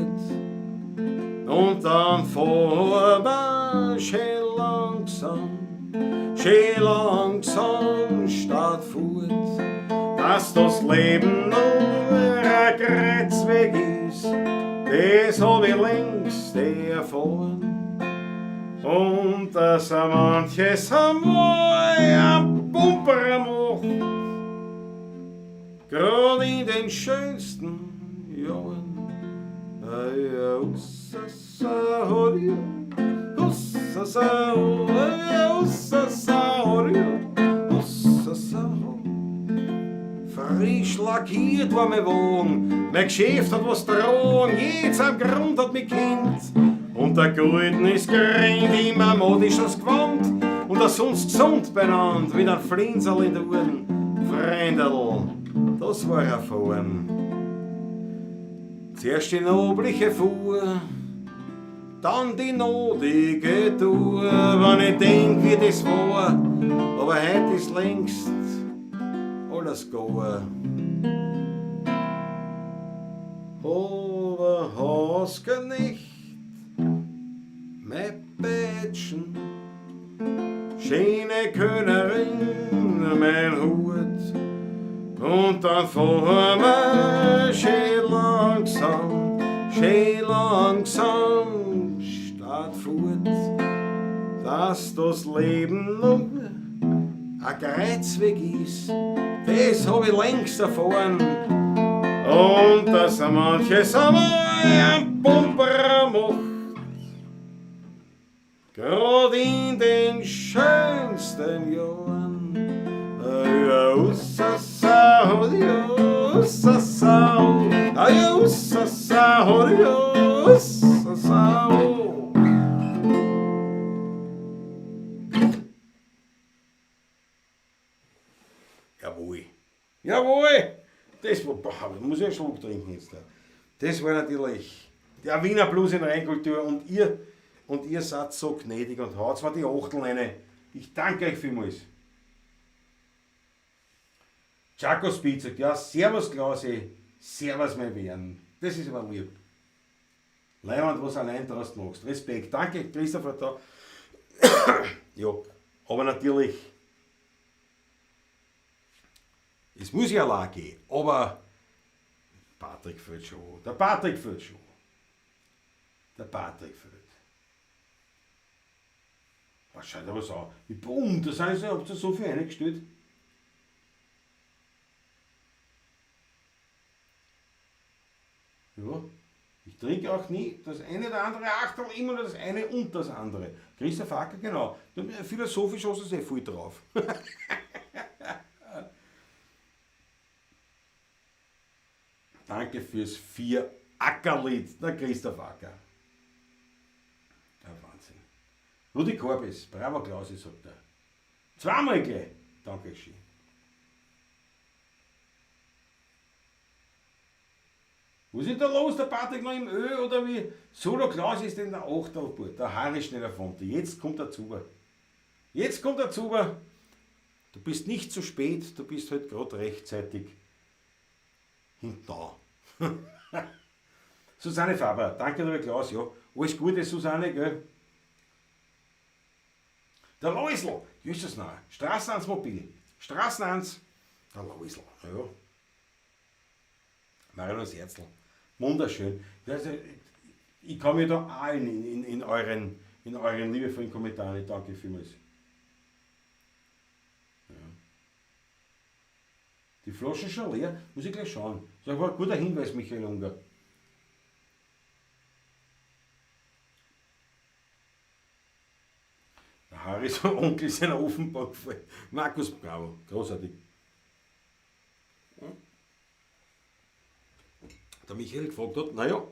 und dann vorbei, schön langsam statt fort, dass das Leben nur ein Kreuzweg ist, das hab ich längst erfahren. Und dass manches einmal ein Bumper macht, grad in den schönsten Jahren. Frisch lackiert war mein Wagen, mein Geschäft hat was dran, jetzt am Grund hat mich Kind. Und der Gulden ist gering, immer modisch als Gewand, und er sonst gesund benannt, wie ein Flinsel in den Uhren. Freundel, das war erfahren. Zuerst die nobliche Fuhr, dann die nodige Tour, wenn ich denk, wie das war, aber heute ist längst alles gar. Aber hast du nicht mein Peitschen, schöne Könnerin, mein Hut. Und dann fahren wir schön langsam statt fort, dass das Leben nur ein Kreuzweg ist, das hab ich längst erfahren. Und dass manches einmal ein Pumper macht, grad in den schönsten Jahren. Jawohl. Jawohl! Das war, boah, muss ich einen Schluck trinken jetzt da. Das war natürlich der Wiener Blues in Reinkultur und ihr seid so gnädig und haut mir die Achteln rein. Ich danke euch vielmals. Chaco Speed sagt, ja, servus Klausi, servus mein Bären. Das ist aber lieb. Leihwand, was allein draus machst. Respekt. Danke, Christopher da. Ja, aber natürlich, es muss ja allein gehen, aber Patrick fehlt schon. Der Patrick fehlt. Was schaut aber so an? Wie bumm, da habt ihr so viel eingestellt. Ja, ich trinke auch nie das eine oder andere Achtel, immer nur das eine und das andere. Christoph Acker, genau. Philosophisch hast du sehr viel drauf. Danke fürs 4 Ackerlied, der Christoph Acker. Ja, Wahnsinn. Rudi Korbis, bravo Klausi, sagt er. Zweimal gleich. Dankeschön. Was ist da los, der Patrick noch im Öl oder wie? Solo Klaus ist in der Achtelburt, der Harry schneller von dir. Jetzt kommt der Zuber. Du bist nicht zu spät, du bist halt gerade rechtzeitig hinter. Susanne Faber, danke lieber Klaus, ja. Alles Gute, Susanne, gell? Der Läusl, Jesus nahe. Straßen 1 Mobil. Straßen 1, der Läusl, ja. Marion Herzl. Wunderschön. Also, ich kann mir da allen in euren liebevollen Kommentaren, ich danke vielmals. Ja. Die Flaschen schon leer, muss ich gleich schauen. Das war ein guter Hinweis, Michael Unger. Der Harry ist ein Onkel seiner Offenbach gefallen. Markus, bravo, großartig. Der Michael gefragt hat, naja,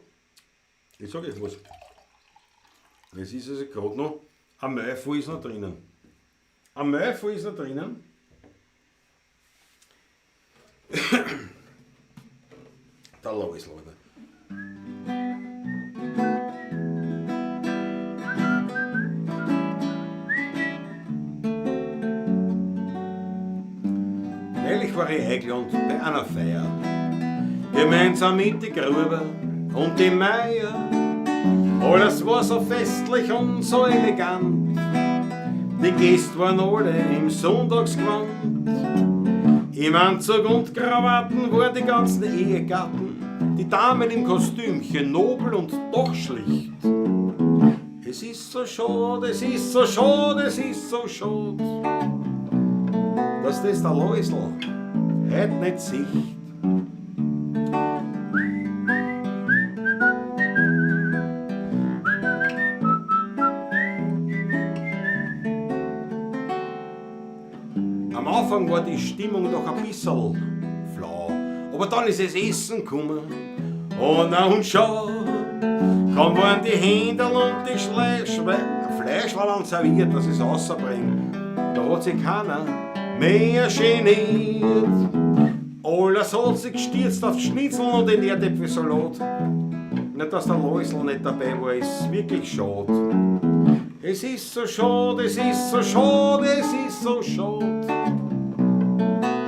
ich sage euch was. Es ist also gerade noch, ein Mäufel ist noch drinnen. Der Lois, Leute. Neulich war ich eingeladen bei einer Feier. Gemeinsam mit die Gruber und die Meier. Alles war so festlich und so elegant. Die Gäste waren alle im Sonntagsgewand. Im Anzug und Krawatten waren die ganzen Ehegatten. Die Damen im Kostümchen, nobel und doch schlicht. Es ist so schade, dass das der Läusl heute nicht sieht. Am Anfang war die Stimmung noch ein bisschen flau, aber dann ist das Essen gekommen. Oh na und schau, kaum waren die Händel und die Fleischwallen serviert, dass es rausbringt. Da hat sich keiner mehr geniert. Alles hat sich gestürzt auf Schnitzel und den Erdäpfelsalat. Nicht, dass der Läusl nicht dabei war, ist wirklich schade. Es ist so schade,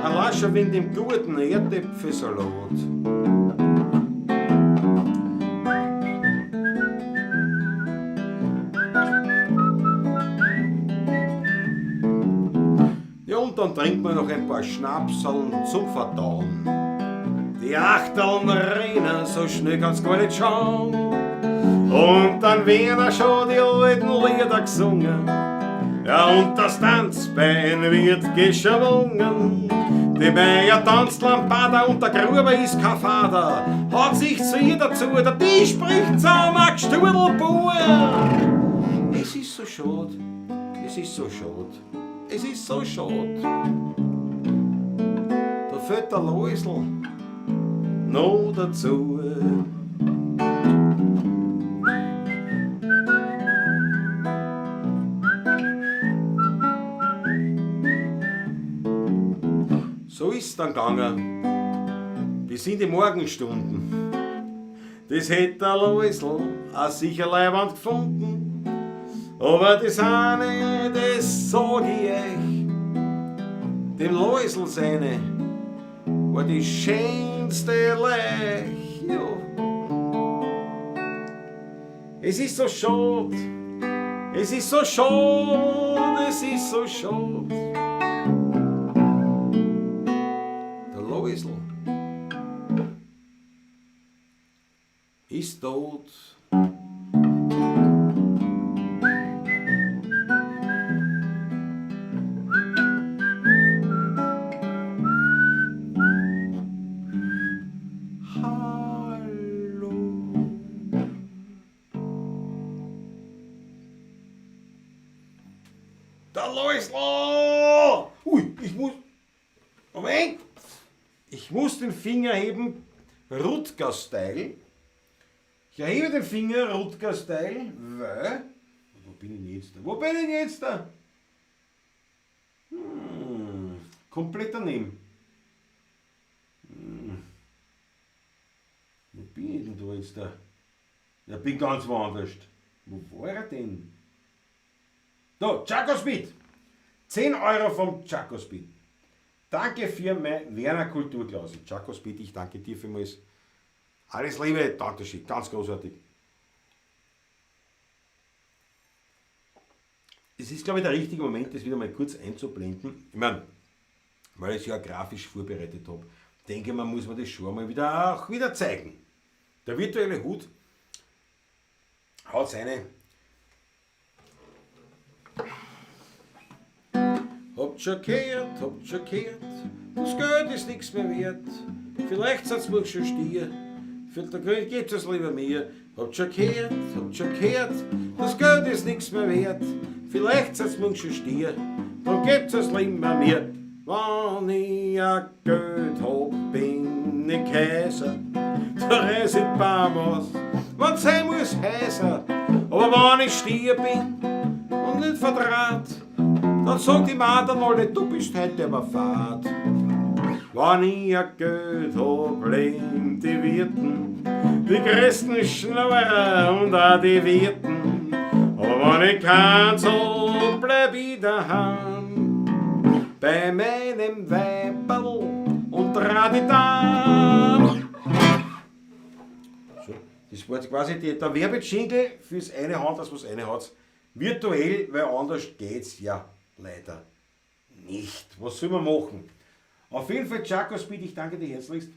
ein lascher Wind im guten Erdäpfelsalat. dann trinkt man noch ein paar Schnapseln zum Verdauen. Die Achteln rennen, so schnell kann's gar nicht schauen. Und dann werden schon die alten Lieder gesungen. Ja, und das Tanzbein wird geschwungen. Die Meier tanzt Lampada und der Gruber ist kein Vater. Hat sich zu ihr dazu, der Tisch spricht zusammen, ein Gstudelbauer. Es ist so schade, es ist so schade, es ist so schade. Da fällt der Läusl noch dazu. So ist's dann gegangen, bis in die Morgenstunden. Das hätte der Läusl auch sicher leibend gefunden. Aber das eine, das sag ich euch, dem Läusl seine war die schönste Leich. Ja. Es ist so schade, es ist so schade, es ist so schade. Ist tot. Hallo. Der Läusl! Ui, ich muss... Moment! Ich muss den Finger heben, Rutger-Style. Ich erhebe den Finger, Rutger-Style, weil... Wo bin ich jetzt da? Wo bin ich jetzt da? Komplett daneben. Wo bin ich denn da jetzt da? Ja, bin ganz woanders. Wo war er denn? Da, Chakospeed! 10 Euro vom Chakospeed. Danke für mein Werner Kulturklasse. Chakospeed, ich danke dir vielmals. Alles Liebe, Dankeschön, ganz großartig. Es ist, glaube ich, der richtige Moment, das wieder mal kurz einzublenden. Ich meine, weil ich es ja grafisch vorbereitet habe, denke man, muss man das schon mal wieder zeigen. Der virtuelle Hut hat seine... Habt schon gehört, das Geld ist nichts mehr wert. Vielleicht sind's mir schon stier. Für der König gebt es lieber mir. Habt schon gehört, das Geld ist nichts mehr wert. Vielleicht sind's mir schon stier. Dann gebt es lieber mir. Wenn ich ein Geld hab, bin ich Kaiser. Da reise ich Bahamas, wenn sein muss heißer. Aber wenn ich stier bin und nicht verdraht, dann sagt die Madern alle, du bist heute aber fad. Wenn ich ein Geld hab, leben die Wirten, die größten Schnauerer und auch die Wirten. Aber wenn ich keins hab, bleib ich daheim, bei meinem Weiberl und Radidan. So, das war jetzt quasi der Werbejingle fürs eine Hand, das was eine hat. Virtuell, weil anders geht's ja leider nicht. Was soll man machen? Auf jeden Fall, Chakospeed, ich danke dir herzlichst.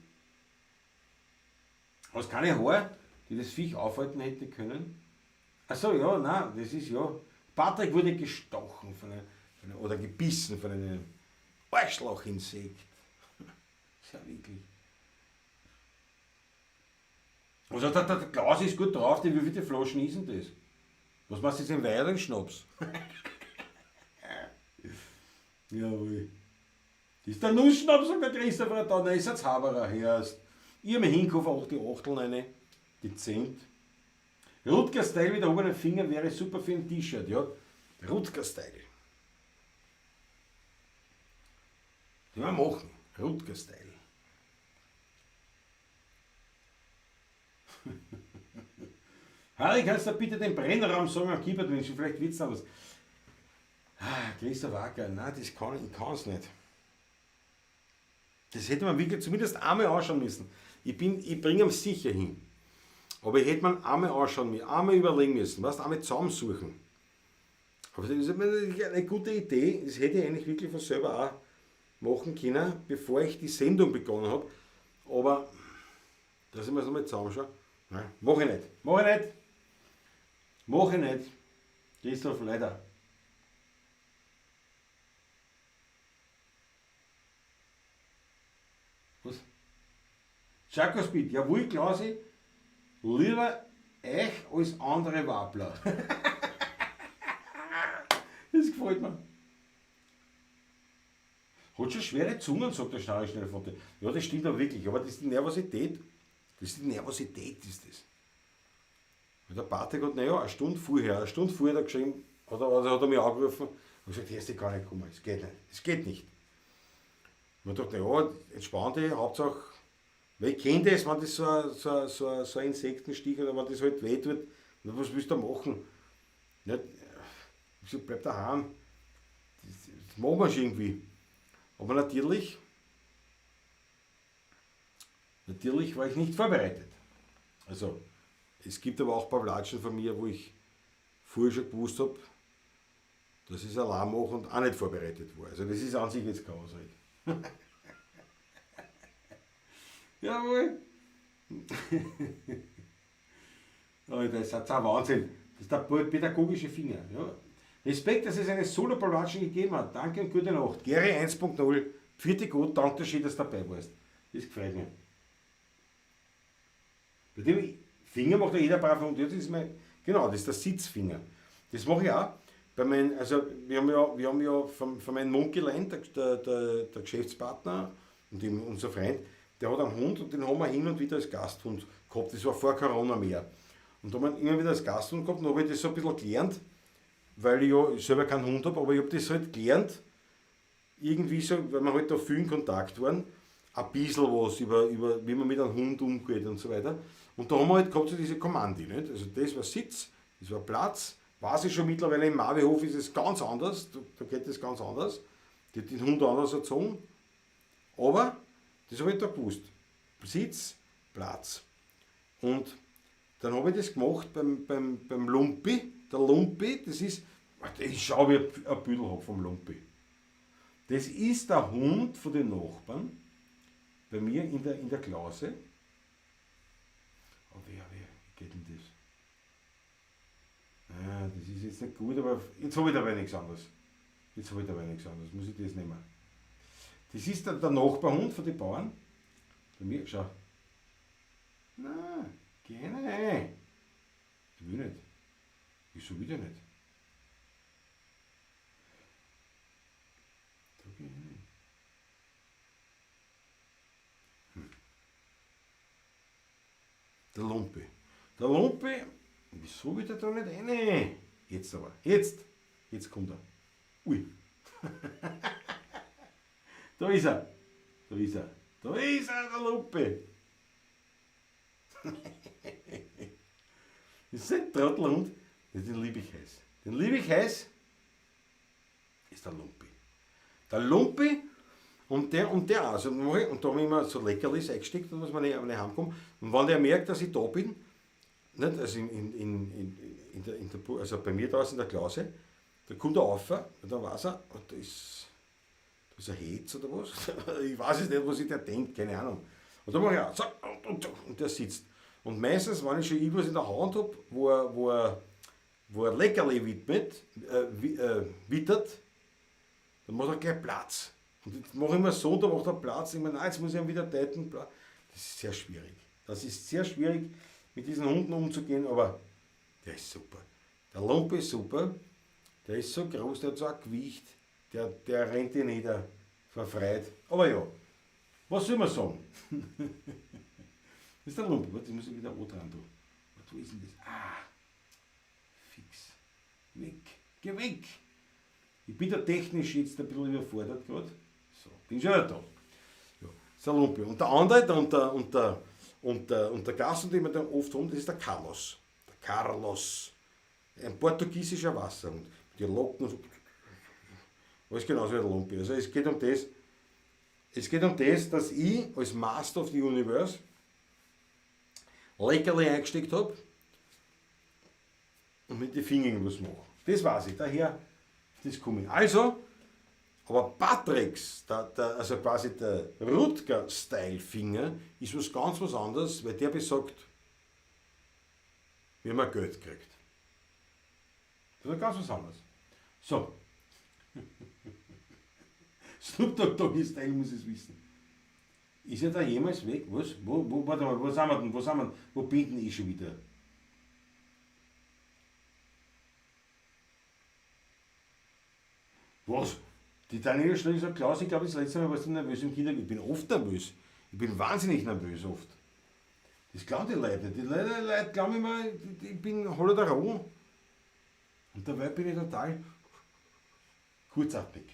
Hast keine Haare, die das Viech aufhalten hätte können? Achso, ja, nein, das ist ja. Patrick wurde gestochen oder gebissen von einem Arschlochinsekt. Ist ja wirklich. Also der Klaus ist gut drauf, wie viele Flaschen ist denn das? Was machst du jetzt im weiteren Schnaps? Jawohl. Das ist der Nussschnaps, sagt der Christopher da, da ist ein Zauberer her. Ich habe mir hinkaufen, auch die Achteln rein, dezent. Rutger-Style mit der oberen Finger wäre super für ein T-Shirt, ja. Rutger-Style. Den wir machen. Rutger-Style. Harry, kannst du bitte den Brennraum sagen, am Keyboard wünschen? Vielleicht wird es da was. Christoph Acker, nein, ich kann es nicht. Das hätte man wirklich zumindest einmal anschauen müssen. Ich bringe ihn sicher hin. Aber ich hätte man einmal anschauen müssen, einmal überlegen müssen, einmal zusammensuchen. Aber das ist eine gute Idee, das hätte ich eigentlich wirklich von selber auch machen können, bevor ich die Sendung begonnen habe. Aber, dass ich mir das nochmal zusammenschaue, nein, mache ich nicht. Mache ich nicht. Christoph, leider. Was? Schakospeed, jawohl, Klausi, lieber euch als andere Wappler. Das gefällt mir. Hat schon schwere Zungen, sagt der Schnarrenschnellfonte. Ja, das stimmt aber wirklich, aber das ist die Nervosität. Das ist die Nervosität, ist das. Und der Bartek hat, naja, eine Stunde vorher hat er geschrieben, hat er mich angerufen und gesagt, hier ist die gar nicht gekommen, es geht nicht. Es geht nicht. Und ich dachte, naja, entspann dich, Hauptsache, weil ich kenne das, wenn das so ein Insektenstich oder wenn das halt weh tut, was willst du da machen? Nicht, ich sag, bleib daheim. Das machen wir schon irgendwie. Aber natürlich war ich nicht vorbereitet. Also, es gibt aber auch Pavlatschen von mir, wo ich vorher schon gewusst habe, dass ich es allein mache und auch nicht vorbereitet war. Also, das ist an sich jetzt keine Ausrede. Jawohl! Das ist ein Wahnsinn. Das ist der pädagogische Finger. Ja. Respekt, dass es eine Solo-Pavlatschen gegeben hat. Danke und gute Nacht. Gary 1.0, vierte gut, danke schön, dass du dabei warst. Das gefällt mir. Bei dem Finger macht ja jeder brav und das ist genau, das ist der Sitzfinger. Das mache ich auch. Also wir haben ja von meinem Mund gelernt, der Geschäftspartner und unser Freund, der hat einen Hund und den haben wir hin und wieder als Gasthund gehabt. Das war vor Corona mehr. Und da haben wir immer wieder als Gasthund gehabt und da habe ich das so ein bisschen gelernt, weil ich ja selber keinen Hund habe, aber ich habe das halt gelernt, irgendwie so, weil wir halt da viel in Kontakt waren, ein bisschen was über wie man mit einem Hund umgeht und so weiter. Und da haben wir halt gehabt so diese Kommandi, nicht? Also das war Sitz, das war Platz, weiß ich schon mittlerweile im Marwehof ist es ganz anders, da geht es ganz anders, die hat den Hund anders erzogen, aber das habe ich da gewusst, Sitz, Platz. Und dann habe ich das gemacht beim Lumpi. Der Lumpi, das ist, ich schaue, wie ich ein Büdel habe vom Lumpi. Das ist der Hund von den Nachbarn, bei mir in der Klasse. Aber wie geht denn das? Ja, das ist jetzt nicht gut, aber jetzt habe ich dabei nichts anderes. Muss ich das nehmen. Das ist der Nachbarhund von den Bauern. Bei mir, schau. Nein, geh rein. Ich will nicht. Wieso wieder nicht? Da geh ich rein. Der Lumpi, wieso will der da nicht rein? Jetzt aber, jetzt kommt er. Ui. Da ist er, der Lumpi. Das ist ein Trottelhund, den liebe ich heiß. Ist der Lumpi. Der Lumpi und der also und da habe ich immer so Leckerlis eingesteckt, dass man nicht heimkommt. Und wenn der merkt, dass ich da bin, nicht, also also bei mir draußen in der Klasse, da kommt er rauf und dann weiß er, da ist ein Hetz oder was. Ich weiß es nicht, was sich der denkt, keine Ahnung. Und dann mache ich auch so, und der sitzt. Und meistens, wenn ich schon irgendwas in der Hand habe, wo er Leckerli wittert, dann macht er gleich Platz. Und jetzt mache ich mir so, da macht er Platz. Ich meine, nein, jetzt muss ich ihn wieder deuten. Das ist sehr schwierig. Das ist sehr schwierig, mit diesen Hunden umzugehen, aber der ist super. Der Lumpi ist super. Der ist so groß, der hat so ein Gewicht, der rennt ihn nieder, verfreit. Aber ja, was soll man sagen? Das ist der Lumpi. Warte, ich muss wieder O dran tun. Wo ist denn das? Fix. Geh weg. Ich bin da technisch jetzt ein bisschen überfordert gerade. So, bin schon wieder da. Ja, das ist der Lumpi. Und der andere, und der Gast, den wir da oft haben, das ist der Carlos. Der Carlos. Ein portugiesischer Wasserhund. Die Locken und so. Alles genauso wie der Lumpi. Also es geht um das, dass ich als Master of the Universe Leckerli eingesteckt habe und mit den Fingern was mache. Das weiß ich, daher das komme ich. Also, Aber Patricks, also quasi der Rutger-Style-Finger, ist was anderes, weil der besagt, wie man Geld kriegt. Das ist ganz was anderes. So. Snoop Dogg Style muss es wissen. Ist er da jemals weg? Was? Warte mal, wo sind wir denn? Wo bin denn ich schon wieder? Was? Die Daniela Schnell sagt, Klaus, ich glaube, das letzte Mal warst du nervös im Kindergarten. Ich bin oft nervös. Ich bin wahnsinnig nervös oft. Das glauben die Leute nicht. Die Leute glauben immer, ich bin holler der Roh. Und dabei bin ich total kurzatmig.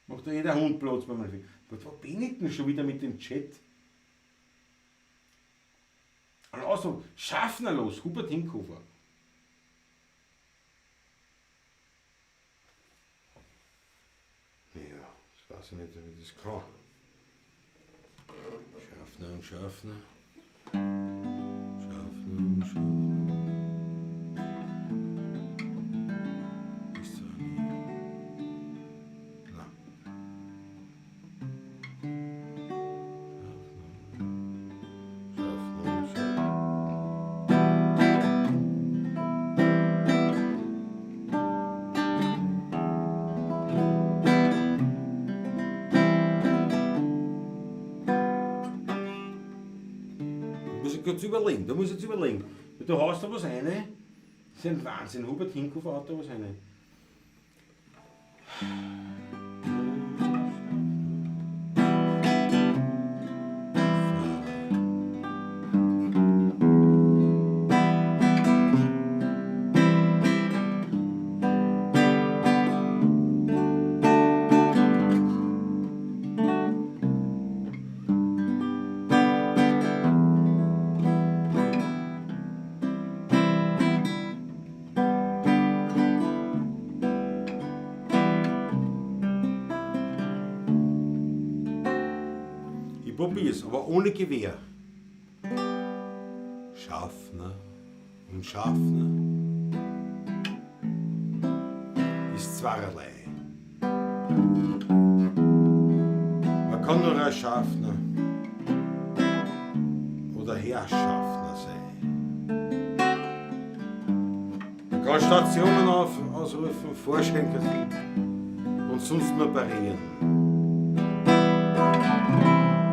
Macht da jeder Hund Platz bei meinem. Wo bin ich denn schon wieder mit dem Chat? Also, Schaffner los, Hubert Hinkhofer. Ja, das weiß ich nicht, wie ich das kann. Schaffner und Schaffner. Schaffner und Schaffner. Ist zwar nie. Nein. Schaffner und Schaffner. Da muss ich jetzt überlegen. Du haust da was rein, das ist ein Wahnsinn. Hubert Hinkhofer hat da was rein. Ich probier's, aber ohne Gewehr. Schaffner und Schaffner ist zweierlei. Man kann nur ein Schaffner oder Herrschaffner sein. Man kann Stationen ausrufen, Vorschenker und sonst nur parieren.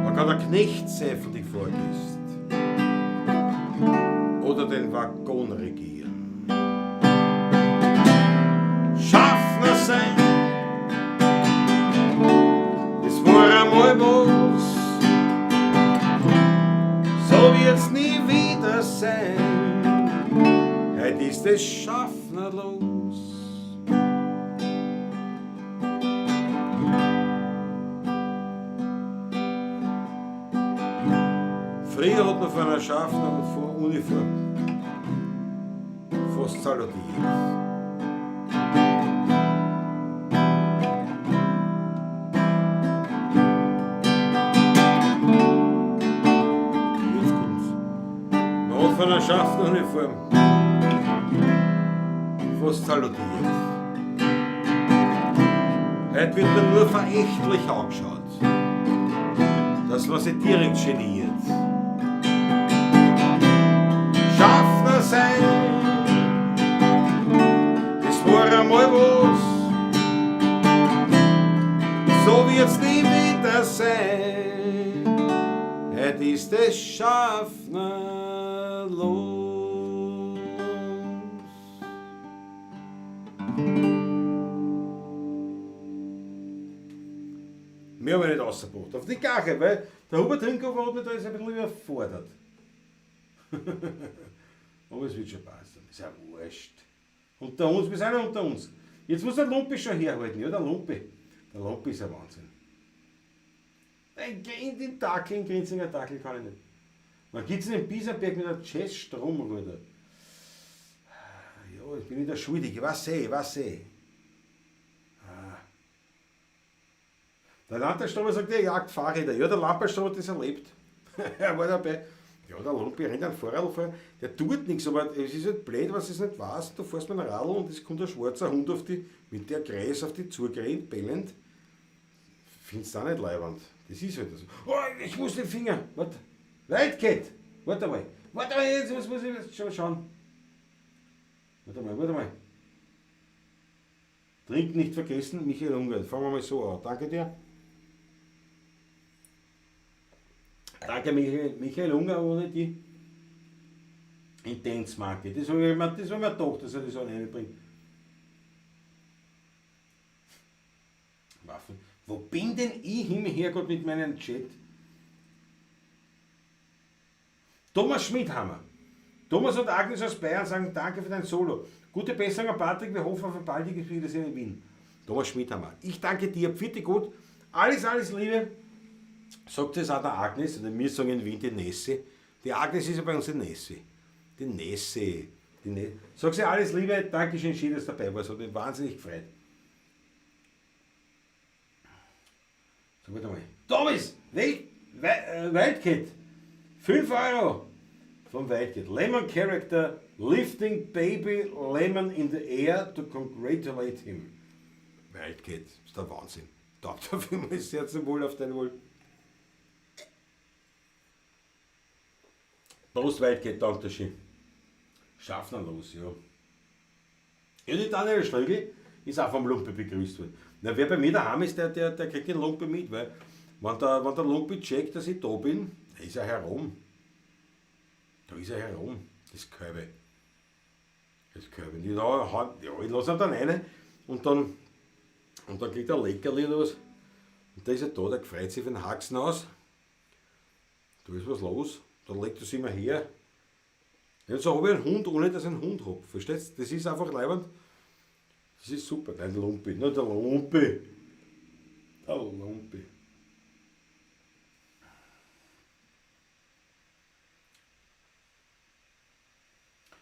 Man kann der Knecht sein von die Vorgist oder den Waggon regieren. Schaffner sein, das war einmal was, so wird's nie wieder sein. Heute ist es schaffnerlos. Früher hat man von einer Schaffner und von Uniform fast salutiert. Jetzt kommt's. Man hat von einer Schaffner-Uniform fast salutiert. Heute wird man nur verächtlich angeschaut, dass man sich direkt geniert. Schaffner sein, das war einmal was, so wird's nie wieder sein. Heute ist es schaffnerlos. Mehr habe ich nicht ausgebracht. Auf die Gache, weil der Hubert Hinkhofer hat mich da jetzt ein bisschen überfordert. Aber es wird schon passen, ist ja wurscht. Unter uns, wir sind ja unter uns. Jetzt muss der Lumpi schon herhalten, ja, der Lumpi. Der Lumpi ist ein Wahnsinn. Den Dackel, den Grinzinger Dackel kann ich nicht. Man gibt es in den Biesenberg mit einer Jazz-Stromruder. Ja, ich bin nicht der Schuldige, was eh. Der Landesstrom sagt, er jagt Fahrräder. Ja, der Lamperstrom hat das erlebt. Er war dabei. Ja, der Lumpi rennt ein Fahrrad vor, der tut nichts, aber es ist halt blöd, was es nicht weiß. Du fährst mit einem Radl und es kommt ein schwarzer Hund auf die, mit der Kreis auf die zugerannt, bellend. Findest du auch nicht leiwand. Das ist halt so. Oh, ich muss den Finger. Warte. Wildcat. Warte mal. Warte mal, jetzt muss ich jetzt schon schauen. Warte mal. Trink nicht vergessen, Michael Unger. Fangen wir mal so an. Danke dir. Danke Michael Unger, ohne die Intensmarke. Das habe ich mir gedacht, dass er das auch reinbringt. Waffen. Wo bin denn ich Herrgott mit meinem Chat? Thomas Schmidhammer. Thomas und Agnes aus Bayern sagen danke für dein Solo. Gute Besserung an Patrick, wir hoffen auf ein baldiges Wiedersehen in Wien. Thomas Schmidhammer. Ich danke dir, pfiat gut. Alles Liebe. Sagt es auch der Agnes, oder wir sagen in Wien die Nessie. Die Agnes ist ja bei uns die Nessie. Die Nessie. Sag sie alles Liebe, danke schön, schön, dass du dabei warst, hat mich wahnsinnig gefreut. So, warte mal. Thomas, Wildcat. 5 Euro vom Wildcat. Lemon Character, lifting baby lemon in the air to congratulate him. Wildcat, ist der Wahnsinn. Danke dafür, mein sehr zum Wohl auf dein Wohl. Prost Wildcat, danke schön. Schaffner los, ja. Ja, die Daniel Strögel ist auch vom Lumpi begrüßt worden. Na, wer bei mir daheim ist, der kriegt den Lumpi mit, weil wenn der Lumpi checkt, dass ich da bin, da ist er herum. Das Körbe. Ich lasse ihn dann rein und dann kriegt er ein Leckerli oder was. Und da ist er da, der freut sich für den Haxen aus. Da ist was los. Dann legt er es immer her. Jetzt habe ich einen Hund, ohne dass ich einen Hund habe. Verstehst du? Das ist einfach leibend. Das ist super. Dein Lumpi. Nur der Lumpi. Der Lumpi.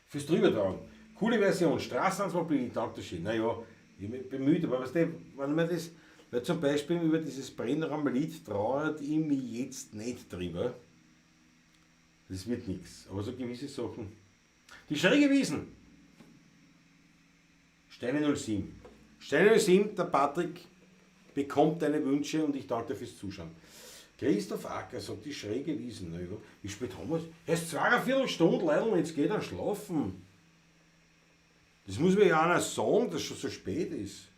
Fürs Drübertragen. Coole Version. Straßenmobil, danke schön. Naja, ich bin müde, aber weißt du, wenn man das, weil zum Beispiel über dieses Brennraum-Lied trauert ich mich jetzt nicht drüber. Das wird nichts. Aber so gewisse Sachen. Die schräge Wiesen. Steine 07. Steine 07, der Patrick bekommt deine Wünsche und ich danke fürs Zuschauen. Christoph Acker sagt, die schräge Wiesen. Na ja, wie spät haben wir es? Erst 42 Stunden, Leute, und jetzt geht er schlafen. Das muss mir ja einer sagen, dass es schon so spät ist.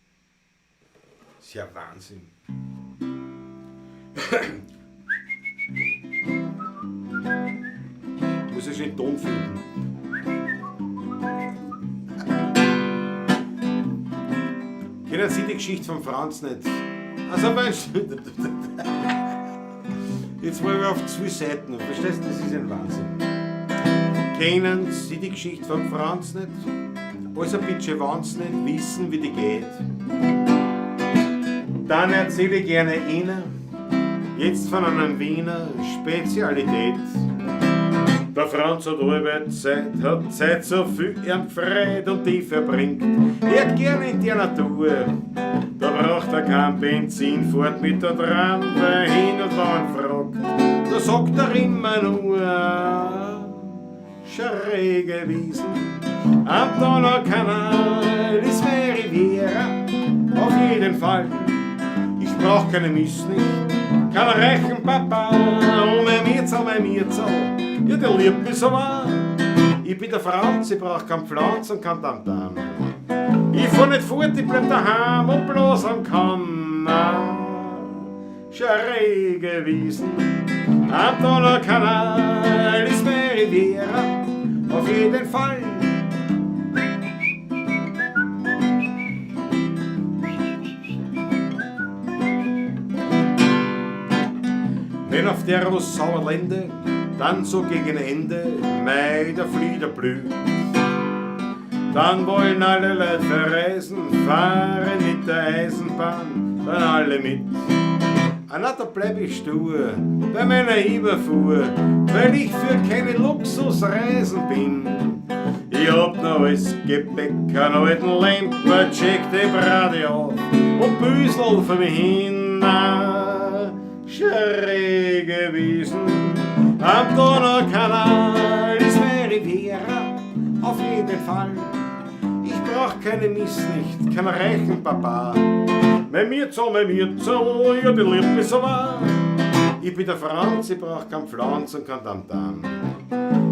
Das ist ja Wahnsinn. Ich muss ja schon den Ton finden. Kennen Sie die Geschichte von Franz nicht? Also, jetzt wollen wir auf 2 Seiten. Verstehst du, das ist ein Wahnsinn. Kennen Sie die Geschichte von Franz nicht? Also bitte, wenn Sie nicht wissen, wie die geht, dann erzähle ich gerne Ihnen jetzt von einer Wiener Spezialität. Der Franz hat Zeit so viel er Freude und die verbringt. Er hat gerne in der Natur, da braucht er kein Benzin, fährt mit der Tram, wer hin und wann fragt. Da sagt er immer nur, schräge Wiesen. Am Donaukanal ist meine Riviera, auf jeden Fall. Ich brauch keine Mist nicht, kein reichen Papa, oh mein Mirzel, ja der liebt mich so wahr. Ich bin der Franz, ich brauch kein Pflanz und kein Tamtam. Ich fahr nicht fort, ich bleib daheim und bloß am Kanal. Schräge Wiesen, am Donaukanal ist meine Riviera, auf jeden Fall. Wenn auf der Rossauer Lände dann so gegen Ende Mai der Flieder blüht, dann wollen alle Leute verreisen, fahren mit der Eisenbahn, dann alle mit. Na, da bleib ich stur bei meiner Überfuhr, weil ich für keine Luxusreisen bin. Ich hab noch alles Gepäck, einen alten Lemper, check die Brade auf und Büsel für mich hin. Schräge Wiesen, am Donaukanal ist meine Riviera, auf jeden Fall. Ich brauch keine Misslicht, kein reichen Papa. Mein Mirzo, ja, die liebt mich so wahr. Ich bin der Franz, ich brauch kein Pflanz und kein Tamtam.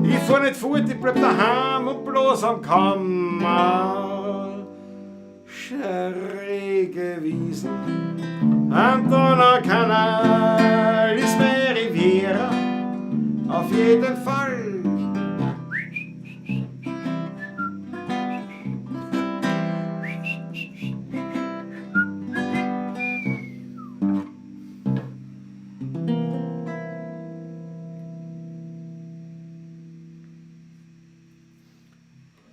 Ich fahr nicht fort, ich bleib daheim und bloß am Kammer. Schräge Wiesen am Donaukanal ist meine Riviera, auf jeden Fall.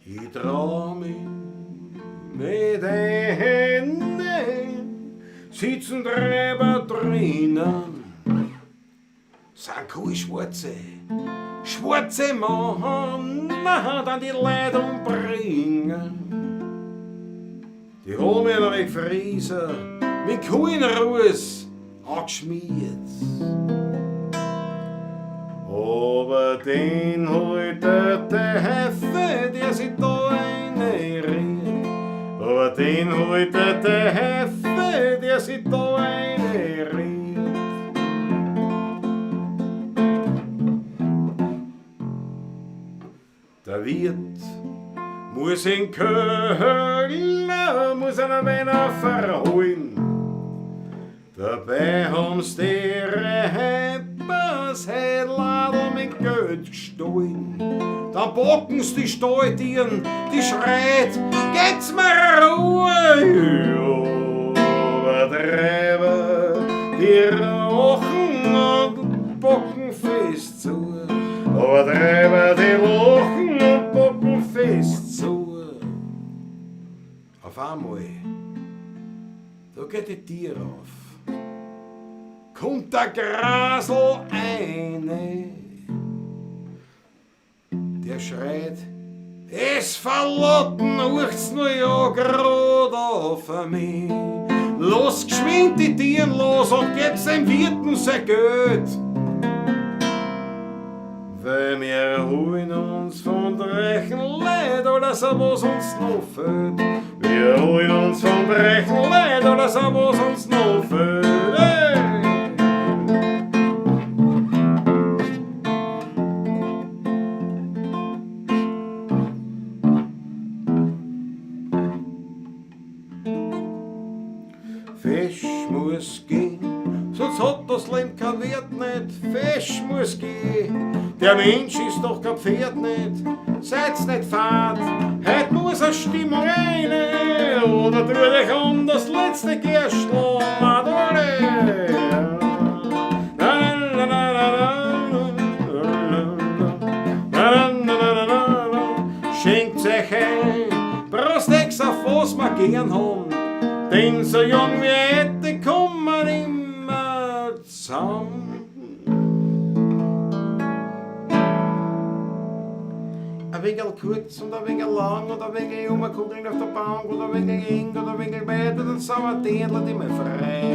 Ich trau mich mit den Händen, sitzen drüber drinnen, sind keine schwarze Mann, dann die Leute umbringen. Die haben mir noch Fräser mit Kuhnruß angeschmiert. Aber den heute der Heffe, der sich da einriert. Aber den heute der Heffe, der sich da einriert. Der Wirt muss in Köln, muss einen Männer verholen. Dabei haben's die Rappers Headlader mit Geld gestohlen. Dann bocken's die Stalltieren, die schreit, geht's mir Ruhe! Übertreiber, die rochen und bocken fest zu. Übertreiber, die rochen und bocken fest zu. Auf einmal, da geht die Tier auf. Kommt der Grasl eine, der schreit, es verlotten, ucht's nur ja grad auf mich. Los, geschwind die Tieren los und geb's dem Wirten sein Geld. Weil wir holen uns von reichen Leid oder so, was uns noch fehlt. Wir holen uns von reichen Leid oder so, was uns noch fehlt. Hey! Fisch muss gehen, sonst hat das Leben kein Wert nicht. Fisch muss gehen, der Mensch ist doch kein Pferd nicht. Seid's nicht fad, heut muss eine Stimmung rein, oder tu dich um das letzte Gerstl, Madore. Schenkt euch ein, Prostex auf was wir gern haben. Denn so jung wie hätte kommen immer zusammen. Ein wenig kurz und ein wenig lang und ein wenig rumkugeln auf der Bank und ein wenig eng und ein wenig weit und so ein Tätler, die mir frei.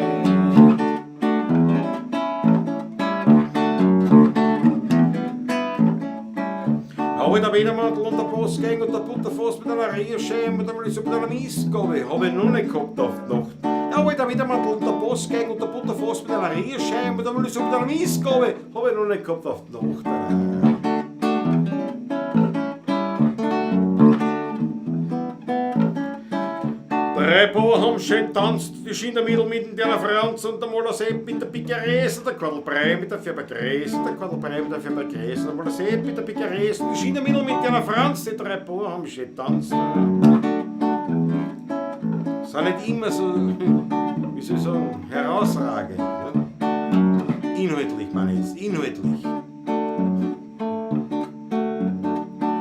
Hab der Wedermantel und der Postgang und der Butterfass mit einer Rierscheibe und einmal so mit einer Mistgabel. Hab ich noch nicht gehabt auf die Nacht. Ja, der Wedermantel und der Postgang und der Butterfass mit einer Rierscheibe und einmal so mit einer Mistgabel. Hab ich noch nicht gehabt auf die Nacht. Drei Paar haben schön tanzt, die Schindermädel mit der Franz und der Molasep mit der Picarese, der Quadelbrei mit der Firma Gräs, der Quadelbrei mit der Firma Gräs, der Molasep mit der Picarese, die Schindermädel mit der Franz, die drei Paar haben schön tanzt. Sind nicht immer so, wie soll ich sagen, herausragend. Ne? Inhaltlich meine ich jetzt, inhaltlich.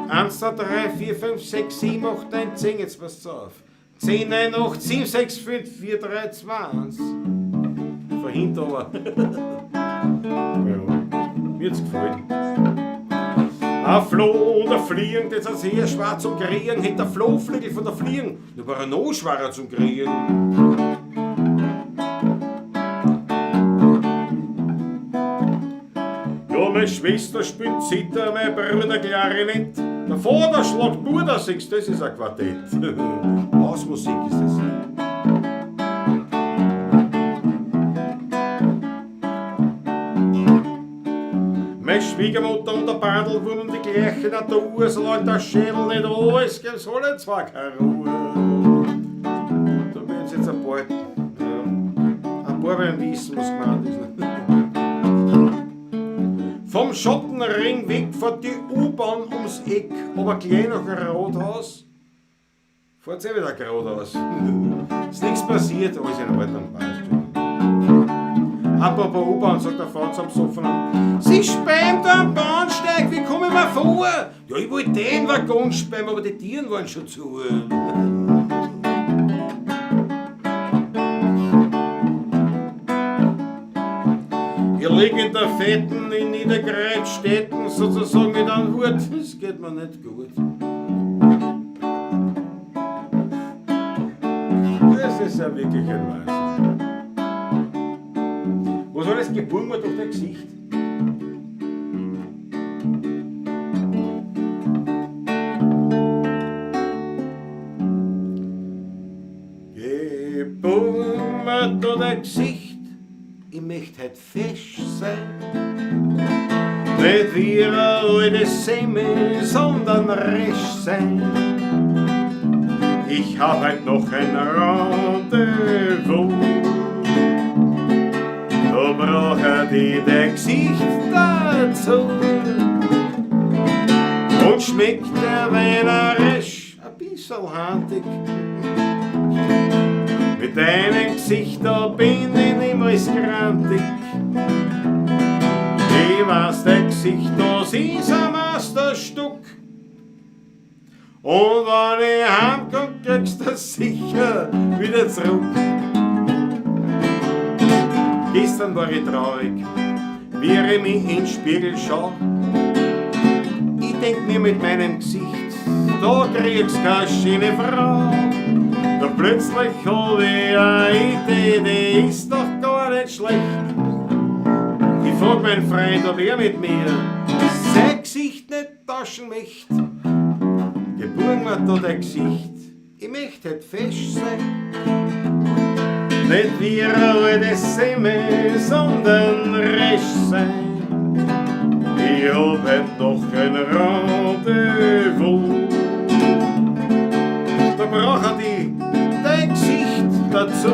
1, 2, 3, 4, 5, 6, 7, 8, 9, 10, jetzt passt's auf. 10, 9, 8, 7, 6, 5, 4, 3, 2, 1. Verhint aber. Ja, mir hat's gefallen. Ein Floh und ein Fliegen, das ist sehr schwer zum Kriegen. Hätte der Flohflügel von der Fliegen, da war er noch schwerer zum Kriegen. Ja, Meine Schwester spielt Zither, mein Bruder Klarinett. Der Vater schlagt Bruder, singst, das ist ein Quartett. Hausmusik ist das. Meine Schwiegermutter und der Badel wurden die gleiche Natur, solange der Schädel nicht roh ist, gibt's alle zwar keine Ruhe. Da werden sie jetzt ein paar werden wissen, was gemeint ist. Vom Schottenring weg fährt die U-Bahn ums Eck, aber gleich nach dem Rathaus fährt sie wieder geradeaus. Ist nichts passiert, alles in Ordnung, passt schon. Apropos U-Bahn, sagt der Fahrt am Sofa. Sie spämt am Bahnsteig, wie komme ich mir vor? Ja, ich wollte den Waggon spämen, aber die Tieren waren schon zu. Ich lieg in der Fetten in Niedergrätstätten, sozusagen mit einem Hut. Das geht mir nicht gut. Das ist ja wirklich ein Wahnsinn. Was alles gebummert durch dein Gesicht? Gebummert durch dein Gesicht, ich möcht heut fesch sein. Nicht wie ein altes Semmel, sondern resch sein. Ich hab heut noch ein Rendezvous. Da braucht ich dein Gesicht dazu. Und schmeckt der Wein resch ein bisschen handig. Mit deinem Gesicht da bin ich niemals grantig. Ich weiß, dein Gesicht, das ist ein Meisterstück. Und wenn ich heimkomm, kriegst du sicher wieder zurück. Gestern war ich traurig, wie ich mich in den Spiegel schau. Ich denk mir mit meinem Gesicht, da kriegst du keine schöne Frau. Da plötzlich hab ich eine Idee, die ist doch gar nicht schlecht. Ich frag meinen Freund, ob er mit mir sein Gesicht nicht tauschen möchte. Geborgen mir da dein Gesicht, ich möchte halt fesch sein. Nicht wie ein altes Semmel, sondern resch sein. Ich hab halt noch ein Rendezvous. Da braucht ich dein Gesicht dazu.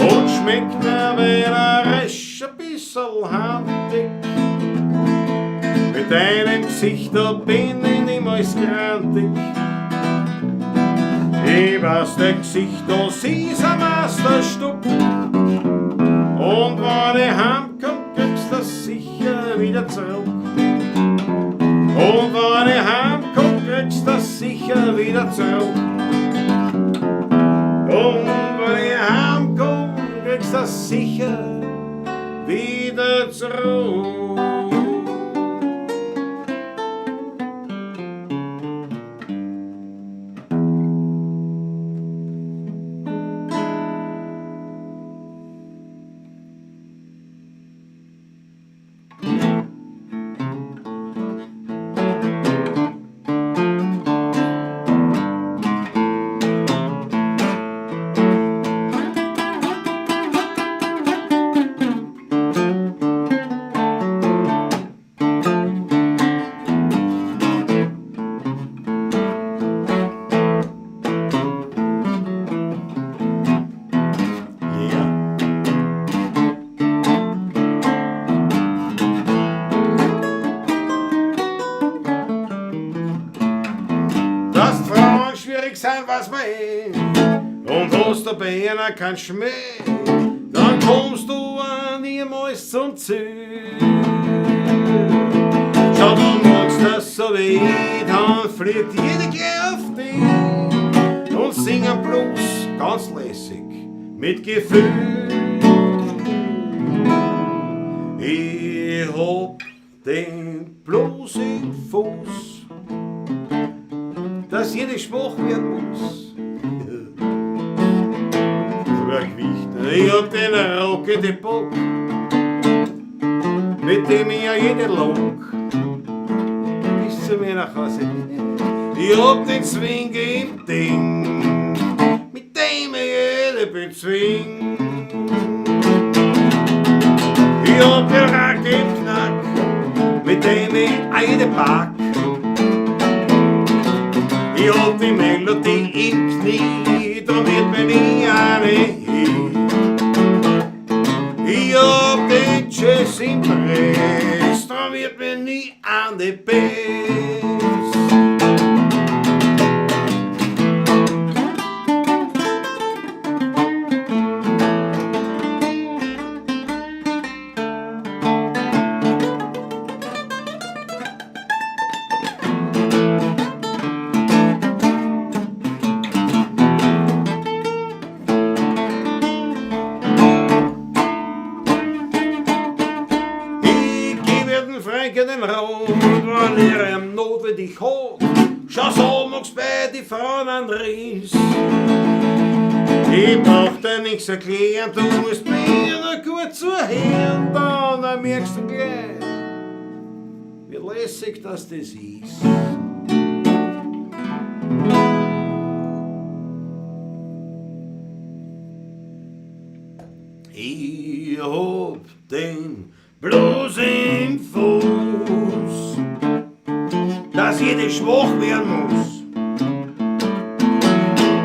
Und schmeckt mir wieder resch ein bisschen handig. Mit deinem Gesicht da bin ich niemals grantig. Ich weiß, dein Gesicht, das ist ein Meisterstück. Und wenn ich heimkomm, kriegst du das sicher wieder zurück. Und wenn ich heimkomm, kriegst du das sicher wieder zurück. Und wenn ich heimkomm, kriegst du das sicher wieder zurück. Dass Frauen schwierig sein, weiß man eh. Und hast dabei einer kein Schmäh, dann kommst du an niemals zum Ziel. Schau, du magst das so weh, dann fliegt jeder gleich auf dich und singen bloß ganz lässig mit Gefühl. Ich hab den bloßen Fuß, dass jede schwach werden muss. Ich hab den rockenden Bock, mit dem ich ja jede Log bis zu mir nach Hause. Ich hab den Swing im Ding, mit dem ich jede bezwing. Ich hab den Rack im Knack, mit dem ich jede pack. Ich hab die Melodie im Knie, da wird mir nie eine. Ich hab den Jazz im Press, da wird mir nie eine Best. Den Rot, weil am notwendig hat. Schau so, magst bei die Frauen an Ries. Ich brauch dir nichts erklären, du musst mir nur gut zuhören, dann merkst du gleich, wie lässig das ist. Ich hab den Blues im Fuß, dass jeder schwach werden muss.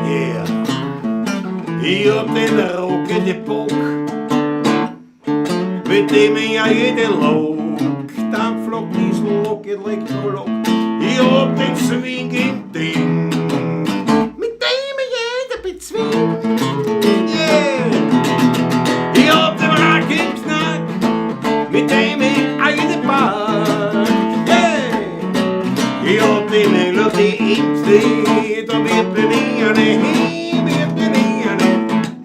Yeah. Ich hab den rockenden Bock, mit dem ich ja jede Log, Dampflok, Diesellok, Elektrolok. Ich hab den Swing im Ding, mit dem ich jeder bezwingt. Yeah. Ich hab den Rack im Knack, mit dem ich eine pack. Yeah. Ich hab die Melodie im Knie, da wird mir nie eine, wird mir nie eine.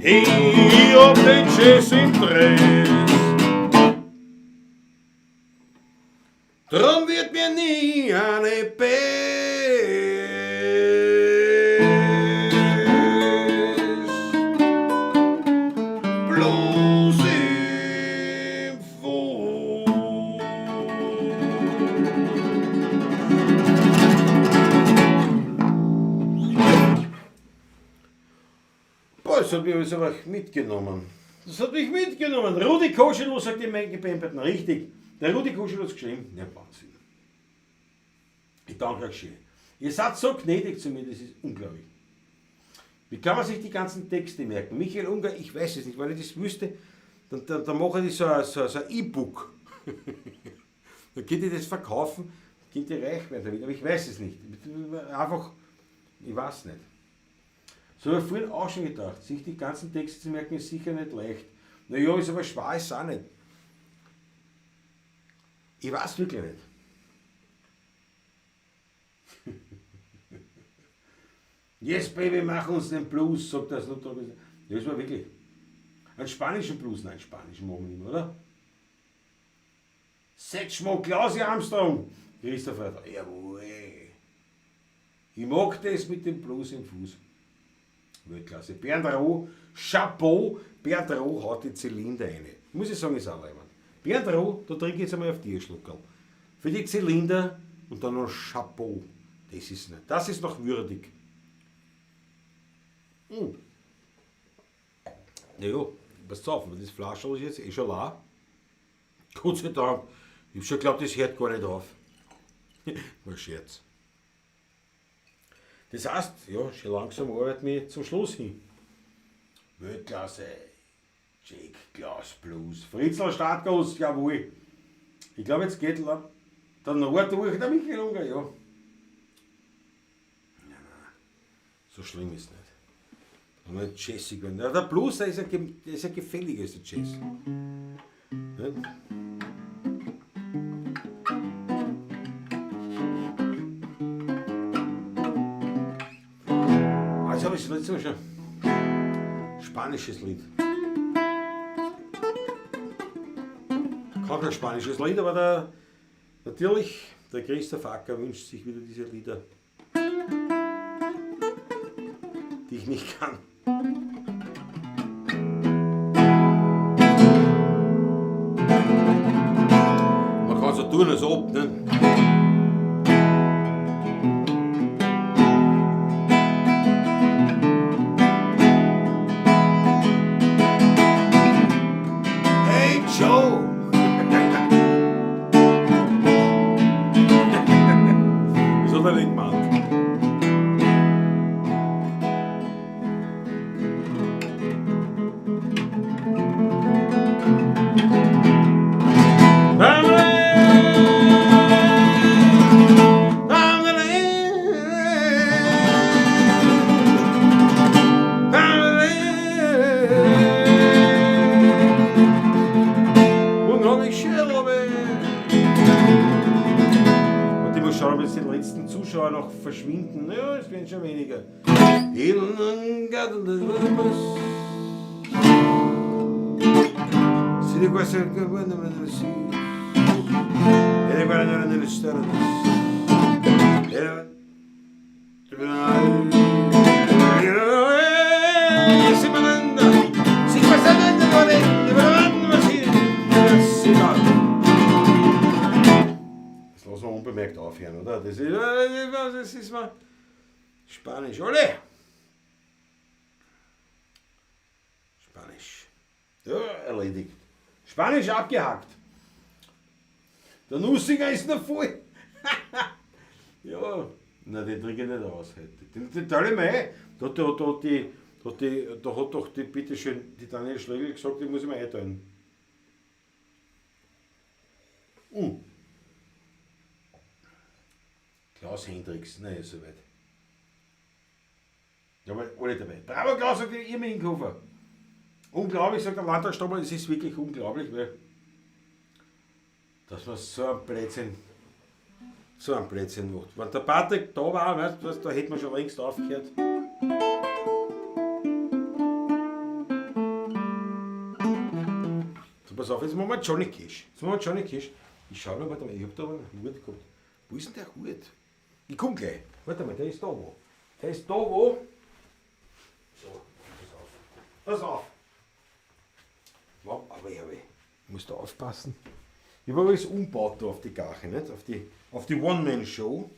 Ich hab den Jazz im Dress, drum wird mir nie eine Best. Blues im Fuß. Boah, das hat mich alles aber mitgenommen. Das hat mich mitgenommen. Rudi Koschelo sagt die Gepemperten richtig. Der Rudi Koschelo hat geschrieben. Ja, Wahnsinn. Ich danke euch schön. Ihr seid so gnädig zu mir, das ist unglaublich. Wie kann man sich die ganzen Texte merken? Michael Unger, ich weiß es nicht, weil ich das wüsste, dann mache ich so ein E-Book. Dann könnt ihr das verkaufen, könnt ihr reich werden damit, aber ich weiß es nicht. Einfach, ich weiß nicht. So habe ich vorhin auch schon gedacht, sich die ganzen Texte zu merken, ist sicher nicht leicht. Naja, ist aber schwer, ist es auch nicht. Ich weiß wirklich nicht. Yes, Baby, mach uns den Blues, sagt das noch. Ja, das war wirklich. Einen spanischen Blues, nein, spanischen machen wir nicht mehr, oder? Setz mal Klausi Armstrong. Christopher, jawohl. Ich mag das mit dem Blues im Fuß. Weltklasse. Bernd Roh, Chapeau, Bernd Roh haut die Zylinder rein. Muss ich sagen, ist auch leibend. Bernd Roh, da trinke ich jetzt einmal auf die Schluckerl. Für die Zylinder und dann noch Chapeau. Das ist nicht. Das ist noch würdig. Naja, was saufen wir? Das Flaschel ist jetzt eh schon leer. Gott sei Dank. Ich hab schon geglaubt, das hört gar nicht auf. Mal Scherz. Das heißt, ja, schon langsam arbeiten wir zum Schluss hin. Weltklasse, Jake Glass Blues, Fritzl Startgast, jawohl. Ich glaube, jetzt geht der Nord durch, der Michael Unger, ja. Nein, so schlimm ist es nicht. Und nicht jazzig werden. Ja, der Blues, der ist ja gefälliger als der Jazz. Nicht? Jetzt habe ich das letzte Mal schon. Spanisches Lied. Kann kein spanisches Lied, aber natürlich, der Christoph Acker wünscht sich wieder diese Lieder, die ich nicht kann. wir tun es ab, ne? Hey Joe! Das hat er nicht gemacht. Zuschauer noch verschwinden. Ja, es werden schon weniger. Lassen wir unbemerkt aufhören, oder? Das ist mal Spanisch, ole! Spanisch. Ja, erledigt. Spanisch abgehakt. Der Nussiger ist noch voll. Ja, na, den trinke ich nicht aus heute. Den teile ich mir ein. Da hat doch die, bitteschön, die Daniel Schlegel gesagt, die muss ich mir einteilen. Klaus Hendricks, nein, ist soweit. Ja, aber alle dabei. Bravo Klaus, sagt ihr mir Inkofer. Unglaublich, sagt der Landtagsstobel, es ist wirklich unglaublich, weil dass man so ein Blödsinn macht. Wenn der Patrick da war, weißt du, da hätte man schon längst aufgehört. So, pass auf, jetzt machen wir Johnny Cash. Ich schau mal, warte mal, ich hab da einen Hut gehabt. Wo ist denn der Hut? Ich komm gleich. Warte mal, der ist da wo. So, pass auf. Aber ich muss da aufpassen. Ich habe alles umgebaut da auf die Gache, nicht? Auf die One-Man-Show.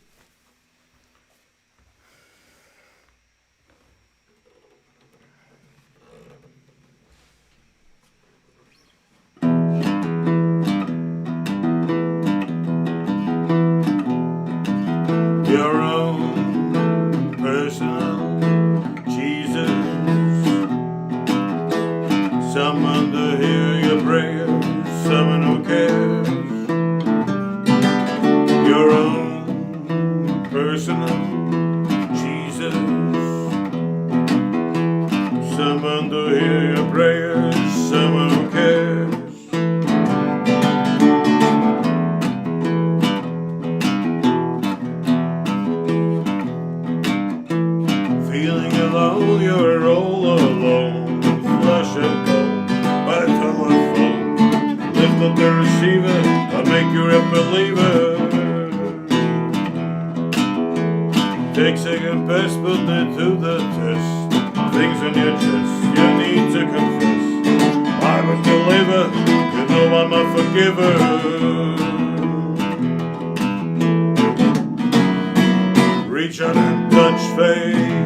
Your own personal Jesus. Someone to hear your prayers, someone who cares. Your own personal Jesus. Someone to hear your prayers, someone who cares. Feeling alone, you're all alone. Flush and cold by telephone. Lift up the receiver, I'll make you a believer. Take second best, put it to the test. Things on your chest, you need to confess. I'm a believer, you know I'm a forgiver. Reach out and touch faith.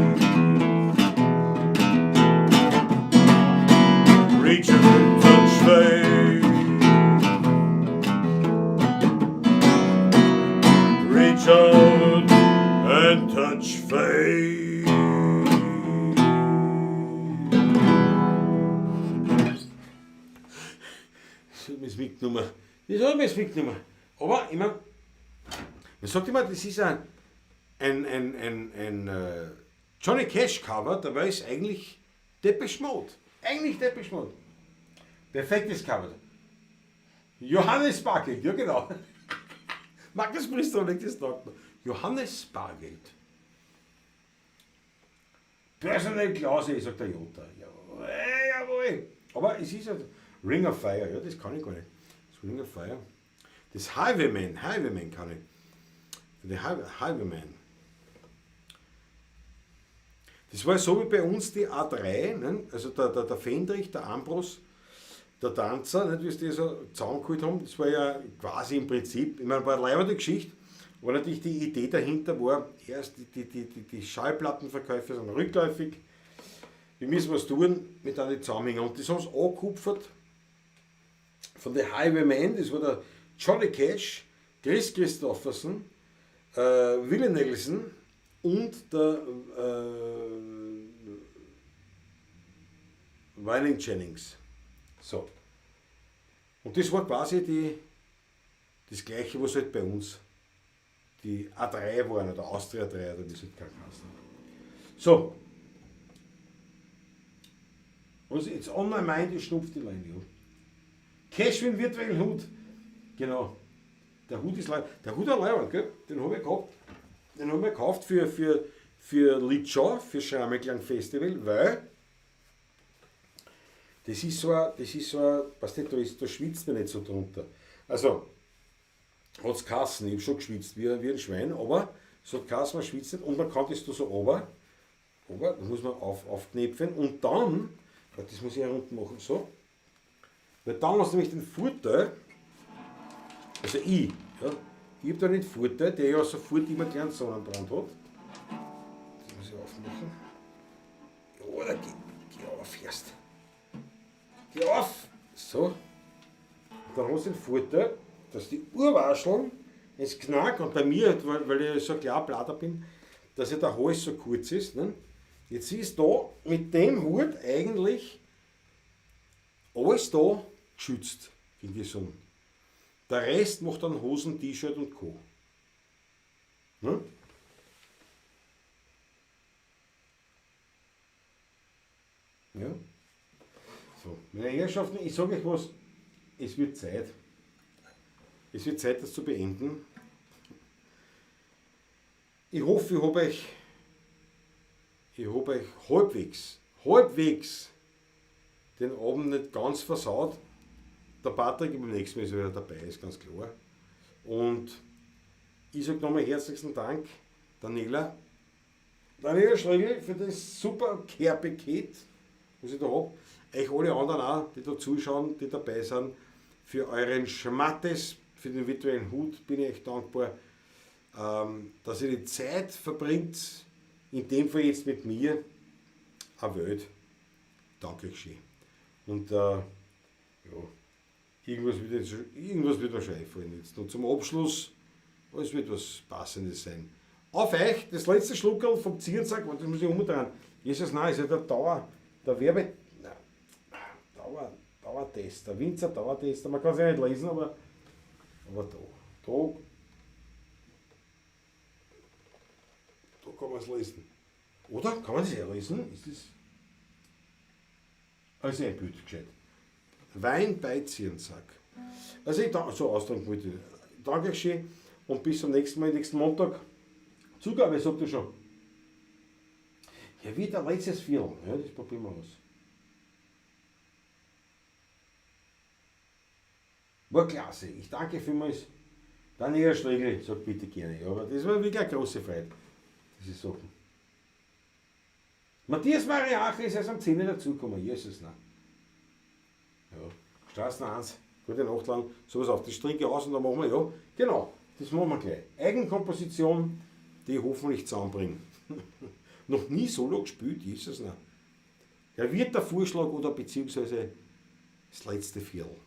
Reach out and touch faith. Reach out and touch faith. Das hat mich mitgenommen. Aber ich meine, man sagt immer, das ist ein Johnny Cash Cover, dabei ist eigentlich Depeche Mode. Perfektes Cover. Johannes Bargeld, ja genau. Magnus Priester legt das dort. Johannes Bargeld. Personal Klause, sagt der Jota. Jawohl. Aber es ist halt Ring of Fire, ja, das kann ich gar nicht. Das Ring of Fire. Das Highwayman kann ich. Der Highwayman. Das war so wie bei uns die A3, ne? Also der Fendrich, der Ambros, der Tanzer, nicht, wie sie die so zusammengeholt haben, das war ja quasi im Prinzip, ich meine, war eine leibende Geschichte, aber natürlich die Idee dahinter war, erst die Schallplattenverkäufe sind rückläufig, wir müssen was tun mit einem Zusammenhang. Und das haben sie angekupfert von den Highwaymen, das war der Johnny Cash, Chris Christopherson, Willie Nelson und der Waylon Jennings. So. Und das war quasi das gleiche, was halt bei uns die A3 waren, oder Austria 3, oder wie es halt heißt. So. Was jetzt on my mind, ich schnupf die Leine. Ja. Cash wie ein virtuellen Hut. Genau. Der Hut ist leibend. Der Hut hat leibend, gell? Den habe ich gehabt. Den habe ich gekauft für Litschau, für Schrammeklang Festival, weil das ist so ein, weißt du, da schwitzt man nicht so drunter. Also, hat es Kassen, ich habe schon geschwitzt wie ein Schwein, aber es hat Kassen, man schwitzt nicht und man kann das da so runter, da muss man aufknöpfen und dann, das muss ich hier unten machen, so, weil dann hast du nämlich den Vorteil, also ich habe da den Vorteil, der ja sofort immer gern Sonnenbrand hat. Das muss ich aufmachen. Ja, da geh auf erst. Geh auf! So. Und dann hast du den Vorteil, dass die Urwascheln ins Knack und bei mir, weil ich so ein Klarplater bin, dass ja der Hals so kurz ist. Ne? Jetzt ist da mit dem Hut eigentlich alles da geschützt gegen die Sonne. Der Rest macht dann Hosen, T-Shirt und Co. Ne? Ja. So, meine Herrschaften, ich sage euch was, es wird Zeit. Es wird Zeit, das zu beenden. Ich hoffe, ich habe euch halbwegs den Abend nicht ganz versaut. Der Patrick beim nächsten Mal ist wieder dabei, ist ganz klar. Und ich sage nochmal herzlichen Dank, Daniela Schlegel, für das super Care-Paket, was ich da habe. Euch alle anderen auch, die da zuschauen, die dabei sind, für euren Schmattes, für den virtuellen Hut bin ich euch dankbar, dass ihr die Zeit verbringt, in dem Fall jetzt mit mir, eine Welt. Danke schön. Und ja, irgendwas wird mir schon einfallen jetzt. Und zum Abschluss, es wird was Passendes sein. Auf euch, das letzte Schluckerl vom Zierensack, das muss ich umdrehen. Jesus, nein, ist ja der Dauertester, Winzer Dauertester, man kann es ja nicht lesen, aber da kann man es lesen. Oder? Kann man es ja lesen? Ist das? Also ein Bild gescheit. Wein bei Zierensack. Also ich danke, so ausdrücken wollte ich. Danke euch schön und bis zum nächsten Mal, nächsten Montag. Zugabe, sagt ihr schon. Ja, wie der letztes Viertel. Ja, das probieren wir aus. War klasse. Ich danke vielmals. Daniela Schlegel, sagt bitte gerne. Ja, aber das war wirklich eine große Freude, diese Sachen. Matthias Mariache ist erst am 10. dazugekommen. Jesus, nein. Ja, Straßen 1, gute Nacht lang, sowas auf. Das trinke ich aus und dann machen wir, ja, genau, das machen wir gleich. Eigenkomposition, die ich hoffentlich zusammenbringe. Noch nie Solo gespielt, Jesus, nein. Ja, wird der Vorschlag oder beziehungsweise das letzte Viertel.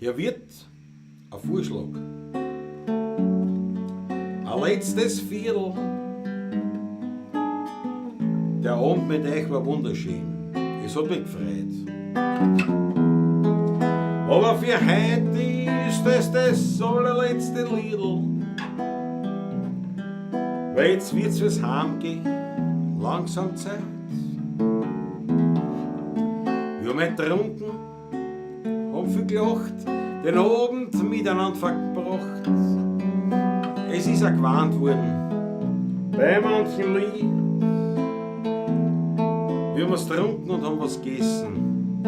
Hier wird ein Vorschlag. Ein letztes Viertel. Der Abend mit euch war wunderschön. Es hat mich gefreut. Aber für heute ist es das allerletzte Liedl. Weil jetzt wird's fürs Heimgehen langsam Zeit. Wir haben getrunken, haben viel gelacht, den Abend miteinander verbracht. Es ist auch gewarnt worden, bei manchen Lied. Wir haben was getrunken und haben was gegessen.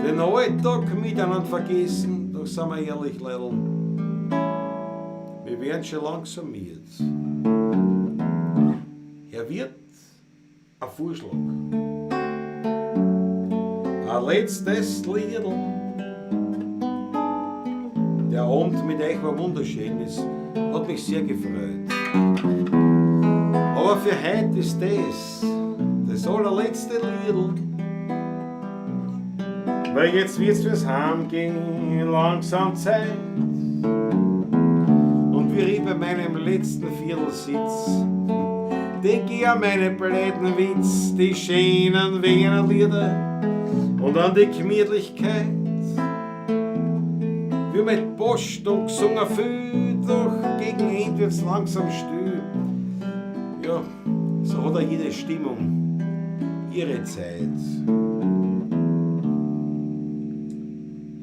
Den Alltag miteinander vergessen, doch sind wir ehrlich, Leidl. Wir wir werden schon langsam müde. Er wird ein Vorschlag. Ein letztes Liedl. Der Abend mit euch war wunderschön, es hat mich sehr gefreut. Aber für heute ist das allerletzte Liedl. Weil jetzt wird's fürs Heimgehen langsam Zeit. Und wie ich bei meinem letzten Viertel sitz, denk ich an meine blöden Witz, die schönen Wienerlieder und an die Gemütlichkeit. Wie mit Post und gesungen viel, doch gegen Ende wird's langsam still. Ja, so hat jede Stimmung ihre Zeit.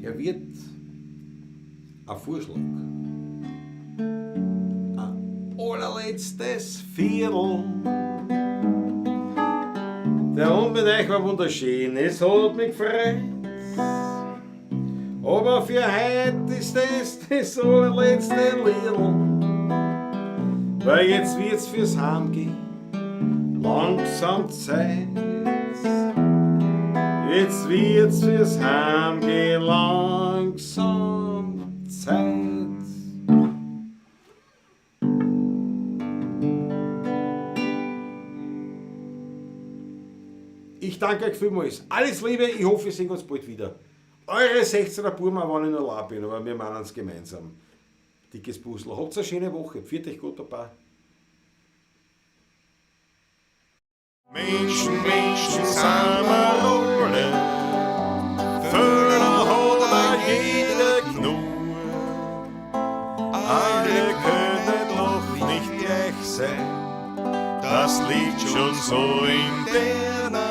Er wird ein Vorschlag. Ein allerletztes Viertel. Der Abend mit euch war wunderschön, es hat mich gefreut. Aber für heute ist das allerletzte Liedl. Weil jetzt wird's fürs Heimgehen langsam Zeit. Jetzt wird's fürs Heimgehen langsam Zeit. Ich danke euch vielmals. Alles Liebe, ich hoffe, wir sehen uns bald wieder. Eure 16er Burma, wenn ich noch allein bin, aber wir machen es gemeinsam. Dickes Puzzle. Habt eine schöne Woche. Pfiat euch gut dabei. Menschen, samen vullen hadden jeder Knur. Alle können doch nicht gleich sein, das liegt schon so in der Natur.